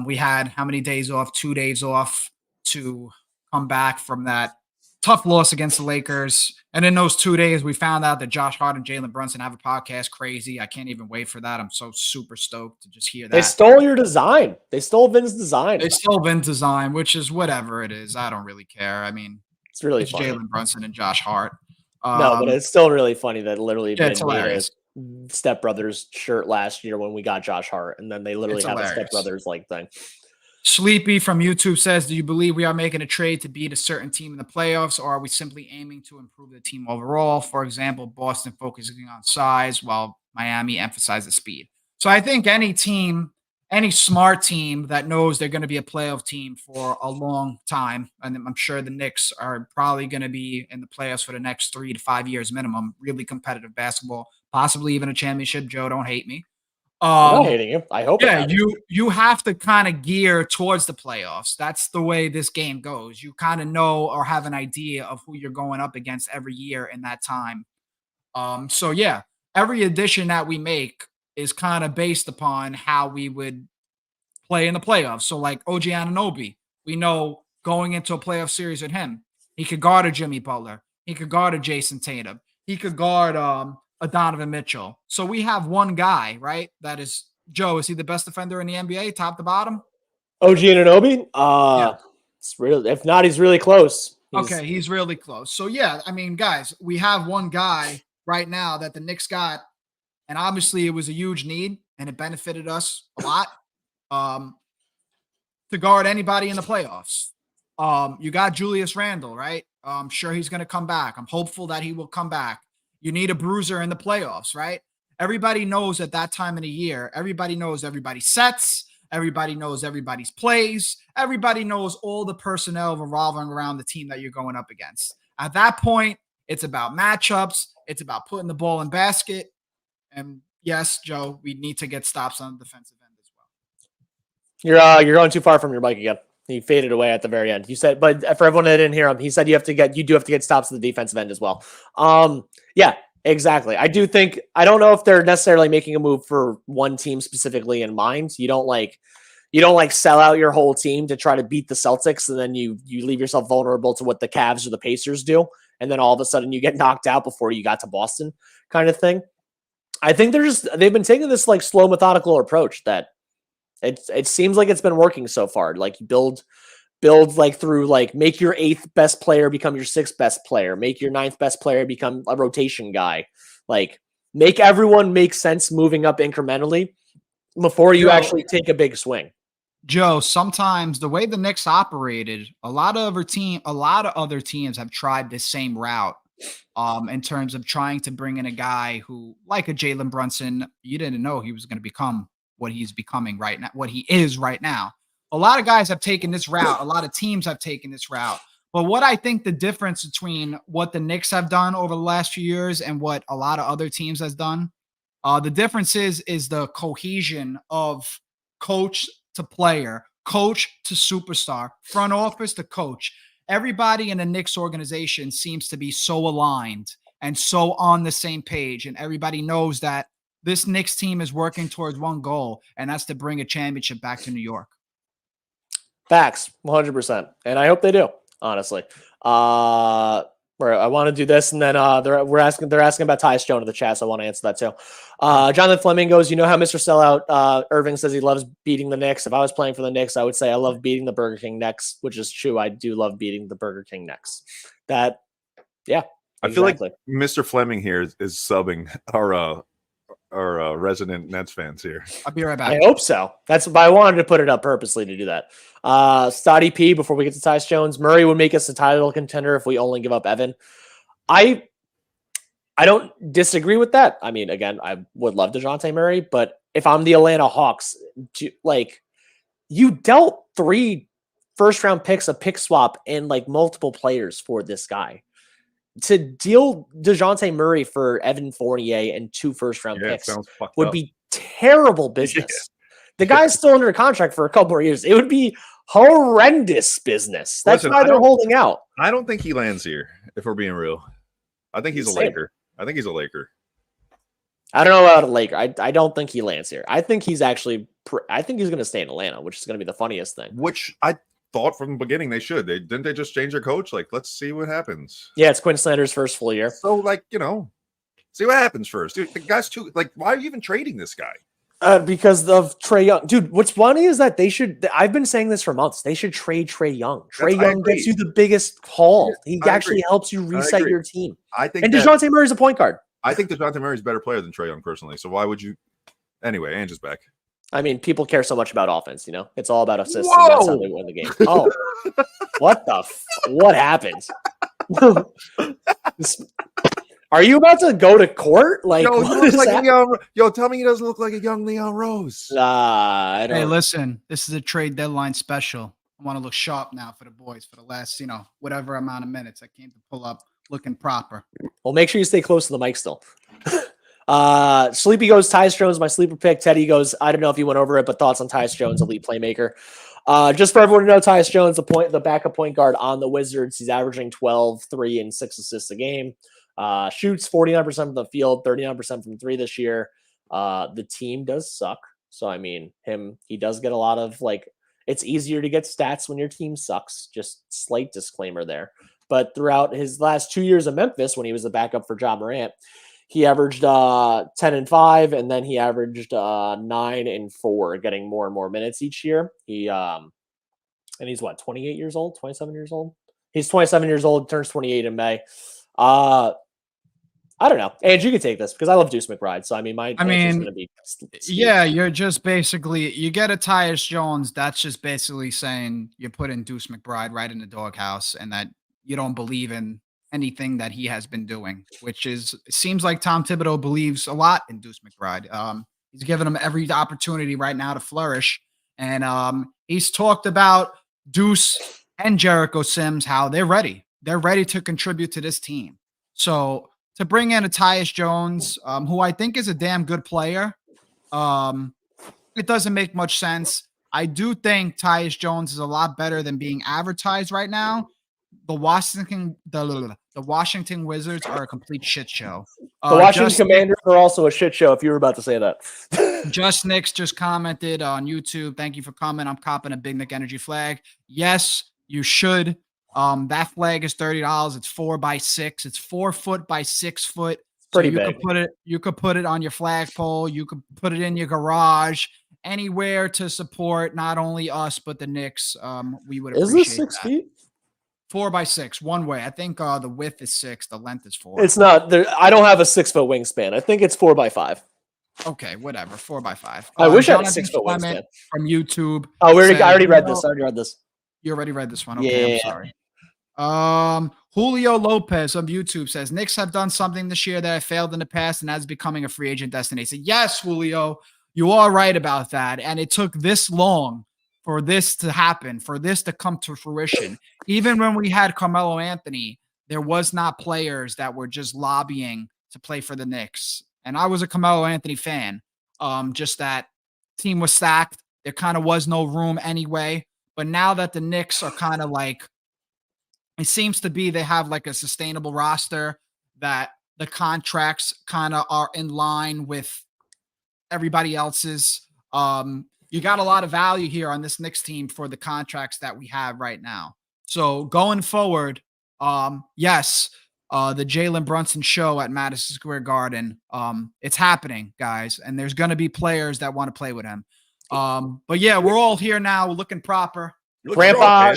We had how many days off? 2 days off to come back from that tough loss against the Lakers. And in those 2 days, we found out that Josh Hart and Jalen Brunson have a podcast. Crazy. I can't even wait for that. I'm so super stoked to just hear that.
They stole your design. They stole Vin's design.
They stole Vin's design, which is whatever it is. I don't really care. I mean,
it's really
it's
funny.
Jalen Brunson and Josh Hart.
No, but it's still really funny that literally
it's
Vin made
hilarious.
a Step Brothers shirt last year when we got Josh Hart, and then they literally
It's
have
hilarious.
a Step Brothers like thing.
Sleepy from YouTube says, do you believe we are making a trade to beat a certain team in the playoffs, or are we simply aiming to improve the team overall? For example, Boston focusing on size while Miami emphasizes speed. So I think any team, any smart team that knows they're going to be a playoff team for a long time, and I'm sure the Knicks are probably going to be in the playoffs for the next 3 to 5 years minimum, really competitive basketball, possibly even a championship. Joe, don't hate me.
I'm not hating you. I hope.
Yeah, you have to kind of gear towards the playoffs. That's the way this game goes. You kind of know or have an idea of who you're going up against every year in that time. So yeah, every addition that we make is kind of based upon how we would play in the playoffs. So like OG Anunoby, we know going into a playoff series with him, he could guard a Jimmy Butler, he could guard a Jason Tatum, he could guard a Donovan Mitchell. So we have one guy, right? That is Joe. Is he the best defender in the NBA, top to bottom?
OG Anunoby?
Yeah.
It's real. If not, he's really close.
He's really close. So yeah, I mean, guys, we have one guy right now that the Knicks got, and obviously it was a huge need, and it benefited us a lot to guard anybody in the playoffs. You got Julius Randle, right? I'm sure he's going to come back. I'm hopeful that he will come back. You need a bruiser in the playoffs, right? Everybody knows at that time of the year, everybody knows everybody's sets, everybody knows everybody's plays, everybody knows all the personnel revolving around the team that you're going up against. At that point, it's about matchups, it's about putting the ball in basket. And yes, Joe, we need to get stops on the defensive end as well.
You're going too far from your mic again. He faded away at the very end. You said, but for everyone that didn't hear him, he said you do have to get stops at the defensive end as well. Yeah, exactly. I don't know if they're necessarily making a move for one team specifically in mind. You don't sell out your whole team to try to beat the Celtics, and then you leave yourself vulnerable to what the Cavs or the Pacers do, and then all of a sudden you get knocked out before you got to Boston, kind of thing. I think they've been taking this like slow, methodical approach that it seems like it's been working so far. Like you build like through like make your 8th best player become your 6th best player, make your 9th best player become a rotation guy, like make everyone make sense moving up incrementally before you actually take a big swing.
Joe, sometimes the way the Knicks operated, a lot of other teams have tried this same route. In terms of trying to bring in a guy who, like a Jalen Brunson, you didn't know he was going to become what he's becoming right now, what he is right now. A lot of guys have taken this route. A lot of teams have taken this route. But what I think the difference between what the Knicks have done over the last few years and what a lot of other teams has done, the difference is the cohesion of coach to player, coach to superstar, front office to coach. Everybody in the Knicks organization seems to be so aligned and so on the same page. And everybody knows that this Knicks team is working towards one goal, and that's to bring a championship back to New York.
Facts, 100%. And I hope they do, honestly. I want to do this, and then they're asking about Tyus Jones in the chat, so I want to answer that too. Jonathan Fleming goes, you know how Mr. Sellout Irving says he loves beating the Knicks. If I was playing for the Knicks, I would say I love beating the Burger King Knicks, which is true. I do love beating the Burger King Knicks. I
feel like Mr. Fleming here is subbing our resident Nets fans here.
I'll be right back.
I hope so. That's why I wanted to put it up purposely to do that. Stoddy P, before we get to Tyus Jones, Murray would make us a title contender if we only give up Evan. I don't disagree with that. I mean, again, I would love Dejounte Murray, but if I'm the Atlanta Hawks, you dealt 3 first-round picks, a pick swap, and like multiple players for this guy. To deal Dejounte Murray for Evan Fournier and 2 first-round picks would be terrible business. The guy's still under contract for a couple more years. It would be horrendous business. That's why they're holding out.
I don't think he lands here, if we're being real. I think he's a Laker. I think he's a Laker.
I don't know about a Laker. I don't think he lands here. I think he's actually I think he's going to stay in Atlanta, which is going to be the funniest thing.
Which I thought from the beginning they should. Didn't they just change their coach? Like, let's see what happens.
Yeah, it's Quinn Snyder's first full year.
So, see what happens first. Dude, the guy's too, why are you even trading this guy?
Because of Trae Young. Dude, what's funny is that I've been saying this for months. They should trade Trae Young. Trae Young gets you the biggest haul. He actually helps you reset your team.
I think
Dejounte Murray's a point guard.
I think Dejounte Murray's a better player than Trae Young personally. So why would you? Anyway, Ange is back.
I mean, people care so much about offense, It's all about assists. And that's how they win the game. Oh, what happened? Are you about to go to court? Tell
me he doesn't look like a young Leon Rose.
Hey, listen, this is a trade deadline special. I want to look sharp now for the boys for the last, whatever amount of minutes I came to pull up looking proper.
Well, make sure you stay close to the mic still. Sleepy goes, Tyus Jones, my sleeper pick. Teddy goes, I don't know if you went over it, but thoughts on Tyus Jones, elite playmaker. Just for everyone to know, Tyus Jones, the backup point guard on the Wizards. He's averaging 12, 3, and 6 assists a game. Shoots 49% from the field, 39% from 3 this year. The team does suck. So, I mean, he does get a lot of it's easier to get stats when your team sucks. Just slight disclaimer there. But throughout his last 2 years of Memphis, when he was the backup for Ja Morant, he averaged 10-5, and then he averaged 9-4, getting more and more minutes each year. And he's 28 years old, 27 years old. He's 27 years old, turns 28 in May. I don't know. And you can take this because I love Deuce McBride. So, my answer is going to be
you're just basically, you get a Tyus Jones. That's just basically saying you're putting Deuce McBride right in the doghouse and that you don't believe in anything that he has been doing, which it seems like Tom Thibodeau believes a lot in Deuce McBride. He's given him every opportunity right now to flourish. And he's talked about Deuce and Jericho Sims, how they're ready. They're ready to contribute to this team. So to bring in a Tyus Jones, who I think is a damn good player, it doesn't make much sense. I do think Tyus Jones is a lot better than being advertised right now. The Washington Wizards are a complete shit show.
The Washington Commanders are also a shit show, if you were about to say that.
Just Knicks just commented on YouTube. Thank you for commenting. I'm copping a Big Nick Energy flag. Yes, you should. That flag is $30. It's 4x6. It's 4 foot by 6 foot.
Pretty
so
big.
You could put it on your flagpole. You could put it in your garage. Anywhere to support not only us but the Knicks. We would appreciate
Is this 6 feet?
4x6, one way. I think the width is 6, the length is 4.
It's not. I don't have a 6 foot wingspan. I think it's 4x5.
Okay, whatever. 4x5.
I wish I had a
Jonathan
6 foot wingspan
from YouTube.
Oh, I already read this. I already read this.
You already read this one. Okay,
Yeah.
I'm sorry. Julio Lopez on YouTube says Knicks have done something this year that have failed in the past, and that's becoming a free agent destination. Yes, Julio, you are right about that. And it took this long for this to happen, for this to come to fruition. Even when we had Carmelo Anthony, there was not players that were just lobbying to play for the Knicks. And I was a Carmelo Anthony fan. Just that team was stacked. There kind of was no room anyway. But now that the Knicks are kind of like, it seems to be they have like a sustainable roster, that the contracts kind of are in line with everybody else's. You got a lot of value here on this Knicks team for the contracts that we have right now. So going forward, yes, the Jalen Brunson show at Madison Square Garden, it's happening, guys, and there's going to be players that want to play with him. But yeah, we're all here now, looking proper.
Grandpa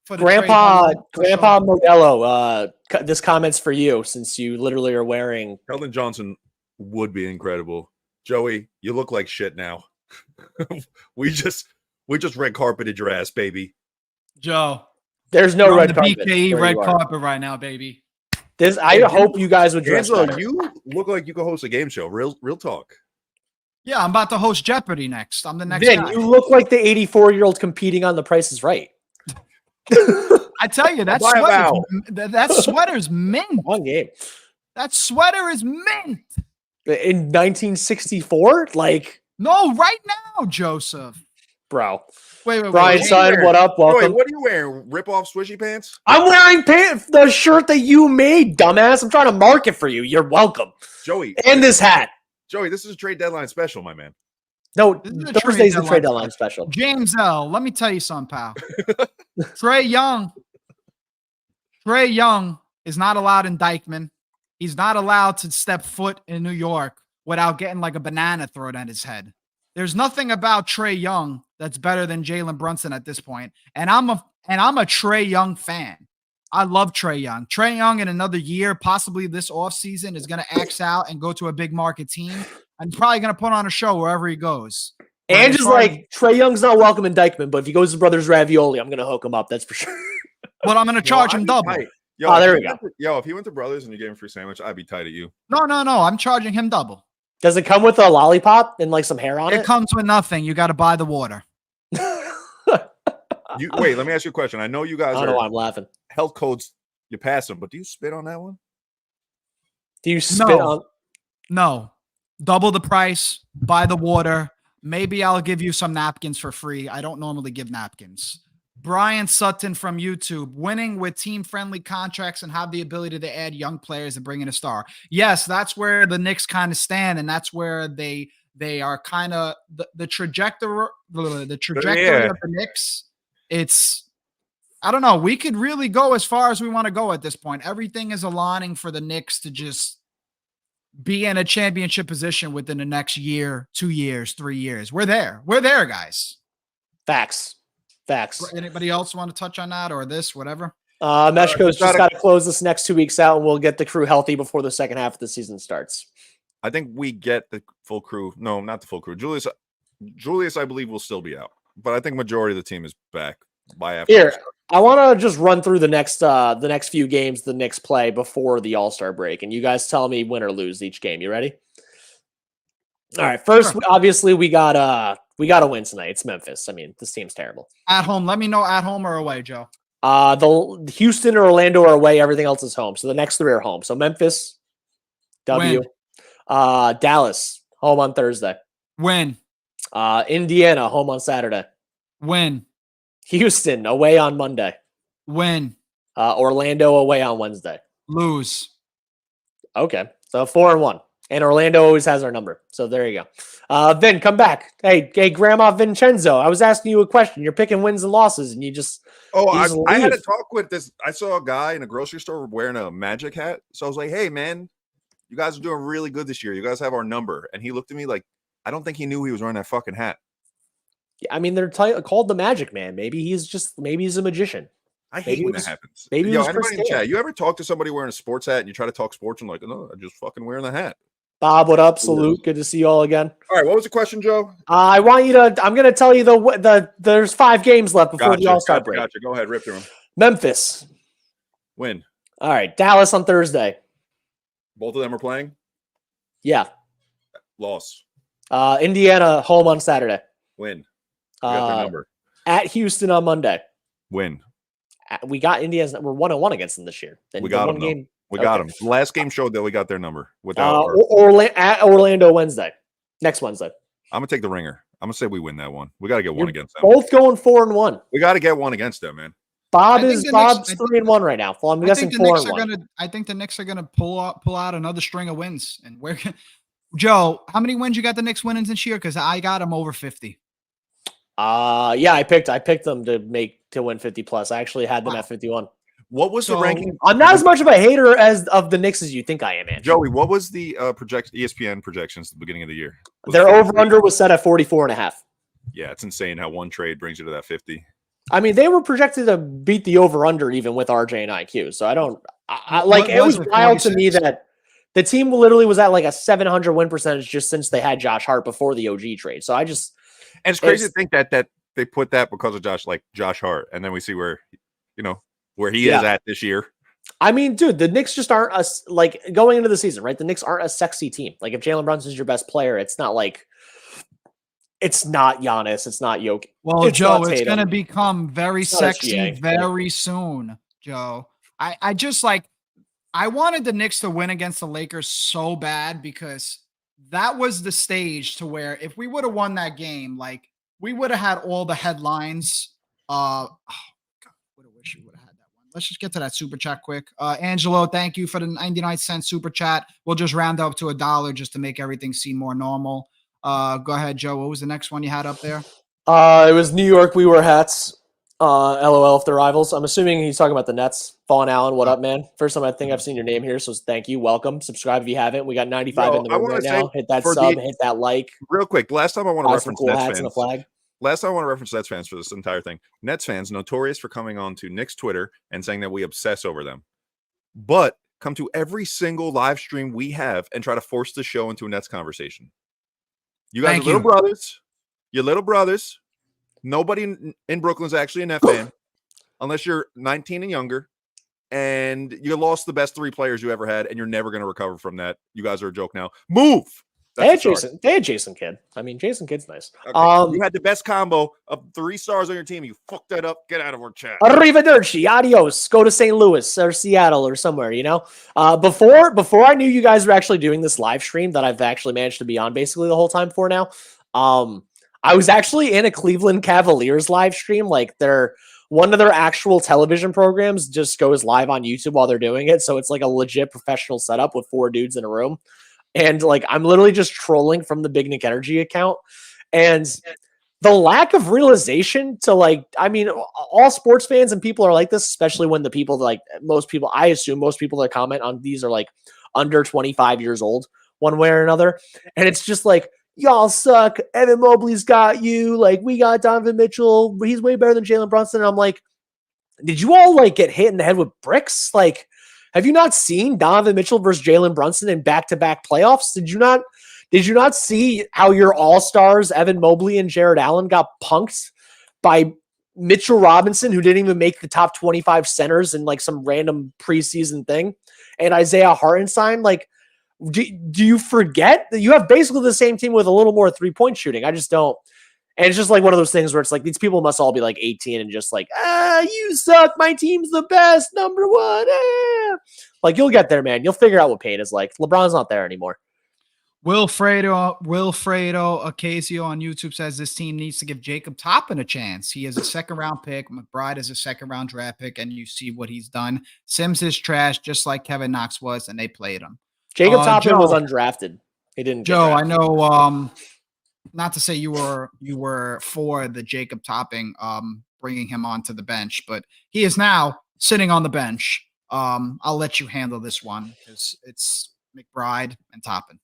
Modelo, this comment's for you since you literally are wearing.
Keldon Johnson would be incredible. Joey, you look like shit now. we just red carpeted your ass, baby.
Joe,
there's no red carpet.
BKE red carpet right now, baby.
I hope you guys would dress
Angelo,
better.
you look like you could host a game show. Real talk.
Yeah, I'm about to host Jeopardy next. I'm the next
Vin,
guy.
you look like the 84-year-old competing on The Price is Right.
I tell you, that sweater's mint.
One game.
That sweater is mint.
In 1964? Like,
no, right now, Joseph.
Bro.
Wait.
Brian, son, what up? Welcome.
Wait, what are you wearing? Rip-off swishy pants?
I'm wearing the shirt that you made, dumbass. I'm trying to market for you. You're welcome.
Joey.
And this hat.
Joey, this is a trade deadline special, my man.
No, Thursday's the trade deadline special.
James L., let me tell you something, pal. Trae Young is not allowed in Dykeman. He's not allowed to step foot in New York without getting like a banana thrown at his head. There's nothing about Trae Young that's better than Jalen Brunson at this point. And I'm a Trae Young fan. I love Trae Young. Trae Young in another year, possibly this offseason, is going to X out and go to a big market team. I'm probably going to put on a show wherever he goes.
And just like, Trae Young's not welcome in Dykeman, but if he goes to Brothers Ravioli, I'm going to hook him up. That's for sure.
But I'm going to charge him double.
Yo,
there we go.
If he went to Brothers and you gave him a free sandwich, I'd be tight at you.
No. I'm charging him double.
Does it come with a lollipop and like some hair on it?
It comes with nothing. You got to buy the water.
Wait, let me ask you a question. I know you guys
I don't know why I'm laughing.
Health codes, you pass them, but do you spit on that one?
Do you spit on?
No. Double the price, buy the water. Maybe I'll give you some napkins for free. I don't normally give napkins. Brian Sutton from YouTube, winning with team-friendly contracts and have the ability to add young players and bring in a star. Yes, that's where the Knicks kind of stand, and that's where they are kind of the trajectory of the Knicks. It's, I don't know. We could really go as far as we want to go at this point. Everything is aligning for the Knicks to just be in a championship position within the next year, 2 years, 3 years. We're there, guys.
Facts.
Anybody else want to touch on that or this, whatever?
Meshko's just got to close this next 2 weeks out, and we'll get the crew healthy before the second half of the season starts.
I think we get the full crew. No, not the full crew. Julius, I believe, will still be out, but I think majority of the team is back by after.
Here, I want to just run through the next few games the Knicks play before the All-Star break, and you guys tell me win or lose each game. You ready? All right. First, obviously, we got to win tonight. It's Memphis. I mean, this team's terrible.
At home. Let me know at home or away, Joe.
The Houston or Orlando are away. Everything else is home. So the next 3 are home. So Memphis, W.
Win.
Dallas, home on Thursday.
Win.
Indiana, home on Saturday.
Win.
Houston away on Monday.
Win.
Orlando away on Wednesday.
Lose.
Okay. So 4-1. And Orlando always has our number. So there you go. Vin, come back. Hey, Grandma Vincenzo, I was asking you a question. You're picking wins and losses, and you just
I had a talk with this. I saw a guy in a grocery store wearing a Magic hat. So I was like, hey, man, you guys are doing really good this year. You guys have our number. And he looked at me like, I don't think he knew he was wearing that fucking hat.
I mean, they're called the Magic Man. Maybe he's a magician.
I hate when that happens.
Maybe
anybody in chat, you ever talk to somebody wearing a sports hat and you try to talk sports and like, no, I'm just fucking wearing the hat.
Bob, what up? Salute. Good to see you all again.
All right, what was the question, Joe?
I'm going to tell you there's 5 games left before the All-Star break.
Gotcha. Go ahead, rip through them.
Memphis.
Win.
All right, Dallas on Thursday.
Both of them are playing?
Yeah.
Loss.
Indiana home on Saturday.
Win. We got their number.
At Houston on Monday.
Win.
We got Indiana. We're 1-1 against them this year.
We got them. Game. We got them. The last game showed that we got their number. Without
at Orlando Wednesday. Next Wednesday.
I'm going to take the ringer. I'm going to say we win that one. We got to get one against them.
Both going 4-1.
We got to get one against them, man.
Bob's 3-1 right now. Well, I'm guessing 4-1.
I think the Knicks are going to pull out another string of wins. And Joe, how many wins you got the Knicks winning this year? Because I got them over 50.
Yeah, I picked them to win 50 plus. I actually had them at 51.
What was the ranking?
I'm not as much of a hater of the Knicks as you think I am, Andrew.
Joey, what was the ESPN projections at the beginning of the year?
Their over-under was set at 44.5.
Yeah, it's insane how one trade brings you to that 50.
I mean, they were projected to beat the over-under even with RJ and IQ. So it was wild to me that the team literally was at like a 700 win percentage just since they had Josh Hart before the OG trade. So and
it's crazy to think that they put that because of Josh Hart, and then we see where he is at this year.
I mean, dude, the Knicks just aren't going into the season, right? The Knicks aren't a sexy team. Like if Jalen Brunson is your best player, it's not Giannis, it's not Jokic.
Well, Joe, it's going to become very sexy very soon, Joe. I just I wanted the Knicks to win against the Lakers so bad because that was the stage to where if we would have won that game, we would have had all the headlines. God, would have wished we would have had that one. Let's just get to that super chat quick. Angelo, thank you for the 99-cent super chat. We'll just round up to $1 just to make everything seem more normal. Go ahead, Joe. What was the next one you had up there?
It was New York. We wear hats. LOL if they're rivals. I'm assuming he's talking about the Nets. Fallen Allen, what up, man? First time I think I've seen your name here, so thank you. Welcome. Subscribe if you haven't. We got 95 in the room right now. Hit that sub, hit that like.
Real quick, last time I want to reference
cool
Nets
hats
fans.
And a flag.
Last time I want to reference Nets fans for this entire thing. Nets fans notorious for coming on to Knicks Twitter and saying that we obsess over them, but come to every single live stream we have and try to force the show into a Nets conversation. You guys are little brothers. You're little brothers. Nobody in Brooklyn is actually a Net fan unless you're 19 and younger, and you lost the best 3 players you ever had, and you're never going to recover from that. You guys are a joke now. Move.
They had Jason Kidd. I mean, Jason Kidd's nice.
Okay. You had the best combo of 3 stars on your team. You fucked that up. Get out of our chat.
Arrivederci. Adios. Go to St. Louis or Seattle or somewhere, Before I knew you guys were actually doing this live stream that I've actually managed to be on basically the whole time for now, I was actually in a Cleveland Cavaliers live stream. One of their actual television programs just goes live on YouTube while they're doing it. So it's like a legit professional setup with 4 dudes in a room. And I'm literally just trolling from the Big Nick Energy account. And the lack of realization to all sports fans and people are like this, especially when the people I assume most people that comment on these are under 25 years old one way or another. And it's just y'all suck. Evan Mobley's got you. We got Donovan Mitchell. He's way better than Jalen Brunson. And I'm did you all get hit in the head with bricks? Have you not seen Donovan Mitchell versus Jalen Brunson in back-to-back playoffs? Did you not see how your all-stars, Evan Mobley and Jared Allen, got punked by Mitchell Robinson, who didn't even make the top 25 centers in some random preseason thing, and Isaiah Hartenstein? Do you forget that you have basically the same team with a little more three-point shooting? I just don't. And it's just one of those things where it's these people must all be 18 and just you suck. My team's the best. Number 1. You'll get there, man. You'll figure out what pain is like. LeBron's not there anymore.
Wilfredo Ocasio on YouTube says this team needs to give Jacob Toppin a chance. He is a second-round pick. McBride is a second-round draft pick, and you see what he's done. Sims is trash, just like Kevin Knox was, and they played him.
Jacob Toppin was
Joe,
undrafted. He didn't.
Joe, I know. Not to say you were for the Jacob Toppin bringing him onto the bench, but he is now sitting on the bench. I'll let you handle this one because it's McBride and Toppin.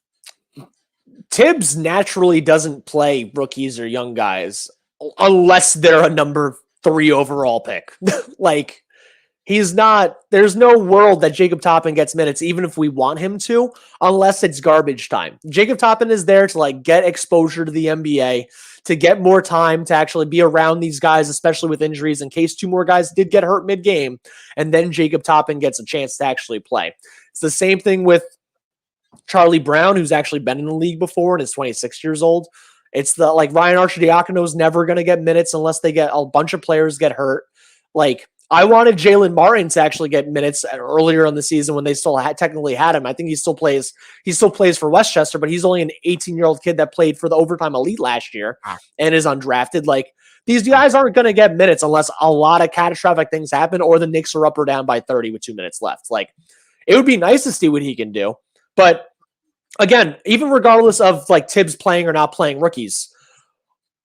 Thibs naturally doesn't play rookies or young guys unless they're a number 3 overall pick. Like, he's not, there's no world that Jacob Toppin gets minutes, even if we want him to, unless it's garbage time. Jacob Toppin is there to like get exposure to the NBA, to get more time to actually be around these guys, especially with injuries in case 2 more guys did get hurt mid-game. And then Jacob Toppin gets a chance to actually play. It's the same thing with Charlie Brown, who's actually been in the league before and is 26 years old. It's the like Ryan Arcidiacono is never going to get minutes unless they get a bunch of players get hurt. Like, I wanted Jalen Martin to actually get minutes earlier in the season when they still technically had him. I think he still plays for Westchester, but he's only an 18-year-old kid that played for the overtime elite last year and is undrafted. Like, these guys aren't going to get minutes unless a lot of catastrophic things happen or the Knicks are up or down by 30 with 2 minutes left. Like, it would be nice to see what he can do. But again, even regardless of like Thibs playing or not playing rookies,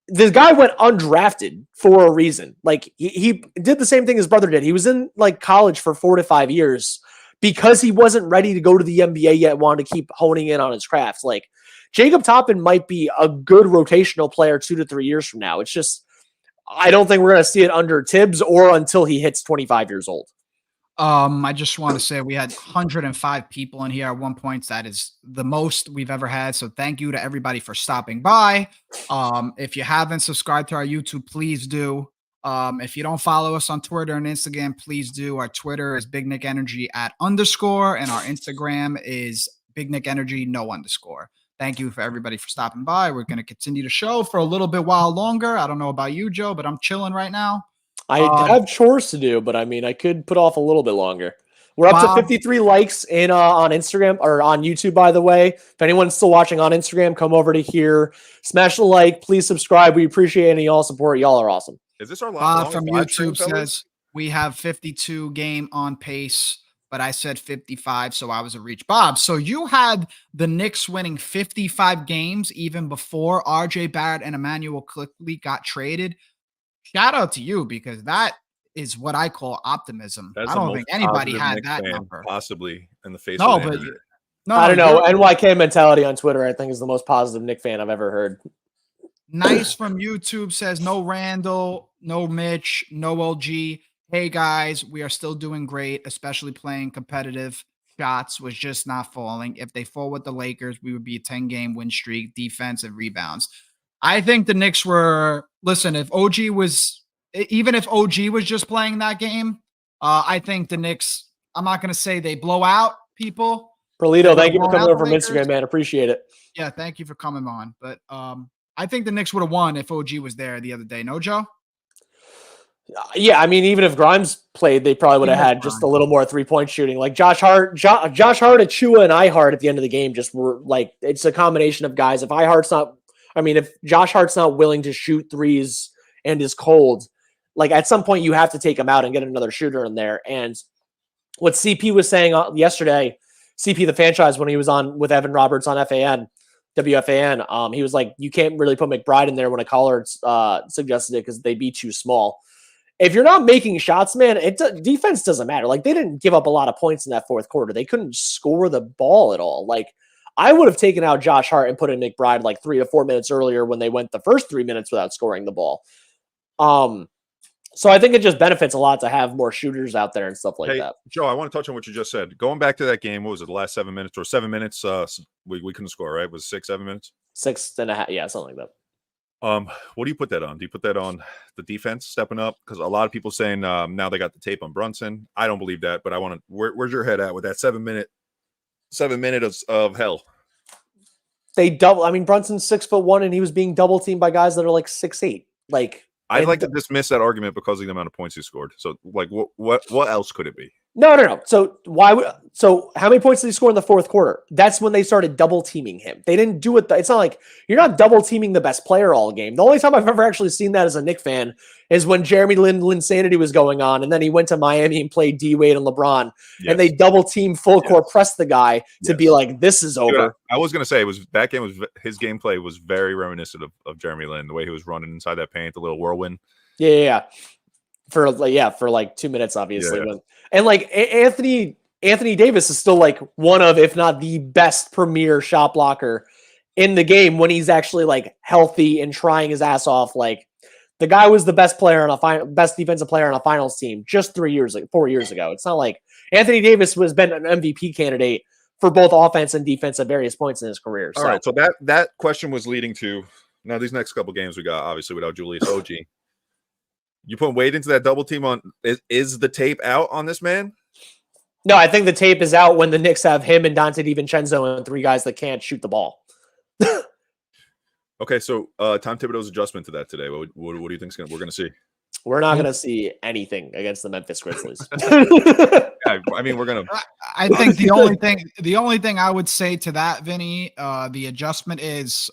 this guy went undrafted for a reason. Like, he did the same thing his brother did. He was in like college for 4 to 5 years because he wasn't ready to go to the NBA yet, wanted to keep honing in on his craft. Like, Jacob Toppin might be a good rotational player 2 to 3 years from now. It's just, I don't think we're going to see it under Thibs or until he hits 25 years old.
I just want to say we had 105 people in here at one point. That is the most we've ever had. So thank you to everybody for stopping by. If you haven't subscribed to our YouTube, please do. If you don't follow us on Twitter and Instagram, please do. Our Twitter is Big Knick Energy @_ and our Instagram is Big Knick Energy _. Thank you for everybody for stopping by. We're going to continue the show for a little bit while longer. I don't know about you, Joe, but I'm chilling right now.
I have chores to do, but I mean, I could put off a little bit longer. We're up to 53 likes in on Instagram or on YouTube, by the way. If anyone's still watching on Instagram, come over to here, smash the like, please subscribe. We appreciate any y'all support. Y'all are awesome.
Is this our
Bob from YouTube says we have 52 game on pace, but I said 55, so I was a reach. Bob, so you had the Knicks winning 55 games even before RJ Barrett and Emmanuel Quickly got traded. Shout out to you, because that is what I call optimism.
That's
I don't think anybody had
Knicks
that
fan,
number.
Possibly in the face
No,
of
but
the
no,
I don't know. NYK mentality on Twitter, I think, is the most positive Knick fan I've ever heard.
Nice from YouTube says no Randall, no Mitch, no OG. Hey guys, we are still doing great, especially playing competitive. Shots was just not falling. If they fall with the Lakers, we would be a 10-game win streak, defense and rebounds. I think the Knicks were, listen, if OG was just playing that game, I think the Knicks, I'm not going to say they blow out people.
Perlito, thank you for coming over from Instagram, man. Appreciate it.
Yeah, thank you for coming on. But I think the Knicks would have won if OG was there the other day. No, Joe?
Yeah, I mean, even if Grimes played, they probably would have had just a little more 3-point shooting. Like Josh Hart, Achua, and Ihart at the end of the game just were like, it's a combination of guys. If Josh Hart's not willing to shoot threes and is cold, like at some point you have to take him out and get another shooter in there. And what CP was saying yesterday, CP the franchise, when he was on with Evan Roberts on WFAN, he was like, you can't really put McBride in there when a caller suggested it because they'd be too small. If you're not making shots, man, defense doesn't matter. Like, they didn't give up a lot of points in that fourth quarter. They couldn't score the ball at all. Like, I would have taken out Josh Hart and put in McBride like 3 to 4 minutes earlier when they went the first 3 minutes without scoring the ball. So I think it just benefits a lot to have more shooters out there and stuff like that.
Joe, I want to touch on what you just said. Going back to that game, what was it, the last 7 minutes or 7 minutes? We couldn't score, right? Was it 6, 7 minutes?
6.5, yeah, something like that.
What do you put that on? Do you put that on the defense stepping up? Because a lot of people saying now they got the tape on Brunson. I don't believe that, but I want to. Where's your head at with that 7 minutes of hell?
They double. I mean, Brunson's 6'1", and he was being double teamed by guys that are like 6'8". Like,
I'd like to dismiss that argument because of the amount of points he scored. So, like, what else could it be?
No. So how many points did he score in the fourth quarter? That's when they started double teaming him. They didn't do it. It's not like you're not double teaming the best player all game. The only time I've ever actually seen that as a Knick fan is when Jeremy Lin Sanity was going on, and then he went to Miami and played D Wade and LeBron, and they double team full court press the guy to be like, this is over.
Dude, I was gonna say his gameplay was very reminiscent of Jeremy Lin, the way he was running inside that paint, the little whirlwind.
Yeah. For like 2 minutes, obviously.
Yeah.
And like Anthony Davis is still like one of, if not the best premier shot blocker in the game when he's actually like healthy and trying his ass off. Like the guy was the best defensive player on a finals team just 4 years ago. It's not like Anthony Davis has been an MVP candidate for both offense and defense at various points in his career.
All right. So that question was leading to now these next couple games we got, obviously without Julius OG. You put Wade into that double team on. Is the tape out on this man?
No, I think the tape is out when the Knicks have him and Dante DiVincenzo and three guys that can't shoot the ball.
Okay, so Tom Thibodeau's adjustment to that today. What do you think we're going to see?
We're not going to see anything against the Memphis Grizzlies.
Yeah, I mean, we're going to.
I think the only thing I would say to that, Vinny, the adjustment is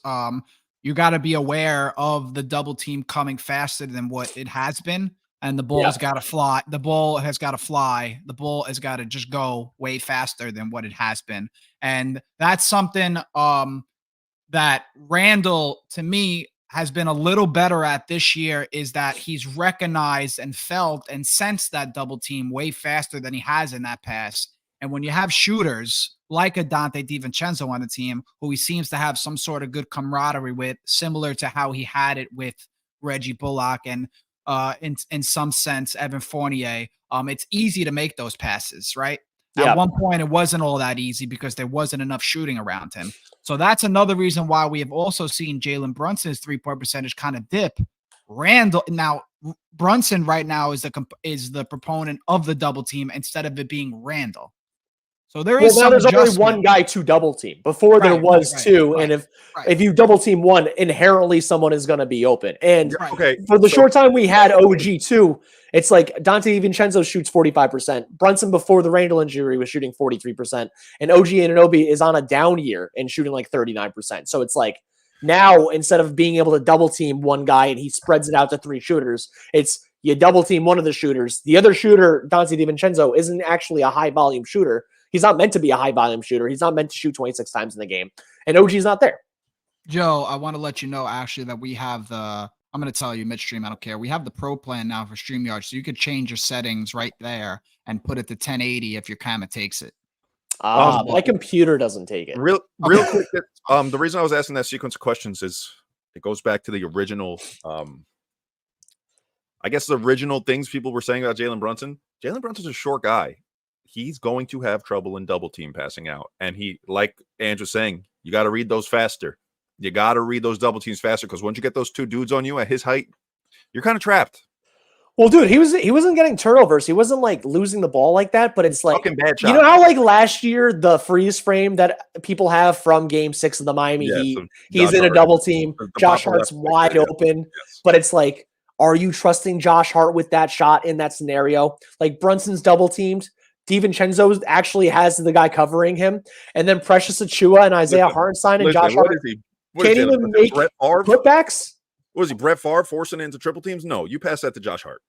you got to be aware of the double team coming faster than what it has been. And the ball has got to fly. The ball has got to fly. The ball has got to just go way faster than what it has been. And that's something that Randall, to me, has been a little better at this year, is that he's recognized and felt and sensed that double team way faster than he has in that past. And when you have shooters like a Dante DiVincenzo on the team, who he seems to have some sort of good camaraderie with, similar to how he had it with Reggie Bullock and in some sense, Evan Fournier, it's easy to make those passes, right? At one point, it wasn't all that easy because there wasn't enough shooting around him. So that's another reason why we have also seen Jalen Brunson's three-point percentage kind of dip. Brunson right now is the proponent of the double team instead of it being Randall. So there's
only one guy to double team. Before there was two, and if you double team one, inherently someone is going to be open. And for the short time we had OG too, it's like Dante DiVincenzo shoots 45%. Brunson before the Randall injury was shooting 43%, and OG Anunoby is on a down year and shooting like 39%. So it's like now instead of being able to double team one guy and he spreads it out to three shooters, it's you double team one of the shooters. The other shooter, Dante DiVincenzo, isn't actually a high volume shooter. He's not meant to be a high volume shooter. He's not meant to shoot 26 times in the game. And OG's not there.
Joe, I want to let you know actually that we have I'm going to tell you midstream, I don't care. We have the pro plan now for StreamYard, so you could change your settings right there and put it to 1080 if your camera takes it.
My computer doesn't take it.
Real quick, the reason I was asking that sequence of questions is it goes back to the original, I guess the original things people were saying about Jalen Brunson. Jalen Brunson's a short guy. He's going to have trouble in double team passing out. And he, like Andrew's saying, you got to read those faster. You got to read those double teams faster because once you get those two dudes on you at his height, you're kind of trapped.
Well, dude, he wasn't getting turnovers. He wasn't like losing the ball like that, but it's like,
fucking bad shot.
You know how like last year, the freeze frame that people have from game 6 of the Miami Heat, he's in a double team. Josh Hart's wide open, but it's like, are you trusting Josh Hart with that shot in that scenario? Like Brunson's double teamed. DiVincenzo actually has the guy covering him, and then Precious Achua and Isaiah Hartenstein and Josh Hart can't even make putbacks.
What is he, Brett Favre forcing it into triple teams? No, you pass that to Josh Hart.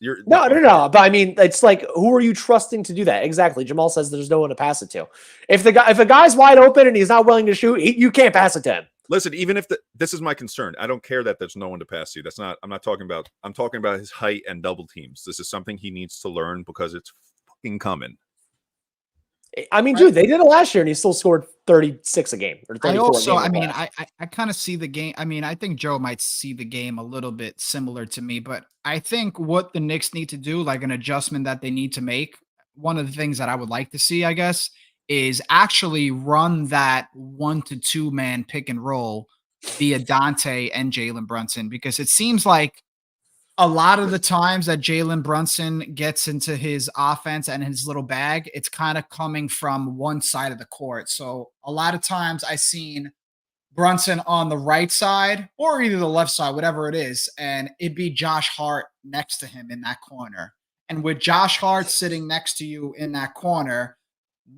No. But I mean, it's like, who are you trusting to do that? Exactly. Jamal says there's no one to pass it to. If a guy's wide open and he's not willing to shoot, you can't pass it to him.
Listen, even if this is my concern, I don't care that there's no one to pass to. I'm talking about his height and double teams. This is something he needs to learn because it's coming.
I mean, dude, they did it last year and he still scored 36 a game or 34
I kind of see the game. I mean, I think Joe might see the game a little bit similar to me, but I think what the Knicks need to do, like an adjustment that they need to make, one of the things that I would like to see, I guess, is actually run that 1 to 2 man pick and roll via Dante and Jalen Brunson, because it seems like a lot of the times that Jalen Brunson gets into his offense and his little bag, it's kind of coming from one side of the court. So a lot of times I've seen Brunson on the right side or either the left side, whatever it is, and it'd be Josh Hart next to him in that corner. And with Josh Hart sitting next to you in that corner,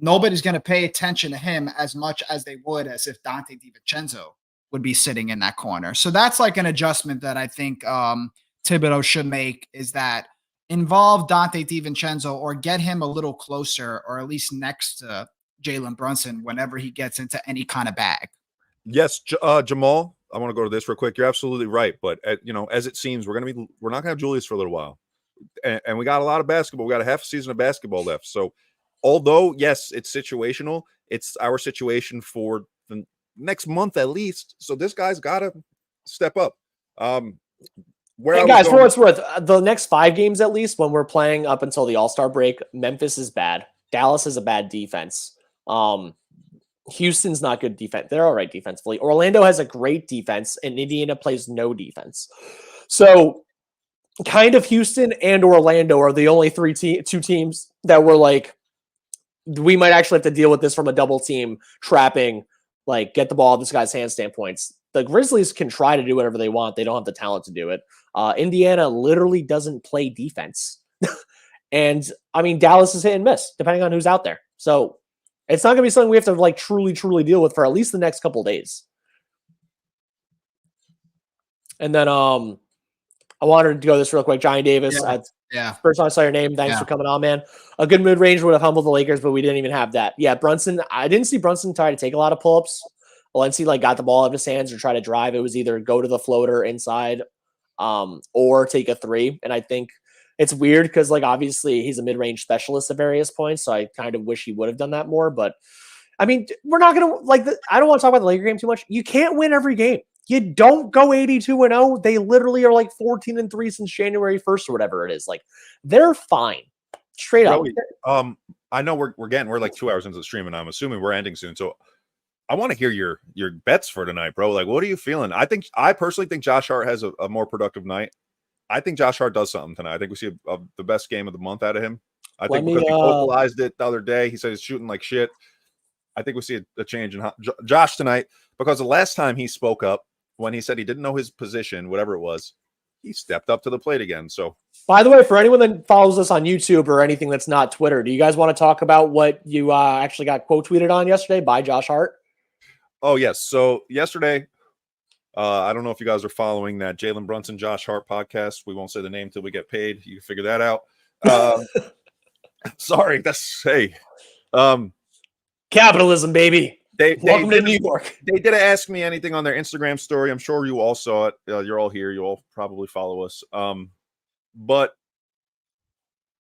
nobody's going to pay attention to him as much as they would as if Dante DiVincenzo would be sitting in that corner. So that's like an adjustment that I think Thibodeau should make, is that involve Dante DiVincenzo or get him a little closer, or at least next to Jalen Brunson whenever he gets into any kind of bag.
Yes, Jamal, I want to go to this real quick. You're absolutely right. But, as it seems, we're not going to have Julius for a little while. And we got a lot of basketball. We got a half a season of basketball left. So, although, yes, it's situational, it's our situation for the next month at least. So this guy's got to step up. Guys,
for what it's worth, the next 5 games at least, when we're playing up until the All-Star break, Memphis is bad. Dallas is a bad defense. Houston's not good defense. They're all right defensively. Orlando has a great defense, and Indiana plays no defense. So kind of Houston and Orlando are the only two teams that were like, we might actually have to deal with this from a double team trapping, like get the ball out of this guy's hand standpoints. The Grizzlies can try to do whatever they want. They don't have the talent to do it. Indiana literally doesn't play defense. And I mean, Dallas is hit and miss depending on who's out there. So it's not going to be something we have to like truly deal with for at least the next couple of days. And then I wanted to go this real quick. Johnny Davis.
Yeah.
First time I saw your name. Thanks for coming on, man. A good mid-range would have humbled the Lakers, but we didn't even have that. Yeah, Brunson. I didn't see Brunson try to take a lot of pull-ups. Once he got the ball out of his hands or try to drive, it was either go to the floater inside or take a 3. And I think it's weird because obviously he's a mid-range specialist at various points. So I kind of wish he would have done that more. But I mean, we're not going to I don't want to talk about the Laker game too much. You can't win every game. You don't go 82-0. They literally are 14-3 since January 1st or whatever it is. They're fine. Straight up.
I know we're 2 hours into the stream, and I'm assuming we're ending soon. So I want to hear your bets for tonight, bro. What are you feeling? I personally think Josh Hart has a more productive night. I think Josh Hart does something tonight. I think we see the best game of the month out of him. I think because he vocalized it the other day. He said he's shooting like shit. I think we see a change in Josh tonight, because the last time he spoke up, when he said he didn't know his position, whatever it was, he stepped up to the plate again. So, by
the way, for anyone that follows us on YouTube or anything that's not Twitter, do you guys want to talk about what you actually got quote tweeted on yesterday by Josh Hart?
Oh, yes. So yesterday, I don't know if you guys are following that Jalen Brunson, Josh Hart podcast. We won't say the name till we get paid. You can figure that out. Sorry.
Capitalism, baby. Welcome to New York.
They didn't ask me anything on their Instagram story. I'm sure you all saw it. You're all here. You all probably follow us. But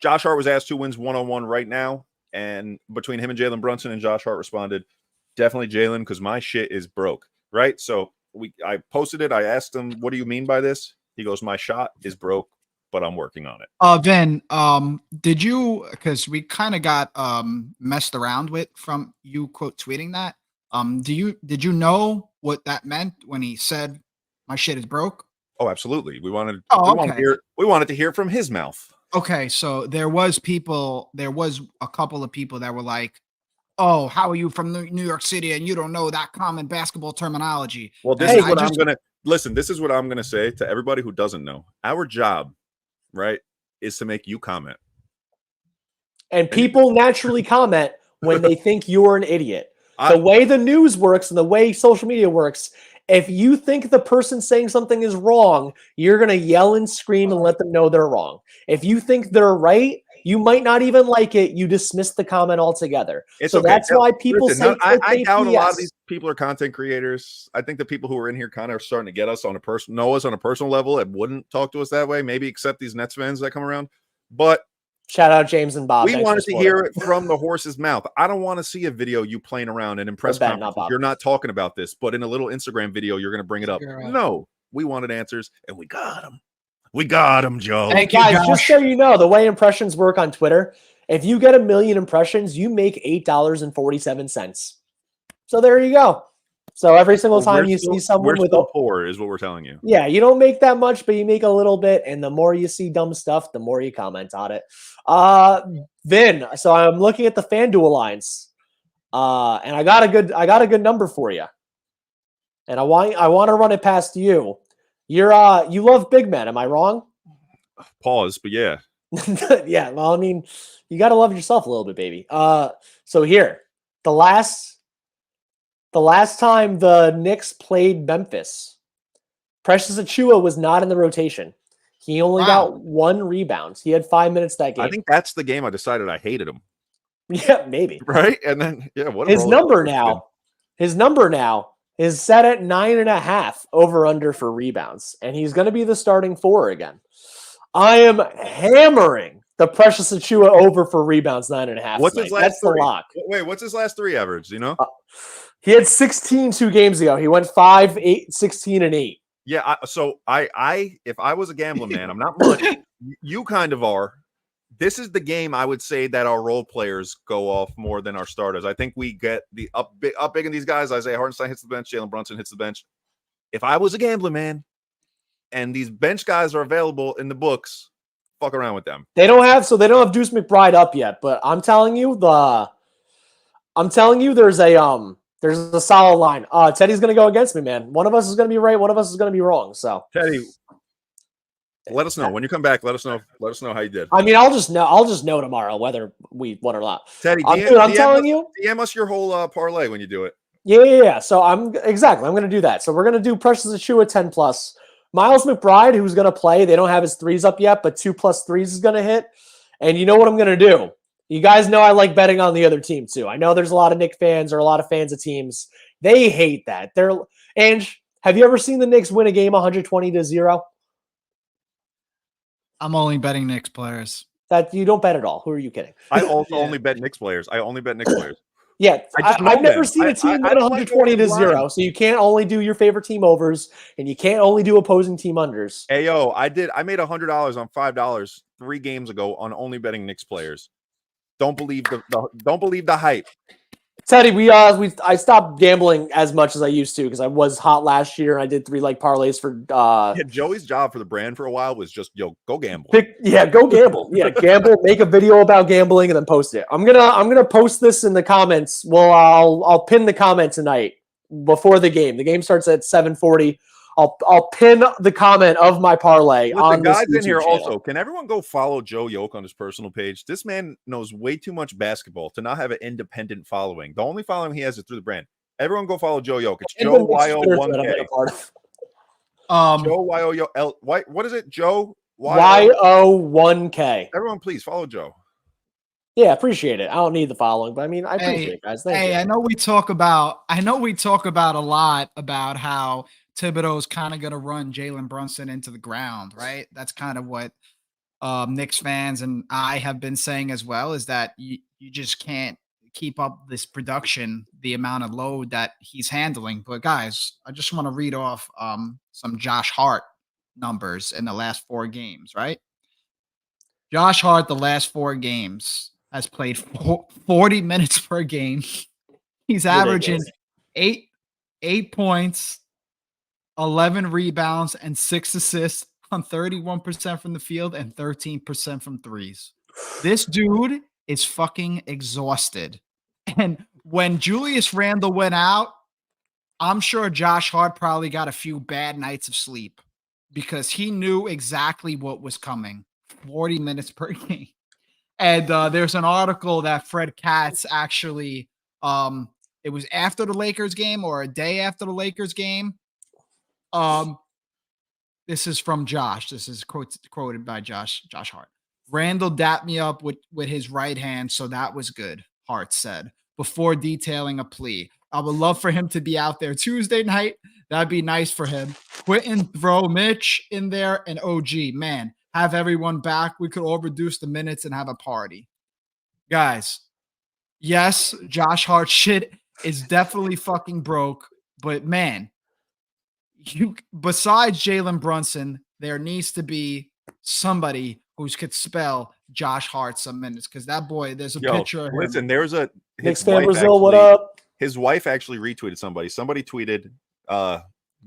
Josh Hart was asked who wins one-on-one right now. And between him and Jalen Brunson, and Josh Hart responded, definitely Jalen, because my shit is broke. Right? So I posted it. I asked him, what do you mean by this? He goes, my shot is broke, but I'm working on it.
Vin, did you, because we kind of got messed around with from you quote tweeting that. Did you know what that meant when he said my shit is broke?
Oh, absolutely. We wanted to hear from his mouth.
Okay, so there was a couple of people that were like, oh, how are you from New York City and you don't know that common basketball terminology?
Well, this is what I'm gonna say to everybody who doesn't know. Our job, right, is to make you comment.
And people naturally comment when they think you're an idiot. The way the news works and the way social media works, if you think the person saying something is wrong, you're going to yell and scream and let them know they're wrong. If you think they're right, you might not even like it. You dismiss the comment altogether. That's why people say
I doubt a lot of these people are content creators. I think the people who are in here kind of are starting to get us on know us on a personal level and wouldn't talk to us that way, maybe except these Nets fans that come around. But
shout out James and Bob.
We wanted to hear it from the horse's mouth. I don't want to see a video you playing around and in press conference. You're not talking about this, but in a little Instagram video, you're going to bring it up. No, we wanted answers, and we got them. We got them, Joe.
Thank you, guys. Just so you know, the way impressions work on Twitter, if you get 1 million impressions, you make $8.47. So there you go. So every single time you see someone with
poor is what we're telling you.
Yeah, you don't make that much, but you make a little bit, and the more you see dumb stuff, the more you comment on it. Vin, so I'm looking at the FanDuel lines, and I got a good number for you, and I want to run it past you. You love big men, am I wrong?
Pause, but yeah.
Yeah, well, I mean, you got to love yourself a little bit, baby. So here, the last time the Knicks played Memphis, Precious Achiuwa was not in the rotation. He only got 1 rebound. He had 5 minutes that game.
I think that's the game I decided I hated him.
Yeah, maybe.
Right? And then, what
his number now is set at 9.5 over under for rebounds, and he's going to be the starting 4 again. I am hammering the Precious Achiuwa over for rebounds 9.5.
What's his last
That's
3?
The lock.
Wait, what's his last 3 average? Do you know?
He had 16 2 games ago. He went 5, 8, 16, and 8.
Yeah. So if I was a gambling man, I'm not much. You kind of are. This is the game I would say that our role players go off more than our starters. I think we get the up big in these guys. Isaiah Hartenstein hits the bench. Jalen Brunson hits the bench. If I was a gambling man and these bench guys are available in the books, fuck around with them.
They don't have Deuce McBride up yet, but I'm telling you there's a solid line. Teddy's gonna go against me, man. One of us is gonna be right, one of us is gonna be wrong. So
Teddy, let us know when you come back. Let us know how you did.
I mean, I'll just know tomorrow whether we won or not.
Teddy,
I'm telling you,
DM us your whole parlay when you do it.
Yeah. So I'm going to do that. So we're going to do Precious Achiuwa 10+. Miles McBride, who's going to play, they don't have his 3s up yet, but 2+ 3s is going to hit. And you know what I'm going to do? You guys know I like betting on the other team too. I know there's a lot of Knicks fans or a lot of fans of teams. They hate that. Have you ever seen the Knicks win a game 120-0?
I'm only betting Knicks players.
That you don't bet at all. Who are you kidding?
I also only bet Knicks players.
Yeah, I've never seen a team win 120-0.
Like
so you can't only do your favorite team overs, and you can't only do opposing team unders.
Hey yo, I made $100 on $5 3 games ago on only betting Knicks players. Don't believe the hype.
Teddy, I stopped gambling as much as I used to because I was hot last year. I did 3 parlays for.
Joey's job for the brand for a while was just go gamble.
Go gamble. Yeah, gamble. Make a video about gambling and then post it. I'm gonna post this in the comments. Well, I'll pin the comment tonight before the game. The game starts at 7:40. I'll pin the comment of my parlay.
Listen, guys in here channel. Also, can everyone go follow Joe Yoke on his personal page? This man knows way too much basketball to not have an independent following. The only following he has is through the brand. Everyone go follow Joe Yoke. It's Joe YO1K. Joe YO what is it? Joe
YO1K.
Everyone, please follow Joe.
Yeah, appreciate it. I don't need the following, but I mean, I appreciate it, guys. Thank you.
I know we talk about a lot about how Thibodeau's kind of going to run Jalen Brunson into the ground, right? That's kind of what Knicks fans and I have been saying as well, is that you just can't keep up this production, the amount of load that he's handling. But guys, I just want to read off some Josh Hart numbers in the last 4 games, right? Josh Hart, the last 4 games, has played 40 minutes per game. He's averaging 8 points, 11 rebounds, and 6 assists on 31% from the field and 13% from threes. This dude is fucking exhausted. And when Julius Randle went out, I'm sure Josh Hart probably got a few bad nights of sleep because he knew exactly what was coming. 40 minutes per game. And there's an article that Fred Katz actually, it was after the Lakers game or a day after the Lakers game. This is from Josh. This is quoted by Josh Hart. Randall dapped me up with his right hand, so that was good, Hart said, before detailing a plea. I would love for him to be out there Tuesday night. That'd be nice for him. Quentin, throw Mitch in there, and OG. Man, have everyone back. We could all reduce the minutes and have a party. Guys, yes, Josh Hart shit is definitely fucking broke, but man, besides Jalen Brunson, there needs to be somebody who could spell Josh Hart some minutes, because that boy, there's a picture of him.
Listen, there's a
Knicks fan Brazil. What up?
His wife actually retweeted somebody. Somebody tweeted,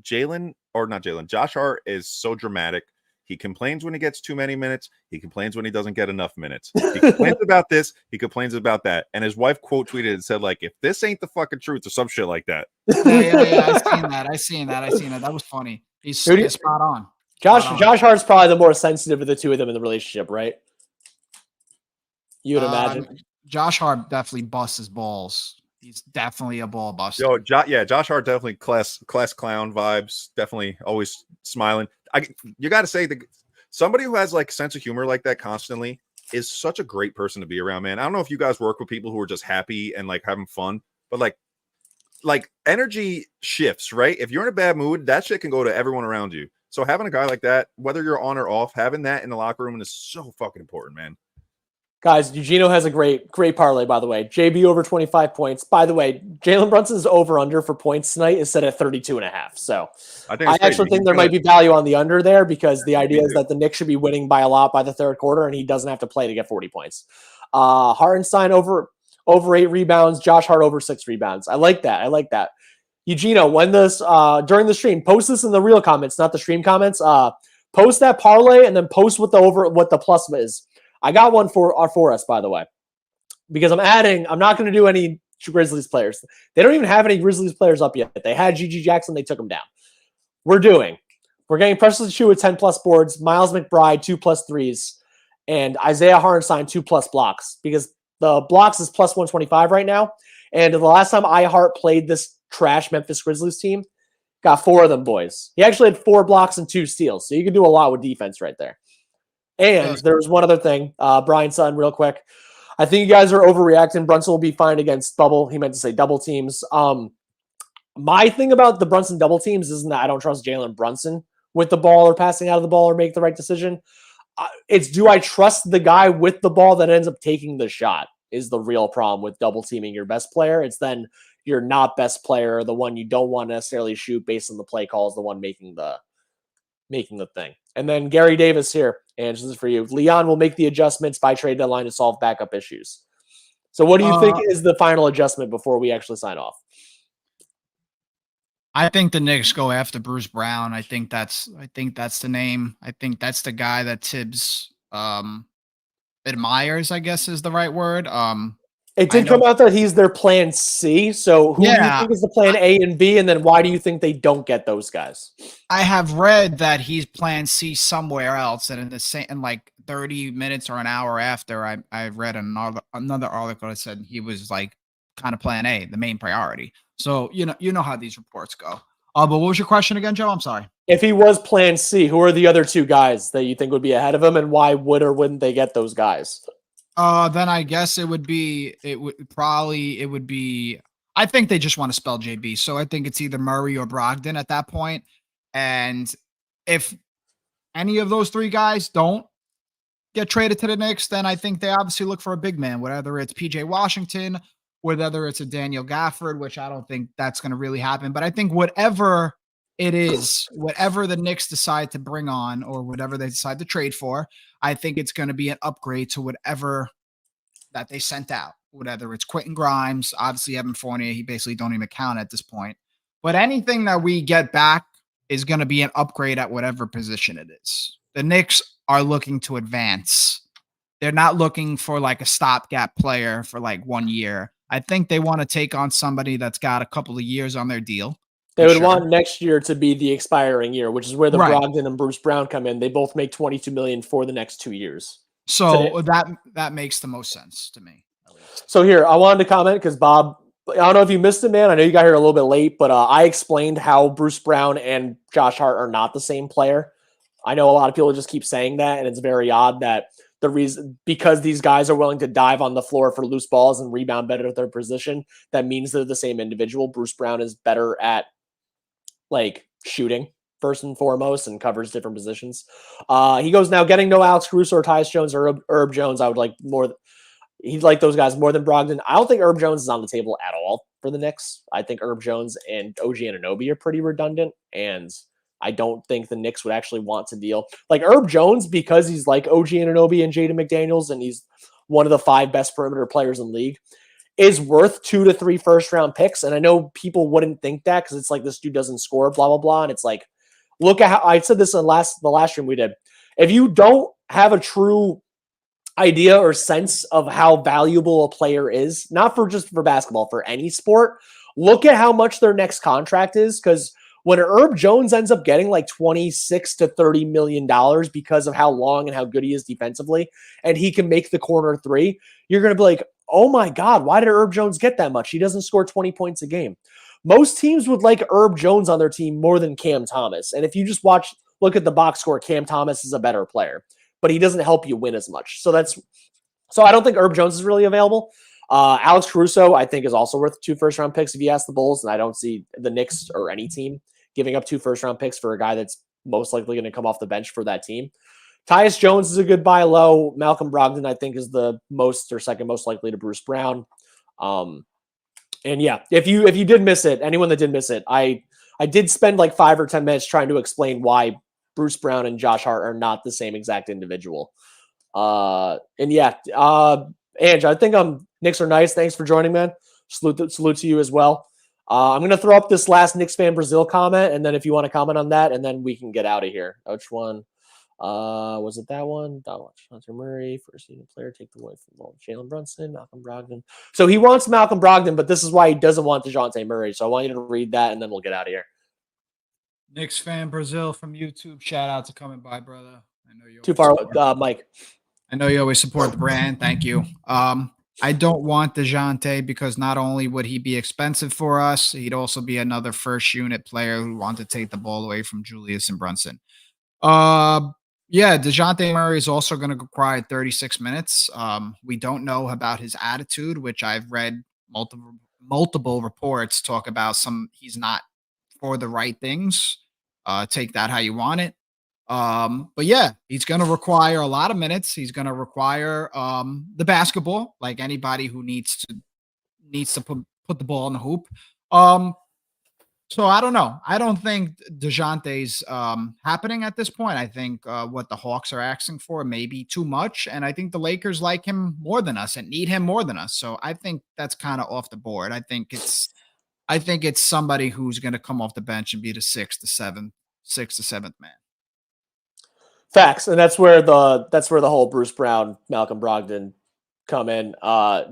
Josh Hart is so dramatic. He complains when he gets too many minutes. He complains when he doesn't get enough minutes. He complains about this. He complains about that. And his wife quote tweeted and said, like, if this ain't the fucking truth or some shit like that.
Yeah. I seen that. That was funny. He's spot on.
Josh Hart's probably the more sensitive of the two of them in the relationship, right? You'd imagine.
Josh Hart definitely busts his balls. He's definitely a ball buster.
Josh Hart definitely class clown vibes. Definitely always smiling. You got to say somebody who has like sense of humor like that constantly is such a great person to be around, man. I don't know if you guys work with people who are just happy and like having fun, but like energy shifts, right? If you're in a bad mood, that shit can go to everyone around you. So having a guy like that, whether you're on or off, having that in the locker room is so fucking important, man.
Guys, Eugenio has a great parlay, by the way. JB over 25 points. By the way, Jalen Brunson's over-under for points tonight is set at 32.5. So I actually think there might be value on the under there because the idea is that the Knicks should be winning by a lot by the third quarter, and he doesn't have to play to get 40 points. Hartenstein over 8 rebounds. Josh Hart over 6 rebounds. I like that. Eugenio, when this during the stream, post this in the real comments, not the stream comments. Post that parlay and then post what the plus is. I got one for us, by the way, because I'm not going to do any Grizzlies players. They don't even have any Grizzlies players up yet. They had GG Jackson. They took him down. We're getting Precious Achiuwa with 10+ boards, Miles McBride 2+ threes, and Isaiah Hartenstein 2+ blocks because the blocks is plus 125 right now. And the last time iHeart played this trash Memphis Grizzlies team, got 4 of them boys. He actually had 4 blocks and 2 steals. So you can do a lot with defense right there. And there was one other thing, Brian Sutton, real quick. I think you guys are overreacting. Brunson will be fine against he meant to say double teams. My thing about the Brunson double teams isn't that I don't trust Jalen Brunson with the ball or passing out of the ball or make the right decision. It's do I trust the guy with the ball that ends up taking the shot is the real problem with double teaming your best player. It's then your not best player, the one you don't want to necessarily shoot based on the play calls, the one making the thing. And then Gary Davis here, and this is for you. Leon will make the adjustments by trade deadline to solve backup issues. So what do you think is the final adjustment before we actually sign off?
I think the Knicks go after Bruce Brown. I think that's the name. I think that's the guy that Thibs admires, I guess is the right word.
It did come out that he's their plan C. So who do you think is the plan A and B? And then why do you think they don't get those guys?
I have read that he's plan C somewhere else. And in like 30 minutes or an hour after, I read another article that said he was like kind of plan A, the main priority. So, you know how these reports go. But what was your question again, Joe? I'm sorry.
If he was plan C, who are the other 2 guys that you think would be ahead of him? And why would or wouldn't they get those guys?
Then I guess it would be, I think they just want to spell JB. So I think it's either Murray or Brogdon at that point. And if any of those 3 guys don't get traded to the Knicks, then I think they obviously look for a big man, whether it's PJ Washington, whether it's a Daniel Gafford, which I don't think that's going to really happen. But I think whatever it is, whatever the Knicks decide to bring on or whatever they decide to trade for, I think it's going to be an upgrade to whatever that they sent out, whether it's Quentin Grimes, obviously Evan Fournier, he basically don't even count at this point. But anything that we get back is going to be an upgrade at whatever position it is. The Knicks are looking to advance. They're not looking for like a stopgap player for like 1 year. I think they want to take on somebody that's got a couple of years on their deal.
They would want next year to be the expiring year, which is where the Brogdon and Bruce Brown come in. They both make $22 million for the next 2 years.
So that makes the most sense to me.
So here, I wanted to comment because Bob, I don't know if you missed it, man. I know you got here a little bit late, but I explained how Bruce Brown and Josh Hart are not the same player. I know a lot of people just keep saying that, and it's very odd that the reason, because these guys are willing to dive on the floor for loose balls and rebound better at their position, that means they're the same individual. Bruce Brown is better at like shooting first and foremost and covers different positions. He goes now getting no Alex Caruso or Tyus Jones or Herb Jones. I would like more. He'd like those guys more than Brogdon. I don't think Herb Jones is on the table at all for the Knicks. I think Herb Jones and OG Anunoby are pretty redundant, and I don't think the Knicks would actually want to deal like Herb Jones because he's like OG Anunoby and Jaden McDaniels, and he's one of the 5 best perimeter players in the league. Is worth 2 to 3 first-round picks. And I know people wouldn't think that because it's like this dude doesn't score, blah, blah, blah. And it's like, look at how I said this in the last stream we did. If you don't have a true idea or sense of how valuable a player is, not for just for basketball, for any sport, look at how much their next contract is. Because When Herb Jones ends up getting like $26 to $30 million because of how long and how good he is defensively, and he can make the corner three, you're going to be like, oh my God, why did Herb Jones get that much? He doesn't score 20 points a game. Most teams would like Herb Jones on their team more than Cam Thomas. And if you just look at the box score, Cam Thomas is a better player, but he doesn't help you win as much. So I don't think Herb Jones is really available. Alex Caruso, I think, is also worth 2 first-round picks if you ask the Bulls, and I don't see the Knicks or any team giving up 2 first-round picks for a guy that's most likely going to come off the bench for that team. Tyus Jones is a good buy low. Malcolm Brogdon, I think, is the most or second most likely to Bruce Brown. And yeah, if you did miss it, anyone that did miss it, I did spend like 5 or 10 minutes trying to explain why Bruce Brown and Josh Hart are not the same exact individual. And yeah, Ange, I think Knicks are nice. Thanks for joining, man. Salute to you as well. I'm going to throw up this last Knicks fan Brazil comment, and then if you want to comment on that, and then we can get out of here. Which one? Was it that one? Dejounte Murray, first season player, take the away from Jalen Brunson, Malcolm Brogdon. So he wants Malcolm Brogdon, but this is why he doesn't want Dejounte Murray. So I want you to read that, and then we'll get out of here.
Knicks fan Brazil from YouTube. Shout out to coming by, brother. I know you
too far, Mike.
I know you always support the brand. Thank you. I don't want Dejounte because not only would he be expensive for us, he'd also be another first unit player who want to take the ball away from Julius and Brunson. Yeah, Dejounte Murray is also going to require 36 minutes. We don't know about his attitude, which I've read multiple reports talk about he's not for the right things. Take that how you want it. But yeah, he's going to require a lot of minutes. He's going to require the basketball, like anybody who needs to put the ball in the hoop. So I don't know. I don't think DeJounte's happening at this point. I think what the Hawks are asking for may be too much, and I think the Lakers like him more than us and need him more than us. So I think that's kind of off the board. I think it's somebody who's going to come off the bench and be the sixth to seventh man.
Facts, and that's where the whole Bruce Brown, Malcolm Brogdon come in.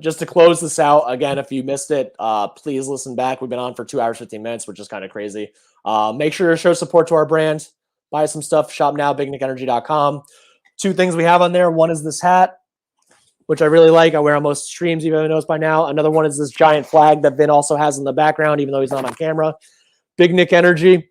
Just to close this out, again, if you missed it, please listen back. We've been on for 2 hours, 15 minutes, which is kind of crazy. Make sure to show support to our brand. Buy some stuff. Shop now, bignickenergy.com. 2 things we have on there. One is this hat, which I really like. I wear on most streams, you haven't noticed by now. Another one is this giant flag that Vin also has in the background, even though he's not on camera. Big Nick Energy.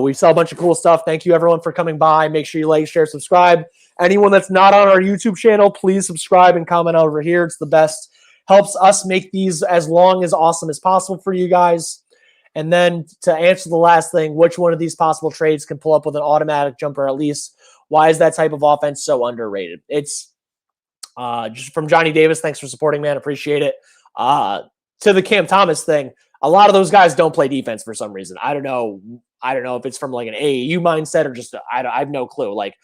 We sell a bunch of cool stuff. Thank you, everyone, for coming by. Make sure you like, share, subscribe. Anyone that's not on our YouTube channel, please subscribe and comment over here. It's the best. Helps us make these as long as awesome as possible for you guys. And then to answer the last thing, which one of these possible trades can pull up with an automatic jumper at least? Why is that type of offense so underrated? It's just from Johnny Davis. Thanks for supporting, man. Appreciate it. To the Cam Thomas thing, a lot of those guys don't play defense for some reason. I don't know if it's from like an AAU mindset or just I have no clue. Like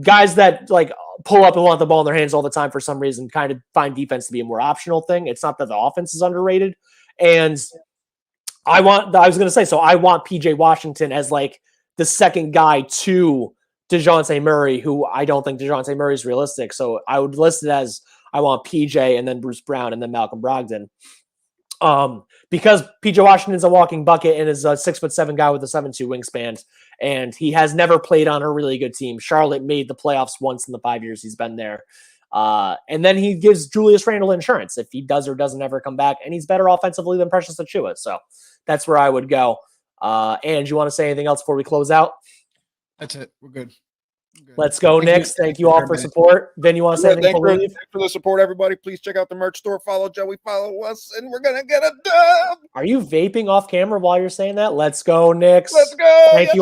guys that like pull up and want the ball in their hands all the time for some reason kind of find defense to be a more optional thing. It's not that the offense is underrated. And I want PJ Washington as like the second guy to DeJounte Murray, who I don't think DeJounte Murray is realistic. So I would list it as I want PJ and then Bruce Brown and then Malcolm Brogdon. Because PJ Washington's a walking bucket and is a 6'7" guy with a 7'2" wingspan, and he has never played on a really good team. Charlotte made the playoffs once in the 5 years he's been there. And then he gives Julius Randle insurance if he does or doesn't ever come back, and he's better offensively than Precious Achiuwa. So that's where I would go. And you want to say anything else before we close out?
That's it. We're good.
Let's go, Knicks. Thank you all for support. Vin, you want to say anything before we leave?
Thanks for the support, everybody. Please check out the merch store. Follow Joey, follow us, and we're going to get a dub.
Are you vaping off camera while you're saying that? Let's go, Knicks.
Let's go.
Thank you.